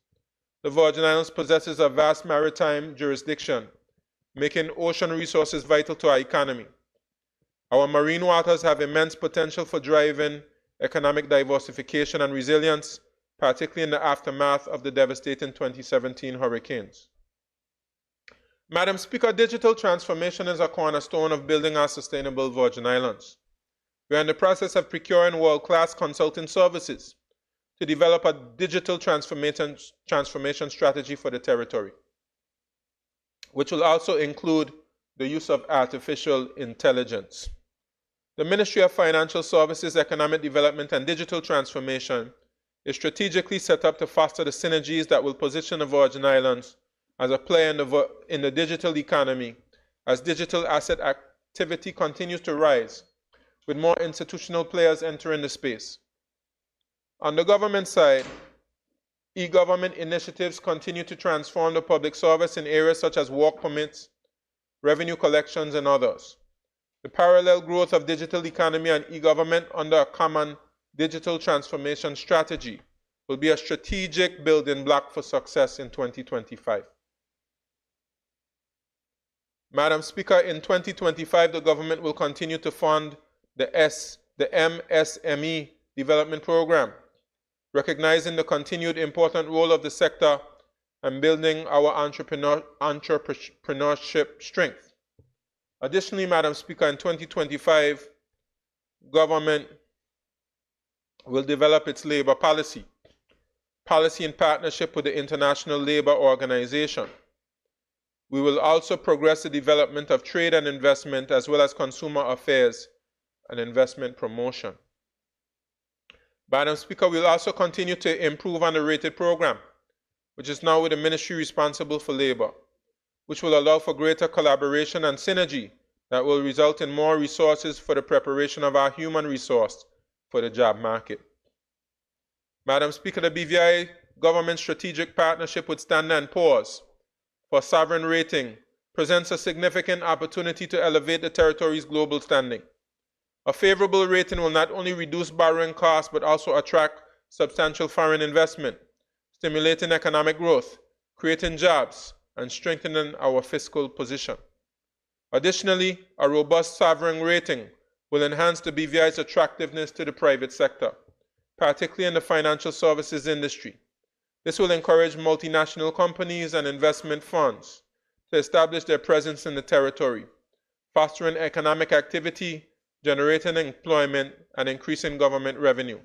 the Virgin Islands possesses a vast maritime jurisdiction, making ocean resources vital to our economy. Our marine waters have immense potential for driving economic diversification and resilience, particularly in the aftermath of the devastating 2017 hurricanes. Madam Speaker, digital transformation is a cornerstone of building our sustainable Virgin Islands. We are in the process of procuring world-class consulting services to develop a digital transformation strategy for the territory, which will also include the use of artificial intelligence. The Ministry of Financial Services, Economic Development, and Digital Transformation is strategically set up to foster the synergies that will position the Virgin Islands as a player in the digital economy as digital asset activity continues to rise, with more institutional players entering the space. On the government side, e-government initiatives continue to transform the public service in areas such as work permits, revenue collections, and others. The parallel growth of digital economy and e-government under a common digital transformation strategy will be a strategic building block for success in 2025. Madam Speaker, in 2025, the government will continue to fund the MSME development program, recognizing the continued important role of the sector and building our entrepreneurship strength. Additionally, Madam Speaker, in 2025, government will develop its labor policy in partnership with the International Labour Organization. We will also progress the development of trade and investment, as well as consumer affairs and investment promotion. Madam Speaker, we will also continue to improve on the rated program, which is now with the ministry responsible for labor, which will allow for greater collaboration and synergy that will result in more resources for the preparation of our human resource for the job market. Madam Speaker, the BVI government strategic partnership with Standard & Poor's for sovereign rating presents a significant opportunity to elevate the territory's global standing. A favorable rating will not only reduce borrowing costs but also attract substantial foreign investment, stimulating economic growth, creating jobs, and strengthening our fiscal position. Additionally, a robust sovereign rating will enhance the BVI's attractiveness to the private sector, particularly in the financial services industry. This will encourage multinational companies and investment funds to establish their presence in the territory, fostering economic activity, generating employment, and increasing government revenue.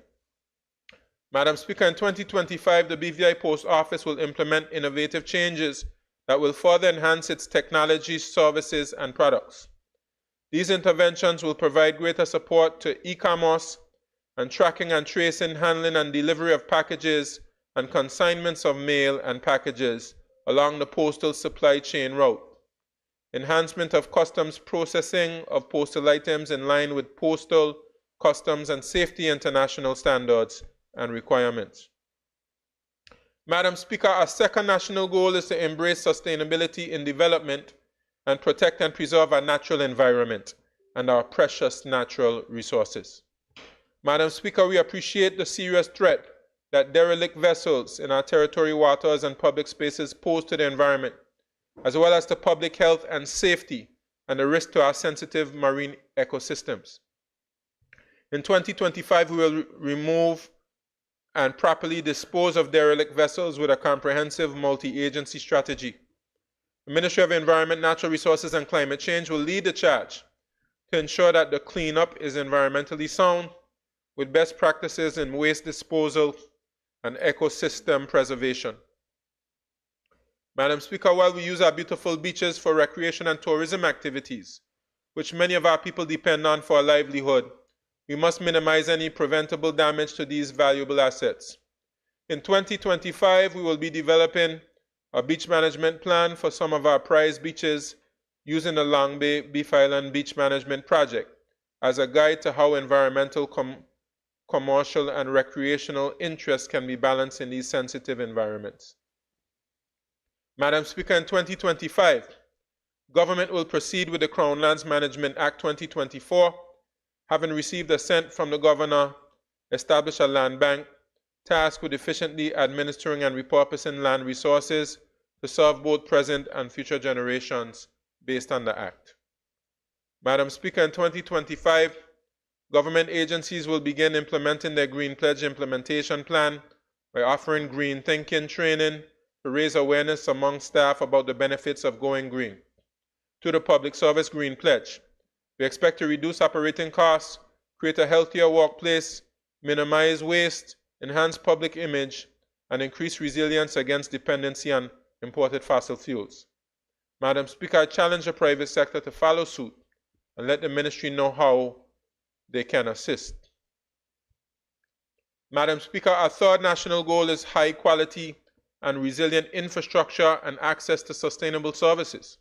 Madam Speaker, in 2025, the BVI Post Office will implement innovative changes that will further enhance its technology, services, and products. These interventions will provide greater support to e-commerce and tracking and tracing, handling and delivery of packages and consignments of mail and packages along the postal supply chain route. Enhancement of customs processing of postal items in line with postal, customs, and safety international standards and requirements. Madam Speaker, our second national goal is to embrace sustainability in development and protect and preserve our natural environment, and our precious natural resources. Madam Speaker, we appreciate the serious threat that derelict vessels in our territory waters and public spaces pose to the environment, as well as to public health and safety and the risk to our sensitive marine ecosystems. In 2025, we will remove and properly dispose of derelict vessels with a comprehensive multi-agency strategy. The Ministry of Environment, Natural Resources and Climate Change will lead the charge to ensure that the cleanup is environmentally sound, with best practices in waste disposal and ecosystem preservation. Madam Speaker, while we use our beautiful beaches for recreation and tourism activities, which many of our people depend on for a livelihood, we must minimize any preventable damage to these valuable assets. In 2025, we will be developing a beach management plan for some of our prized beaches using the Long Bay Beef Island Beach Management Project as a guide to how environmental, commercial, and recreational interests can be balanced in these sensitive environments. Madam Speaker, in 2025, government will proceed with the Crown Lands Management Act 2024, having received assent from the governor, establish a land bank tasked with efficiently administering and repurposing land resources to serve both present and future generations based on the Act. Madam Speaker, in 2025, government agencies will begin implementing their Green Pledge implementation plan by offering green thinking training to raise awareness among staff about the benefits of going green. Through the Public Service Green Pledge, we expect to reduce operating costs, create a healthier workplace, minimize waste, enhance public image, and increase resilience against dependency on imported fossil fuels. Madam Speaker, I challenge the private sector to follow suit and let the ministry know how they can assist. Madam Speaker, our third national goal is high quality and resilient infrastructure and access to sustainable services.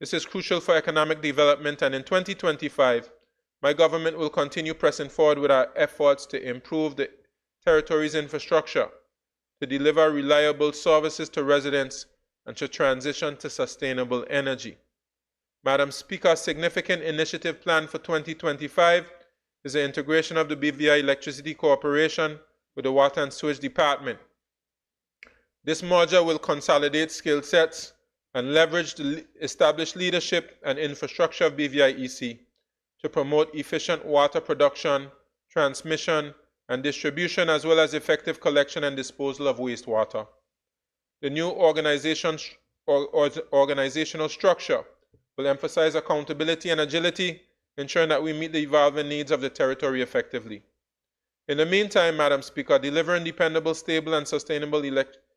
This is crucial for economic development, and in 2025, my government will continue pressing forward with our efforts to improve the territory's infrastructure, to deliver reliable services to residents, and to transition to sustainable energy. Madam Speaker, a significant initiative planned for 2025 is the integration of the BVI Electricity Corporation with the Water and Sewage Department. This merger will consolidate skill sets and leverage the established leadership and infrastructure of BVI EC to promote efficient water production, transmission, and distribution, as well as effective collection and disposal of wastewater. The new organizational structure will emphasize accountability and agility, ensuring that we meet the evolving needs of the territory effectively. In the meantime, Madam Speaker, delivering dependable, stable, and sustainable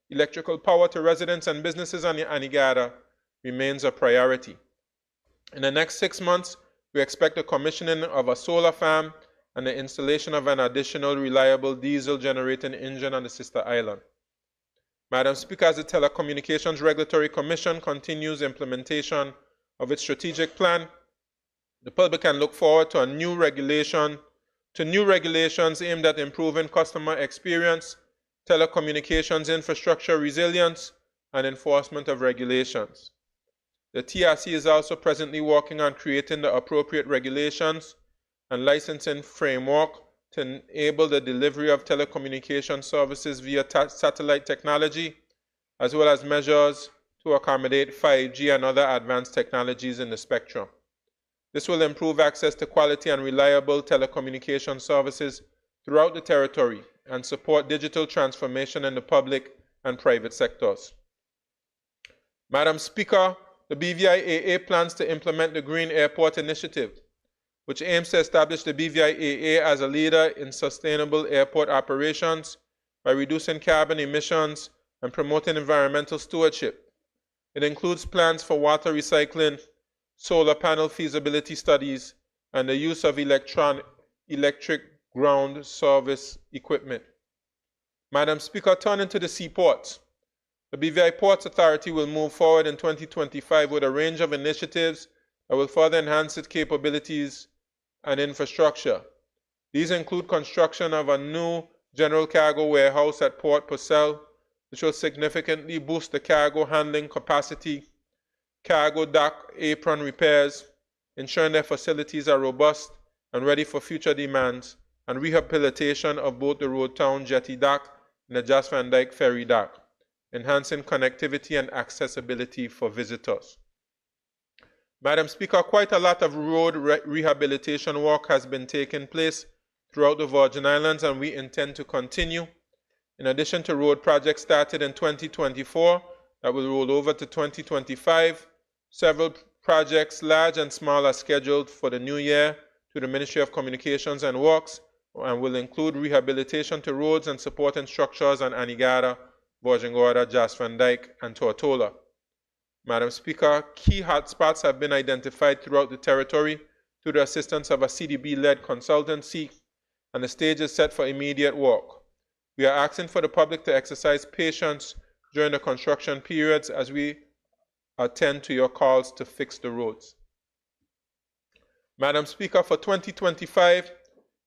electrical power to residents and businesses on the Anegada remains a priority. In the next 6 months, we expect the commissioning of a solar farm and the installation of an additional reliable diesel-generating engine on the sister island. Madam Speaker, as the Telecommunications Regulatory Commission continues implementation of its strategic plan, the public can look forward to new regulations aimed at improving customer experience, telecommunications infrastructure resilience, and enforcement of regulations. The TRC is also presently working on creating the appropriate regulations and licensing framework to enable the delivery of telecommunication services via satellite technology, as well as measures to accommodate 5G and other advanced technologies in the spectrum. This will improve access to quality and reliable telecommunication services throughout the territory and support digital transformation in the public and private sectors. Madam Speaker, the BVI-AA plans to implement the Green Airport Initiative, which aims to establish the BVI-AA as a leader in sustainable airport operations by reducing carbon emissions and promoting environmental stewardship. It includes plans for water recycling, solar panel feasibility studies, and the use of electric ground service equipment. Madam Speaker, turning to the seaports, the BVI Ports Authority will move forward in 2025 with a range of initiatives that will further enhance its capabilities and infrastructure. These include construction of a new general cargo warehouse at Port Purcell, which will significantly boost the cargo handling capacity, cargo dock apron repairs, ensuring their facilities are robust and ready for future demands, and rehabilitation of both the Road Town Jetty Dock and the Jas Van Dyke Ferry Dock, enhancing connectivity and accessibility for visitors. Madam Speaker, quite a lot of road rehabilitation work has been taking place throughout the Virgin Islands, and we intend to continue. In addition to road projects started in 2024 that will roll over to 2025, several projects, large and small, are scheduled for the new year to the Ministry of Communications and Works, and will include rehabilitation to roads and supporting structures on Anegada, Virgin Gorda, Jas Van Dyke, and Tortola. Madam Speaker, key hotspots have been identified throughout the territory through the assistance of a CDB-led consultancy, and the stage is set for immediate work. We are asking for the public to exercise patience during the construction periods as we attend to your calls to fix the roads. Madam Speaker, for 2025,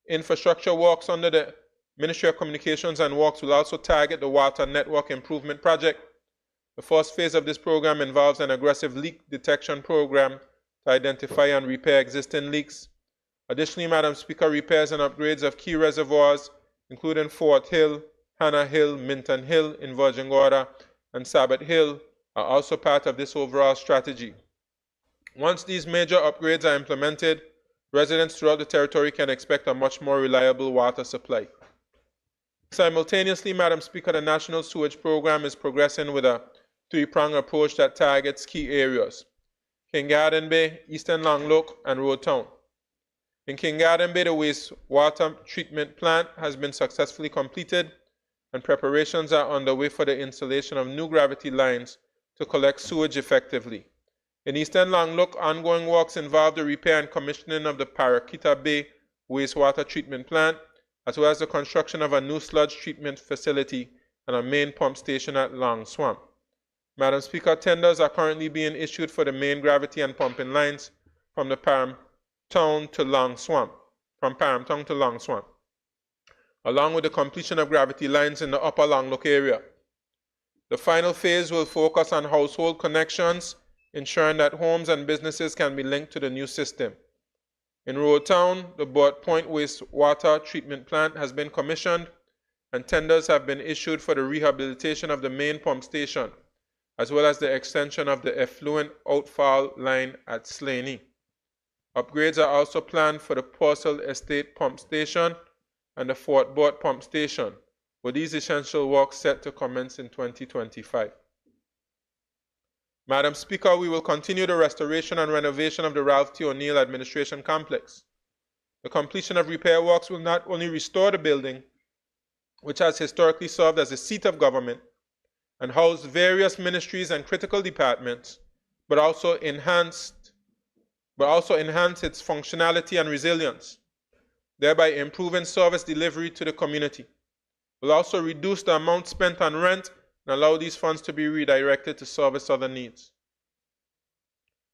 infrastructure works under the Ministry of Communications and Works will also target the Water Network Improvement Project. The first phase of this program involves an aggressive leak detection program to identify and repair existing leaks. Additionally, Madam Speaker, repairs and upgrades of key reservoirs, including Fort Hill, Hannah Hill, Minton Hill in Virgin Gorda, and Sabbath Hill, are also part of this overall strategy. Once these major upgrades are implemented, residents throughout the territory can expect a much more reliable water supply. Simultaneously, Madam Speaker, the National Sewage Program is progressing with a three-pronged approach that targets key areas: Kingarden Bay, Eastern Longlook, and Road Town. In Kingarden Bay, the wastewater treatment plant has been successfully completed, and preparations are underway for the installation of new gravity lines to collect sewage effectively. In Eastern Longlook, ongoing works involve the repair and commissioning of the Paraquita Bay wastewater treatment plant, as well as the construction of a new sludge treatment facility and a main pump station at Long Swamp. Madam Speaker, tenders are currently being issued for the main gravity and pumping lines from the Paramtown to Long Swamp, along with the completion of gravity lines in the upper Longlook area. The final phase will focus on household connections, ensuring that homes and businesses can be linked to the new system. In Road Town, the Burt Point wastewater treatment plant has been commissioned, and tenders have been issued for the rehabilitation of the main pump station, as well as the extension of the effluent outfall line at Slaney. Upgrades are also planned for the Purcell Estate Pump Station and the Fort Burt Pump Station, with these essential works set to commence in 2025. Madam Speaker, we will continue the restoration and renovation of the Ralph T. O'Neill Administration Complex. The completion of repair works will not only restore the building, which has historically served as a seat of government and housed various ministries and critical departments, but also enhance its functionality and resilience, thereby improving service delivery to the community. We'll also reduce the amount spent on rent and allow these funds to be redirected to service other needs.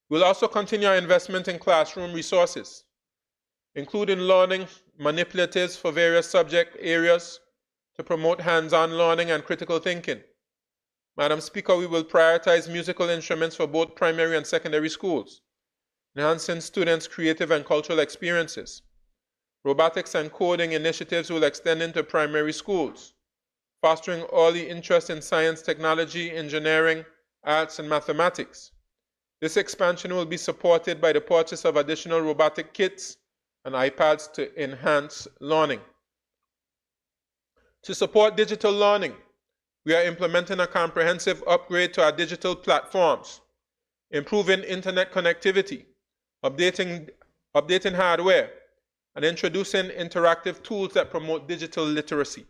We'll also continue our investment in classroom resources, including learning manipulatives for various subject areas to promote hands-on learning and critical thinking. Madam Speaker, we will prioritize musical instruments for both primary and secondary schools, enhancing students' creative and cultural experiences. Robotics and coding initiatives will extend into primary schools, fostering early interest in science, technology, engineering, arts, and mathematics. This expansion will be supported by the purchase of additional robotic kits and iPads to enhance learning. To support digital learning, we are implementing a comprehensive upgrade to our digital platforms, improving internet connectivity, updating hardware, and introducing interactive tools that promote digital literacy.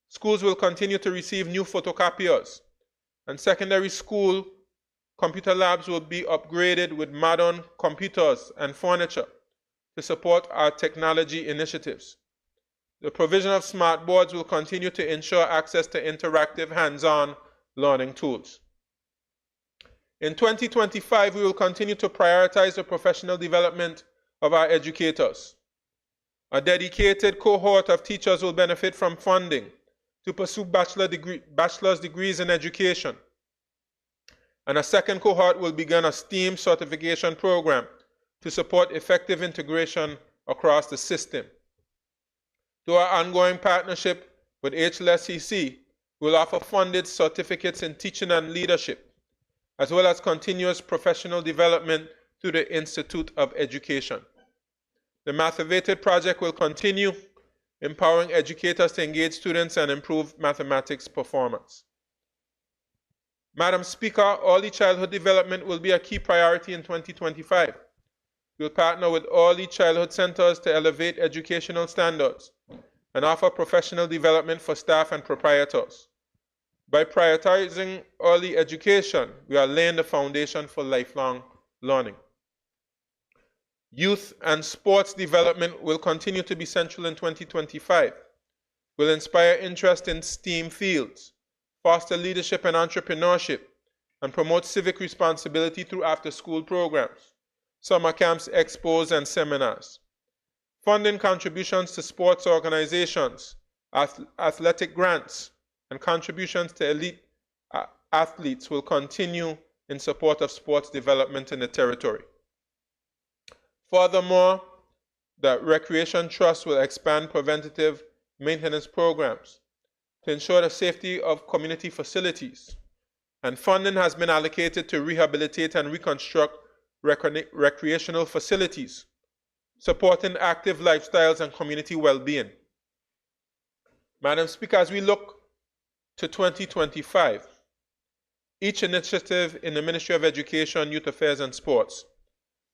Schools will continue to receive new photocopiers, and secondary school computer labs will be upgraded with modern computers and furniture to support our technology initiatives. The provision of smart boards will continue to ensure access to interactive hands-on learning tools. In 2025, we will continue to prioritize the professional development of our educators. A dedicated cohort of teachers will benefit from funding to pursue bachelor's degrees in education. And a second cohort will begin a STEAM certification program to support effective integration across the system. Through our ongoing partnership with HLSEC, we will offer funded certificates in teaching and leadership, as well as continuous professional development through the Institute of Education. The Mathavated project will continue, empowering educators to engage students and improve mathematics performance. Madam Speaker, early childhood development will be a key priority in 2025. We'll partner with early childhood centers to elevate educational standards and offer professional development for staff and proprietors. By prioritizing early education, we are laying the foundation for lifelong learning. Youth and sports development will continue to be central in 2025. We'll inspire interest in STEAM fields, foster leadership and entrepreneurship, and promote civic responsibility through after-school programs, summer camps, expos, and seminars. Funding contributions to sports organizations, athletic grants, and contributions to elite athletes will continue in support of sports development in the territory. Furthermore, the Recreation Trust will expand preventative maintenance programs to ensure the safety of community facilities, and funding has been allocated to rehabilitate and reconstruct recreational facilities, supporting active lifestyles and community well-being. Madam Speaker, as we look to 2025, each initiative in the Ministry of Education, Youth Affairs and Sports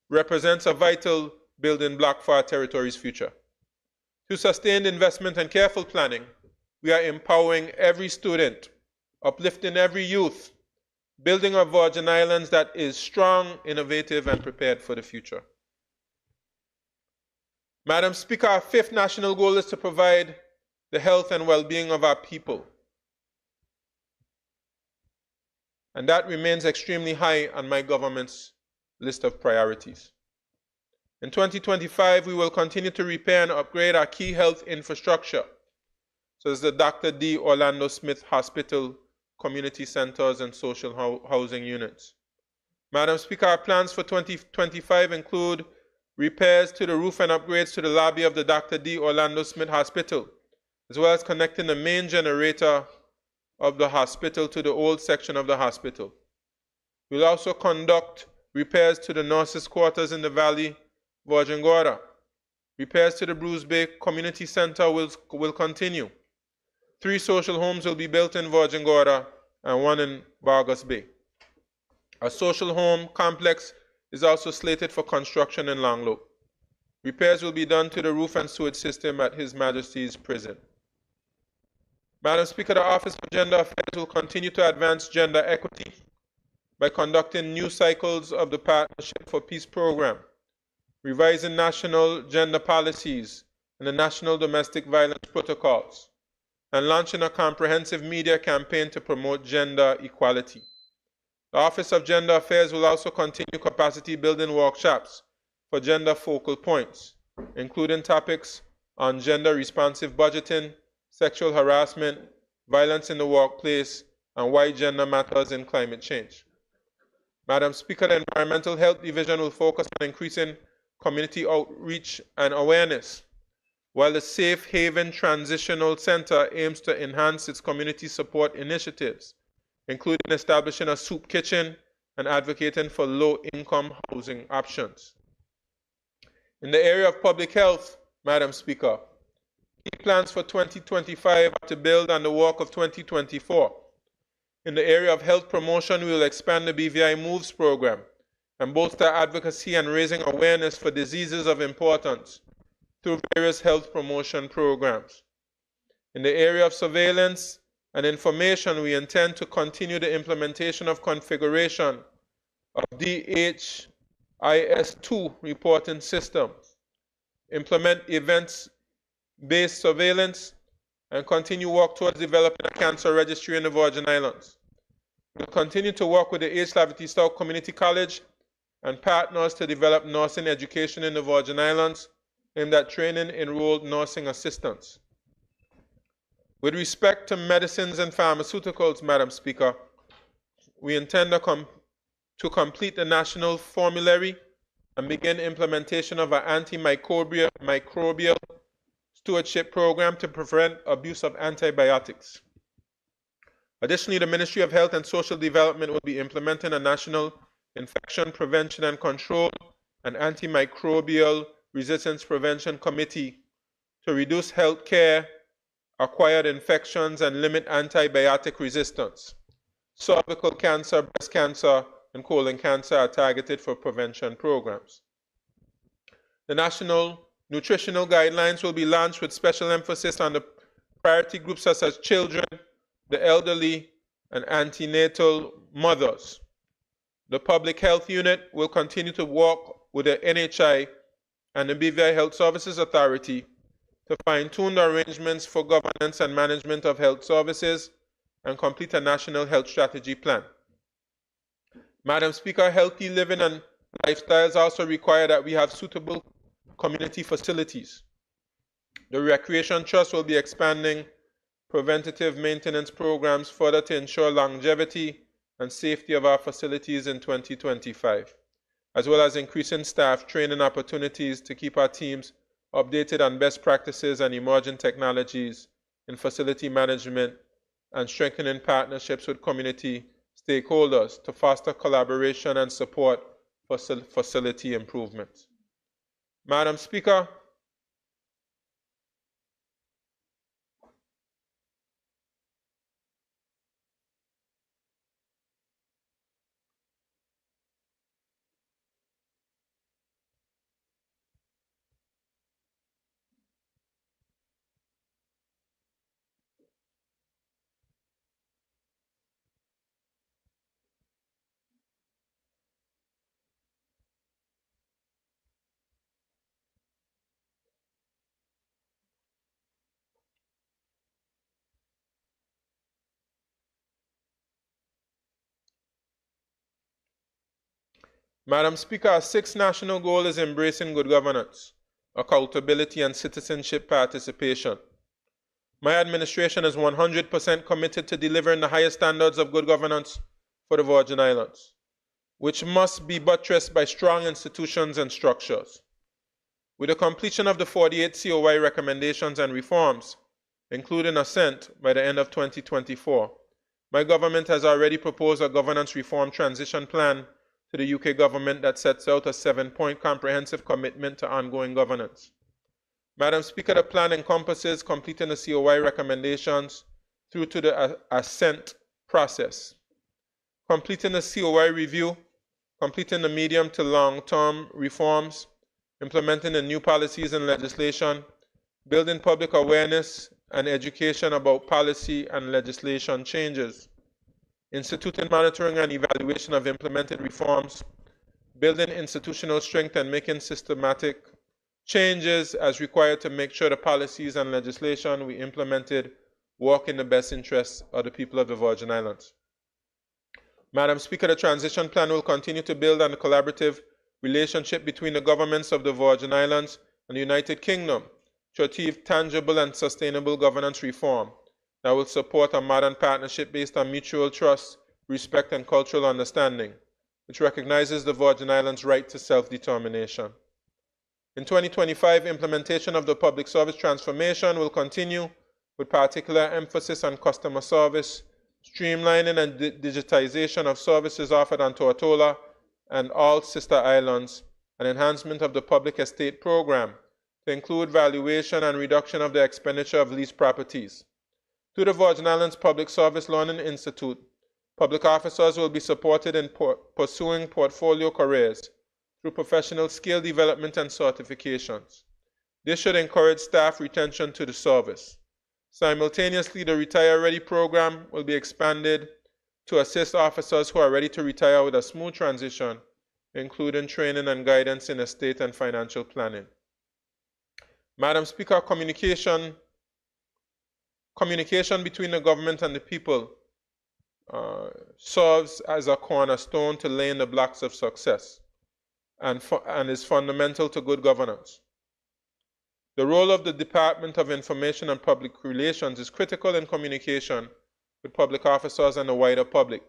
represents a vital building block for our territory's future. Through sustained investment and careful planning, we are empowering every student, uplifting every youth, building a Virgin Islands that is strong, innovative, and prepared for the future. Madam Speaker, our fifth national goal is to provide the health and well-being of our people. And that remains extremely high on my government's list of priorities. In 2025, we will continue to repair and upgrade our key health infrastructure, such as the Dr. D. Orlando Smith Hospital, community centers, and social housing units. Madam Speaker, our plans for 2025 include repairs to the roof and upgrades to the lobby of the Dr. D. Orlando Smith Hospital, as well as connecting the main generator of the hospital to the old section of the hospital. We'll also conduct repairs to the nurses' quarters in the Valley, Virgin Gorda. Repairs to the Bruce Bay Community Center will continue. 3 social homes will be built in Virgin Gorda and 1 in Vargas Bay. A social home complex is also slated for construction in Longlow. Repairs will be done to the roof and sewage system at His Majesty's Prison. Madam Speaker, the Office of Gender Affairs will continue to advance gender equity by conducting new cycles of the Partnership for Peace program, revising national gender policies and the national domestic violence protocols, and launching a comprehensive media campaign to promote gender equality. The Office of Gender Affairs will also continue capacity building workshops for gender focal points, including topics on gender responsive budgeting, sexual harassment, violence in the workplace, and why gender matters in climate change. Madam Speaker, the Environmental Health Division will focus on increasing community outreach and awareness, while the Safe Haven Transitional Center aims to enhance its community support initiatives, including establishing a soup kitchen and advocating for low-income housing options. In the area of public health, Madam Speaker, key plans for 2025 are to build on the work of 2024. In the area of health promotion, we will expand the BVI Moves program and bolster advocacy and raising awareness for diseases of importance through various health promotion programs. In the area of surveillance and information, we intend to continue the implementation of configuration of DHIS2 reporting system, implement events-based surveillance, and continue work towards developing a cancer registry in the Virgin Islands. We'll continue to work with the H. Lavity South Community College and partners to develop nursing education in the Virgin Islands aimed at training enrolled nursing assistants. With respect to medicines and pharmaceuticals, Madam Speaker, we intend to complete the national formulary and begin implementation of an antimicrobial stewardship program to prevent abuse of antibiotics. Additionally, the Ministry of Health and Social Development will be implementing a national infection prevention and control and antimicrobial resistance prevention committee to reduce healthcare acquired infections and limit antibiotic resistance. Cervical cancer, breast cancer, and colon cancer are targeted for prevention programs. The National Nutritional Guidelines will be launched with special emphasis on the priority groups such as children, the elderly, and antenatal mothers. The Public Health Unit will continue to work with the NHI and the BVI Health Services Authority to fine-tune the arrangements for governance and management of health services and complete a national health strategy plan. Madam Speaker, healthy living and lifestyles also require that we have suitable community facilities. The Recreation Trust will be expanding preventative maintenance programs further to ensure longevity and safety of our facilities in 2025, as well as increasing staff training opportunities to keep our teams updated on best practices and emerging technologies in facility management and strengthening partnerships with community stakeholders to foster collaboration and support for facility improvements. Madam Speaker, our sixth national goal is embracing good governance, accountability, and citizenship participation. My administration is 100% committed to delivering the highest standards of good governance for the Virgin Islands, which must be buttressed by strong institutions and structures. With the completion of the 48 COI recommendations and reforms, including assent by the end of 2024, my government has already proposed a governance reform transition plan to the UK government that sets out a 7-point comprehensive commitment to ongoing governance. Madam Speaker, the plan encompasses completing the COI recommendations through to the assent process, completing the COI review, completing the medium to long-term reforms, implementing the new policies and legislation, building public awareness and education about policy and legislation changes, instituting monitoring and evaluation of implemented reforms, building institutional strength and making systematic changes as required to make sure the policies and legislation we implemented work in the best interests of the people of the Virgin Islands. Madam Speaker, the transition plan will continue to build on the collaborative relationship between the governments of the Virgin Islands and the United Kingdom to achieve tangible and sustainable governance reform that will support a modern partnership based on mutual trust, respect, and cultural understanding, which recognizes the Virgin Islands' right to self-determination. In 2025, implementation of the public service transformation will continue with particular emphasis on customer service, streamlining and digitization of services offered on Tortola and all sister islands, and enhancement of the public estate program to include valuation and reduction of the expenditure of leased properties. Through the Virgin Islands Public Service Learning Institute, public officers will be supported in pursuing portfolio careers through professional skill development and certifications. This should encourage staff retention to the service. Simultaneously, the Retire Ready program will be expanded to assist officers who are ready to retire with a smooth transition, including training and guidance in estate and financial planning. Madam Speaker, communication between the government and the people serves as a cornerstone to laying the blocks of success and is fundamental to good governance. The role of the Department of Information and Public Relations is critical in communication with public officers and the wider public.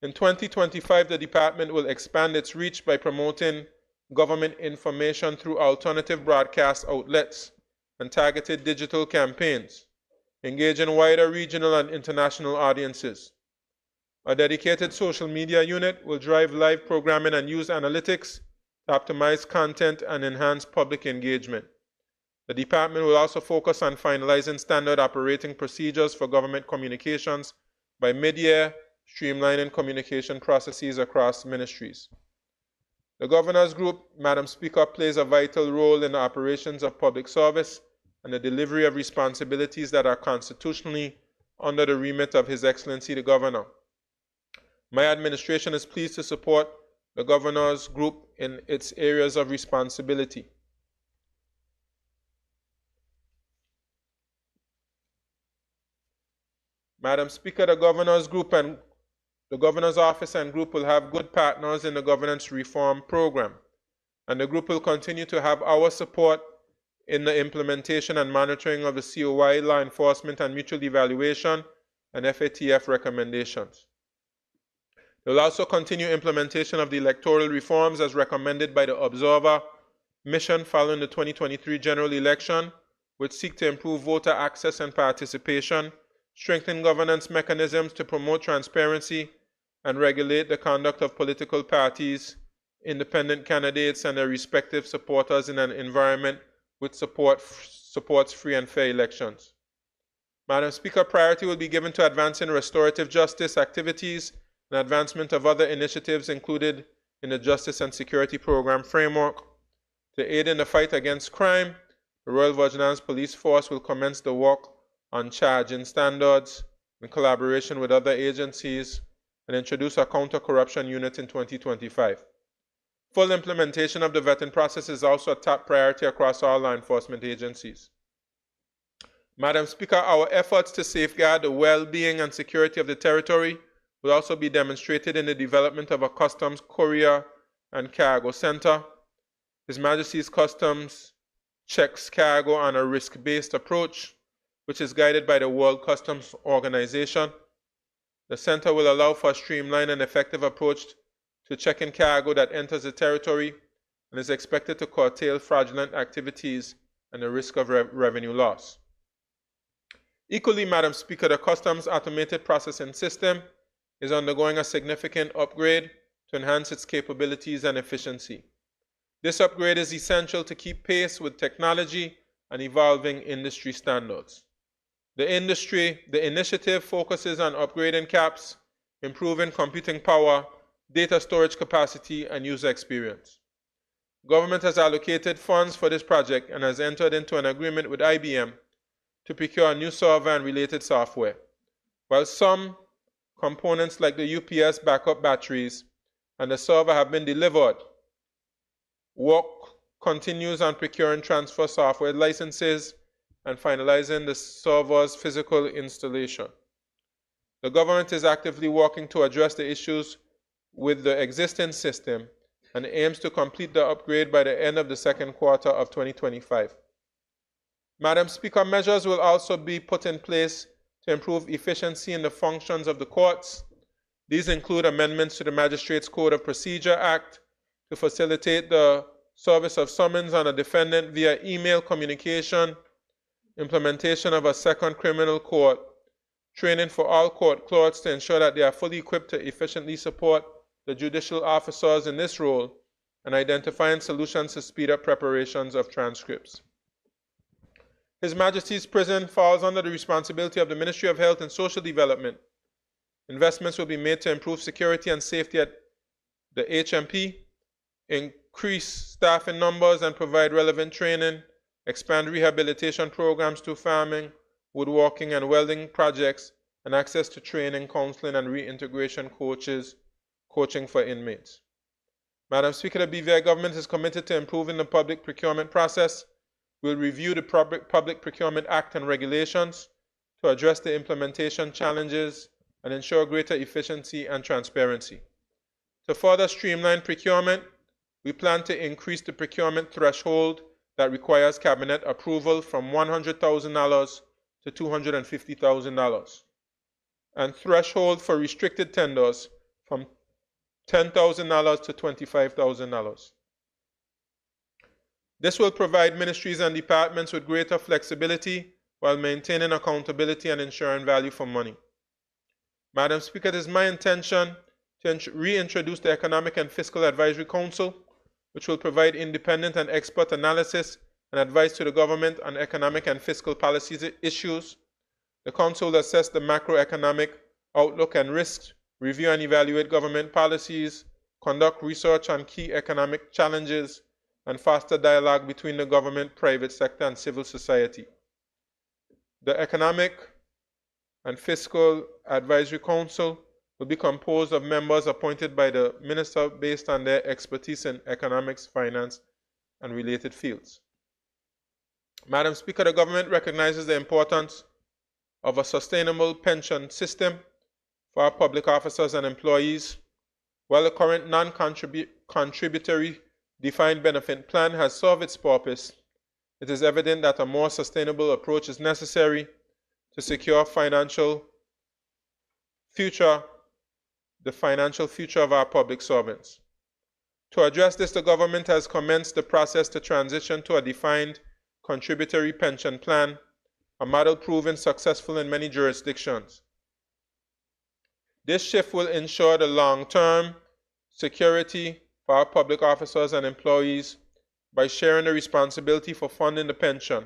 In 2025, the department will expand its reach by promoting government information through alternative broadcast outlets and targeted digital campaigns, engaging wider regional and international audiences. A dedicated social media unit will drive live programming and use analytics to optimize content and enhance public engagement. The department will also focus on finalizing standard operating procedures for government communications by mid-year, streamlining communication processes across ministries. The Governor's Group, Madam Speaker, plays a vital role in the operations of public service and the delivery of responsibilities that are constitutionally under the remit of His Excellency the Governor. My administration is pleased to support the Governor's Group in its areas of responsibility. Madam Speaker, the Governor's Group and the Governor's Office and Group will have good partners in the governance reform program, and the Group will continue to have our support in the implementation and monitoring of the COI, law enforcement and mutual evaluation, and FATF recommendations. They will also continue implementation of the electoral reforms as recommended by the Observer Mission following the 2023 general election, which seek to improve voter access and participation, strengthen governance mechanisms to promote transparency, and regulate the conduct of political parties, independent candidates, and their respective supporters in an environment which supports free and fair elections. Madam Speaker, priority will be given to advancing restorative justice activities and advancement of other initiatives included in the Justice and Security Program framework. To aid in the fight against crime, the Royal Virgin Islands Police Force will commence the work on charging standards in collaboration with other agencies and introduce a counter-corruption unit in 2025. Full implementation of the vetting process is also a top priority across all law enforcement agencies. Madam Speaker, our efforts to safeguard the well-being and security of the territory will also be demonstrated in the development of a customs courier and cargo center. His Majesty's Customs checks cargo on a risk-based approach, which is guided by the World Customs Organization. The center will allow for a streamlined and effective approach to checking cargo that enters the territory and is expected to curtail fraudulent activities and the risk of revenue loss. Equally, Madam Speaker, the Customs Automated Processing System is undergoing a significant upgrade to enhance its capabilities and efficiency. This upgrade is essential to keep pace with technology and evolving industry standards. The initiative focuses on upgrading CAPS, improving computing power, data storage capacity, and user experience. Government has allocated funds for this project and has entered into an agreement with IBM to procure a new server and related software. While some components like the UPS backup batteries and the server have been delivered, work continues on procuring transfer software licenses and finalizing the server's physical installation. The government is actively working to address the issues with the existing system and aims to complete the upgrade by the end of the second quarter of 2025. Madam Speaker, measures will also be put in place to improve efficiency in the functions of the courts. These include amendments to the Magistrates Code of Procedure Act to facilitate the service of summons on a defendant via email communication, implementation of a second criminal court, training for all court clerks to ensure that they are fully equipped to efficiently support the judicial officers in this role, and identifying solutions to speed up preparations of transcripts. His Majesty's Prison falls under the responsibility of the Ministry of Health and Social Development. Investments will be made to improve security and safety at the HMP, increase staffing numbers and provide relevant training, expand rehabilitation programs to farming, woodworking, and welding projects, and access to training, counseling, and reintegration coaching for inmates. Madam Speaker, the BVI government is committed to improving the public procurement process. We'll review the Public Procurement Act and regulations to address the implementation challenges and ensure greater efficiency and transparency. To further streamline procurement, we plan to increase the procurement threshold that requires Cabinet approval from $100,000 to $250,000, and threshold for restricted tenders from $10,000 to $25,000. This will provide ministries and departments with greater flexibility while maintaining accountability and ensuring value for money. Madam Speaker, it is my intention to reintroduce the Economic and Fiscal Advisory Council, which will provide independent and expert analysis and advice to the government on economic and fiscal policy issues. The Council will assess the macroeconomic outlook and risks, review and evaluate government policies, conduct research on key economic challenges, and foster dialogue between the government, private sector, and civil society. The Economic and Fiscal Advisory Council will be composed of members appointed by the Minister based on their expertise in economics, finance, and related fields. Madam Speaker, the government recognizes the importance of a sustainable pension system for our public officers and employees. While the current non-contributory defined benefit plan has served its purpose, it is evident that a more sustainable approach is necessary to secure the financial future of our public servants. To address this, the government has commenced the process to transition to a defined contributory pension plan, a model proven successful in many jurisdictions. This shift will ensure the long-term security for our public officers and employees by sharing the responsibility for funding the pension.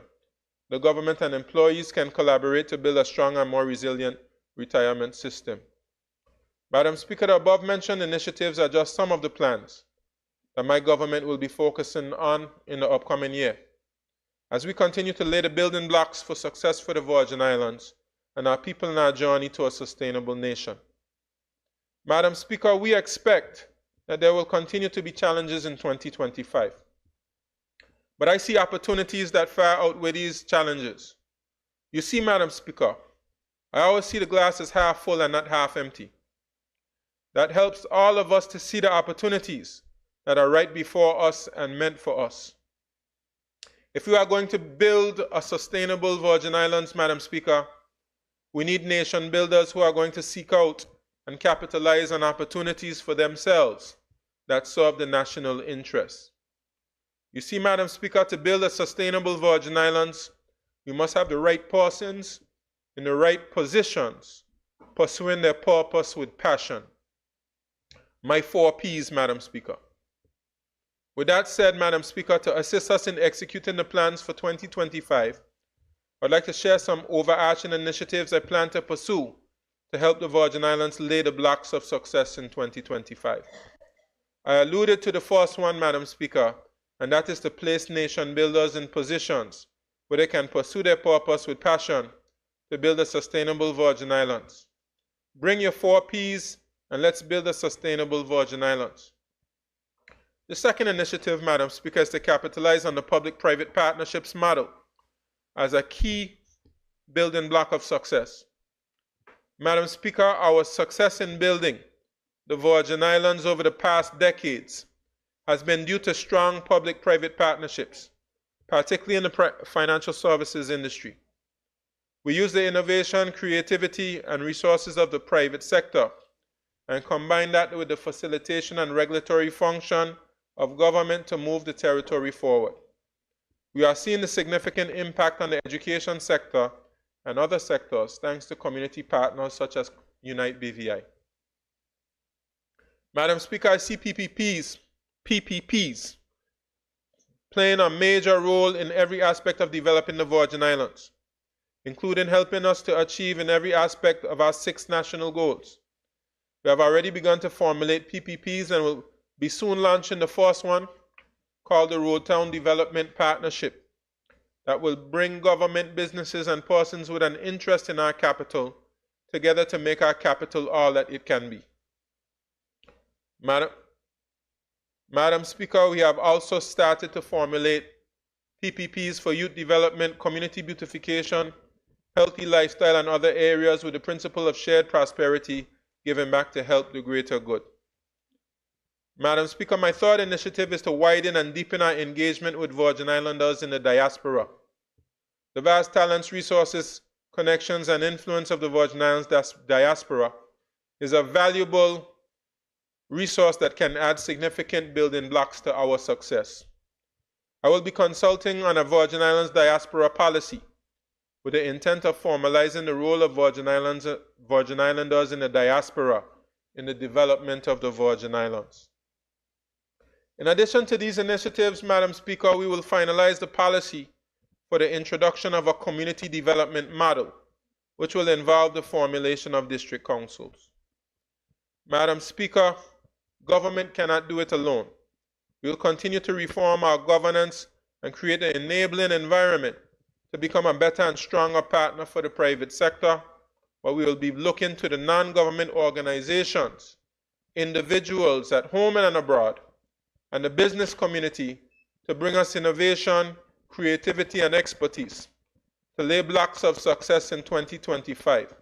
The government and employees can collaborate to build a stronger and more resilient retirement system. Madam Speaker, the above-mentioned initiatives are just some of the plans that my government will be focusing on in the upcoming year, as we continue to lay the building blocks for success for the Virgin Islands and our people in our journey to a sustainable nation. Madam Speaker, we expect that there will continue to be challenges in 2025. But I see opportunities that far outweigh these challenges. You see, Madam Speaker, I always see the glass as half full and not half empty. That helps all of us to see the opportunities that are right before us and meant for us. If we are going to build a sustainable Virgin Islands, Madam Speaker, we need nation builders who are going to seek out and capitalize on opportunities for themselves that serve the national interest. You see, Madam Speaker, to build a sustainable Virgin Islands, we must have the right persons in the right positions, pursuing their purpose with passion. My 4 Ps, Madam Speaker. With that said, Madam Speaker, to assist us in executing the plans for 2025, I'd like to share some overarching initiatives I plan to pursue to help the Virgin Islands lay the blocks of success in 2025. I alluded to the first one, Madam Speaker, and that is to place nation builders in positions where they can pursue their purpose with passion to build a sustainable Virgin Islands. Bring your 4 Ps and let's build a sustainable Virgin Islands. The second initiative, Madam Speaker, is to capitalize on the public-private partnerships model as a key building block of success. Madam Speaker, our success in building the Virgin Islands over the past decades has been due to strong public-private partnerships, particularly in the financial services industry. We use the innovation, creativity, and resources of the private sector and combine that with the facilitation and regulatory function of government to move the territory forward. We are seeing the significant impact on the education sector and other sectors thanks to community partners such as Unite BVI. Madam Speaker, I see PPPs playing a major role in every aspect of developing the Virgin Islands, including helping us to achieve in every aspect of our 6 national goals. We have already begun to formulate PPPs and will be soon launching the first one, called the Road Town Development Partnership, that will bring government, businesses, and persons with an interest in our capital together to make our capital all that it can be. Madam Speaker, we have also started to formulate PPPs for youth development, community beautification, healthy lifestyle, and other areas with the principle of shared prosperity, giving back to help the greater good. Madam Speaker, my third initiative is to widen and deepen our engagement with Virgin Islanders in the diaspora. The vast talents, resources, connections, and influence of the Virgin Islands diaspora is a valuable resource that can add significant building blocks to our success. I will be consulting on a Virgin Islands diaspora policy with the intent of formalizing the role of Virgin Islanders in the diaspora in the development of the Virgin Islands. In addition to these initiatives, Madam Speaker, we will finalize the policy for the introduction of a community development model, which will involve the formulation of district councils. Madam Speaker, government cannot do it alone. We will continue to reform our governance and create an enabling environment to become a better and stronger partner for the private sector, but we will be looking to the non-government organizations, individuals at home and abroad, and the business community to bring us innovation, creativity, and expertise to lay blocks of success in 2025.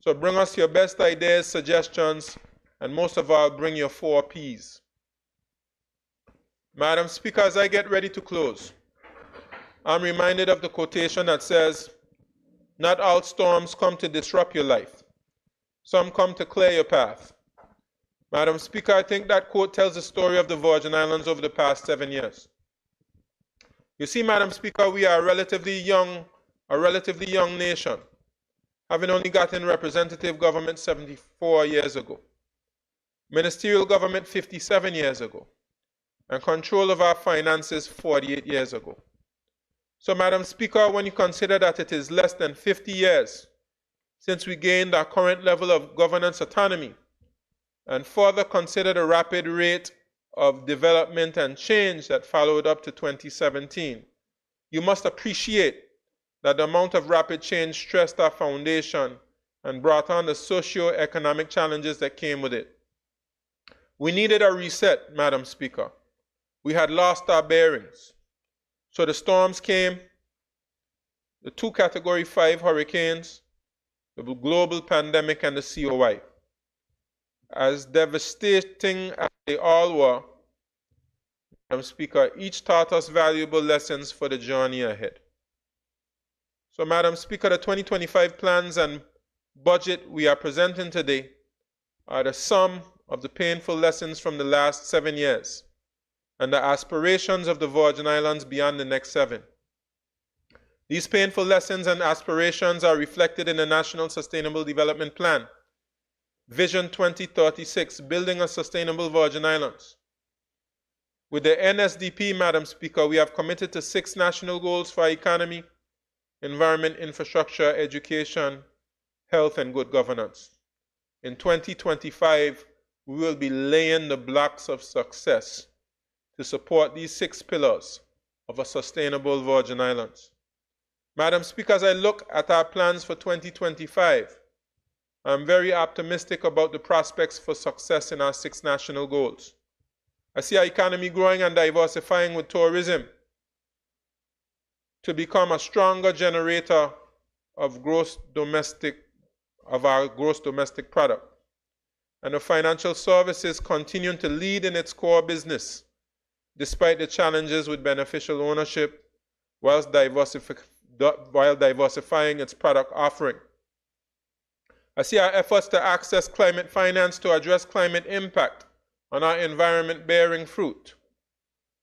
So bring us your best ideas, suggestions, and most of all, bring your 4 Ps. Madam Speaker, as I get ready to close, I'm reminded of the quotation that says, "Not all storms come to disrupt your life. Some come to clear your path." Madam Speaker, I think that quote tells the story of the Virgin Islands over the past 7 years. You see, Madam Speaker, we are a relatively young nation, having only gotten representative government 74 years ago, ministerial government 57 years ago, and control of our finances 48 years ago. So, Madam Speaker, when you consider that it is less than 50 years since we gained our current level of governance autonomy, and further consider the rapid rate of development and change that followed up to 2017, you must appreciate that the amount of rapid change stressed our foundation and brought on the socio-economic challenges that came with it. We needed a reset, Madam Speaker. We had lost our bearings. So the storms came, the 2 Category 5 hurricanes, the global pandemic, and the COI. As devastating as they all were, Madam Speaker, each taught us valuable lessons for the journey ahead. So, Madam Speaker, the 2025 plans and budget we are presenting today are the sum of the painful lessons from the last 7 years and the aspirations of the Virgin Islands beyond the next 7. These painful lessons and aspirations are reflected in the National Sustainable Development Plan, Vision 2036, Building a Sustainable Virgin Islands. With the NSDP, Madam Speaker, we have committed to 6 national goals for economy, environment, infrastructure, education, health, and good governance. In 2025, we will be laying the blocks of success to support these 6 pillars of a sustainable Virgin Islands. Madam Speaker, as I look at our plans for 2025, I'm very optimistic about the prospects for success in our 6 national goals. I see our economy growing and diversifying with tourism to become a stronger generator of our gross domestic product. And the financial services continuing to lead in its core business, despite the challenges with beneficial ownership, while diversifying its product offering. I see our efforts to access climate finance to address climate impact on our environment bearing fruit.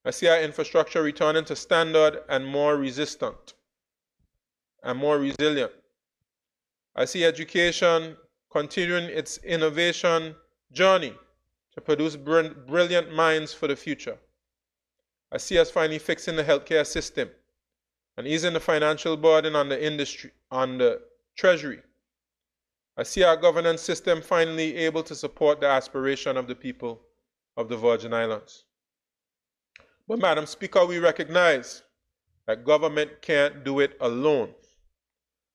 I see our infrastructure returning to standard and more resistant and more resilient. I see education continuing its innovation journey to produce brilliant minds for the future. I see us finally fixing the healthcare system and easing the financial burden on the industry, on the Treasury. I see our governance system finally able to support the aspiration of the people of the Virgin Islands. But, Madam Speaker, we recognize that government can't do it alone.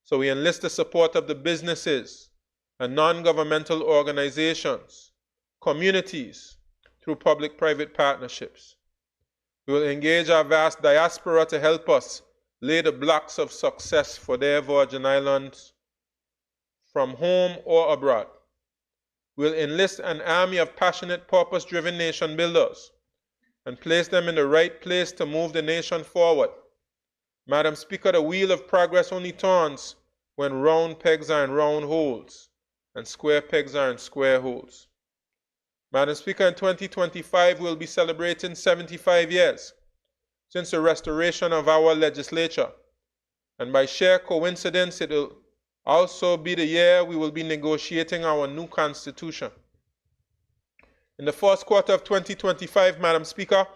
So we enlist the support of the businesses and non-governmental organizations, communities, through public-private partnerships. We will engage our vast diaspora to help us lay the blocks of success for their Virgin Islands from home or abroad. We'll enlist an army of passionate, purpose-driven nation builders and place them in the right place to move the nation forward. Madam Speaker, the wheel of progress only turns when round pegs are in round holes and square pegs are in square holes. Madam Speaker, in 2025, we'll be celebrating 75 years since the restoration of our legislature. And by sheer coincidence, it will also be the year we will be negotiating our new constitution. In the first quarter of 2025, Madam Speaker,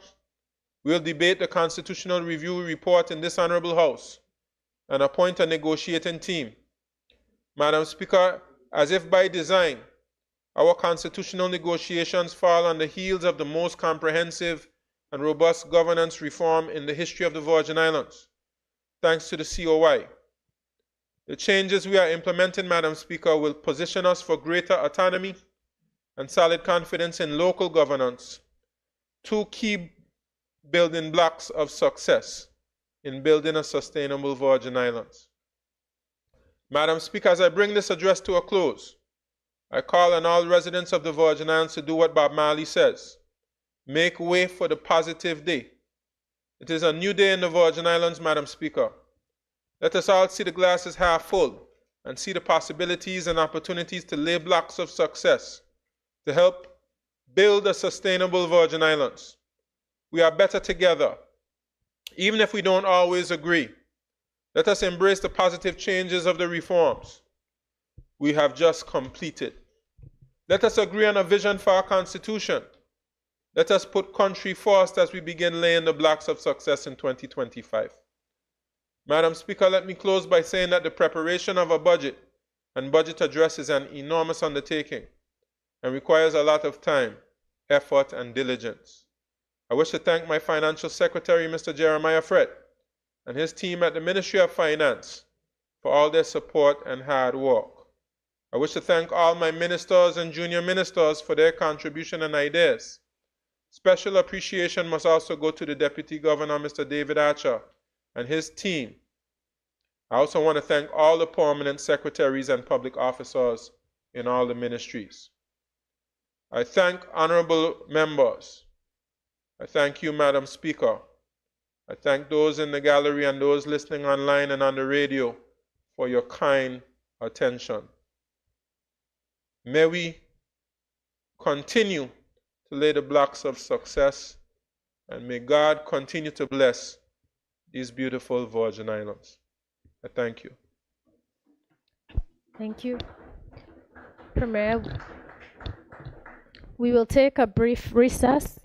we will debate the Constitutional Review Report in this Honorable House and appoint a negotiating team. Madam Speaker, as if by design, our constitutional negotiations fall on the heels of the most comprehensive and robust governance reform in the history of the Virgin Islands, thanks to the COI. The changes we are implementing, Madam Speaker, will position us for greater autonomy and solid confidence in local governance, two key building blocks of success in building a sustainable Virgin Islands. Madam Speaker, as I bring this address to a close, I call on all residents of the Virgin Islands to do what Bob Marley says: make way for the positive day. It is a new day in the Virgin Islands, Madam Speaker. Let us all see the glasses half full and see the possibilities and opportunities to lay blocks of success to help build a sustainable Virgin Islands. We are better together, even if we don't always agree. Let us embrace the positive changes of the reforms we have just completed. Let us agree on a vision for our Constitution. Let us put country first as we begin laying the blocks of success in 2025. Madam Speaker, let me close by saying that the preparation of a budget and budget address is an enormous undertaking and requires a lot of time, effort, and diligence. I wish to thank my Financial Secretary, Mr. Jeremiah Fred, and his team at the Ministry of Finance for all their support and hard work. I wish to thank all my ministers and junior ministers for their contribution and ideas. Special appreciation must also go to the Deputy Governor, Mr. David Archer, and his team. I also want to thank all the permanent secretaries and public officers in all the ministries. I thank honorable members. I thank you, Madam Speaker. I thank those in the gallery and those listening online and on the radio for your kind attention. May we continue to lay the blocks of success, and may God continue to bless these beautiful Virgin Islands. I thank you. Thank you. Premier, we will take a brief recess.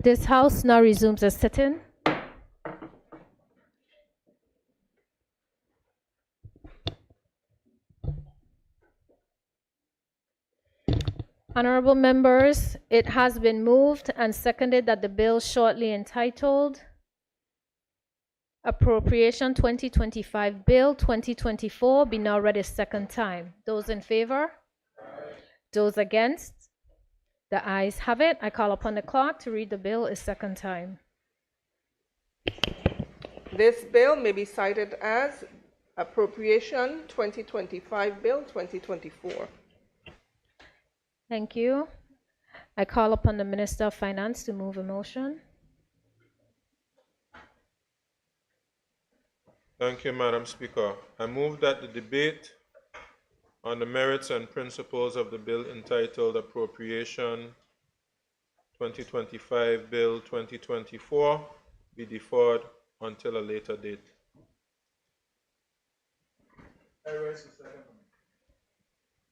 This House now resumes its sitting. Honorable members, it has been moved and seconded that the bill shortly entitled Appropriation 2025 Bill 2024 be now read a second time. Those in favor? Those against? The ayes have it. I call upon the clerk to read the bill a second time. This bill may be cited as Appropriation 2025 Bill 2024. Thank you. I call upon the Minister of Finance to move a motion. Thank you, Madam Speaker. I move that the debate on the merits and principles of the bill entitled Appropriation 2025 Bill 2024 be deferred until a later date.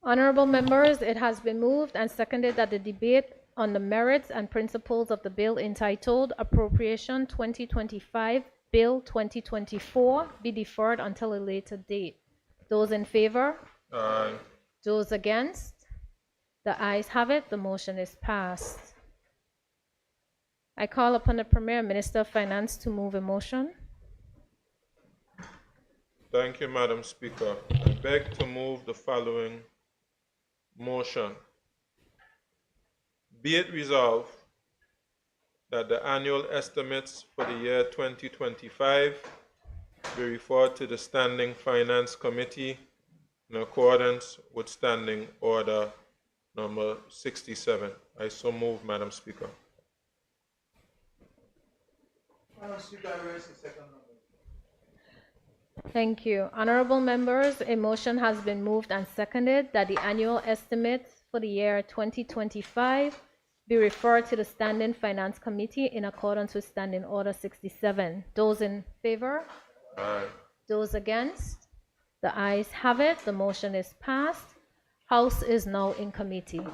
Honorable members, it has been moved and seconded that the debate on the merits and principles of the bill entitled Appropriation 2025 Bill 2024 be deferred until a later date. Those in favor? Aye. Those against? The ayes have it. The motion is passed. I call upon the Premier Minister of Finance to move a motion. Thank you, Madam Speaker. I beg to move the following motion. Be it resolved that the annual estimates for the year 2025 be referred to the Standing Finance Committee in accordance with Standing Order number 67. I so move, Madam Speaker. Madam Speaker, I raise the second nominee. Thank you. Honorable members, a motion has been moved and seconded that the annual estimates for the year 2025 be referred to the Standing Finance Committee in accordance with Standing Order 67. Those in favor? Aye. Those against? The ayes have it. The motion is passed. House is now in committee.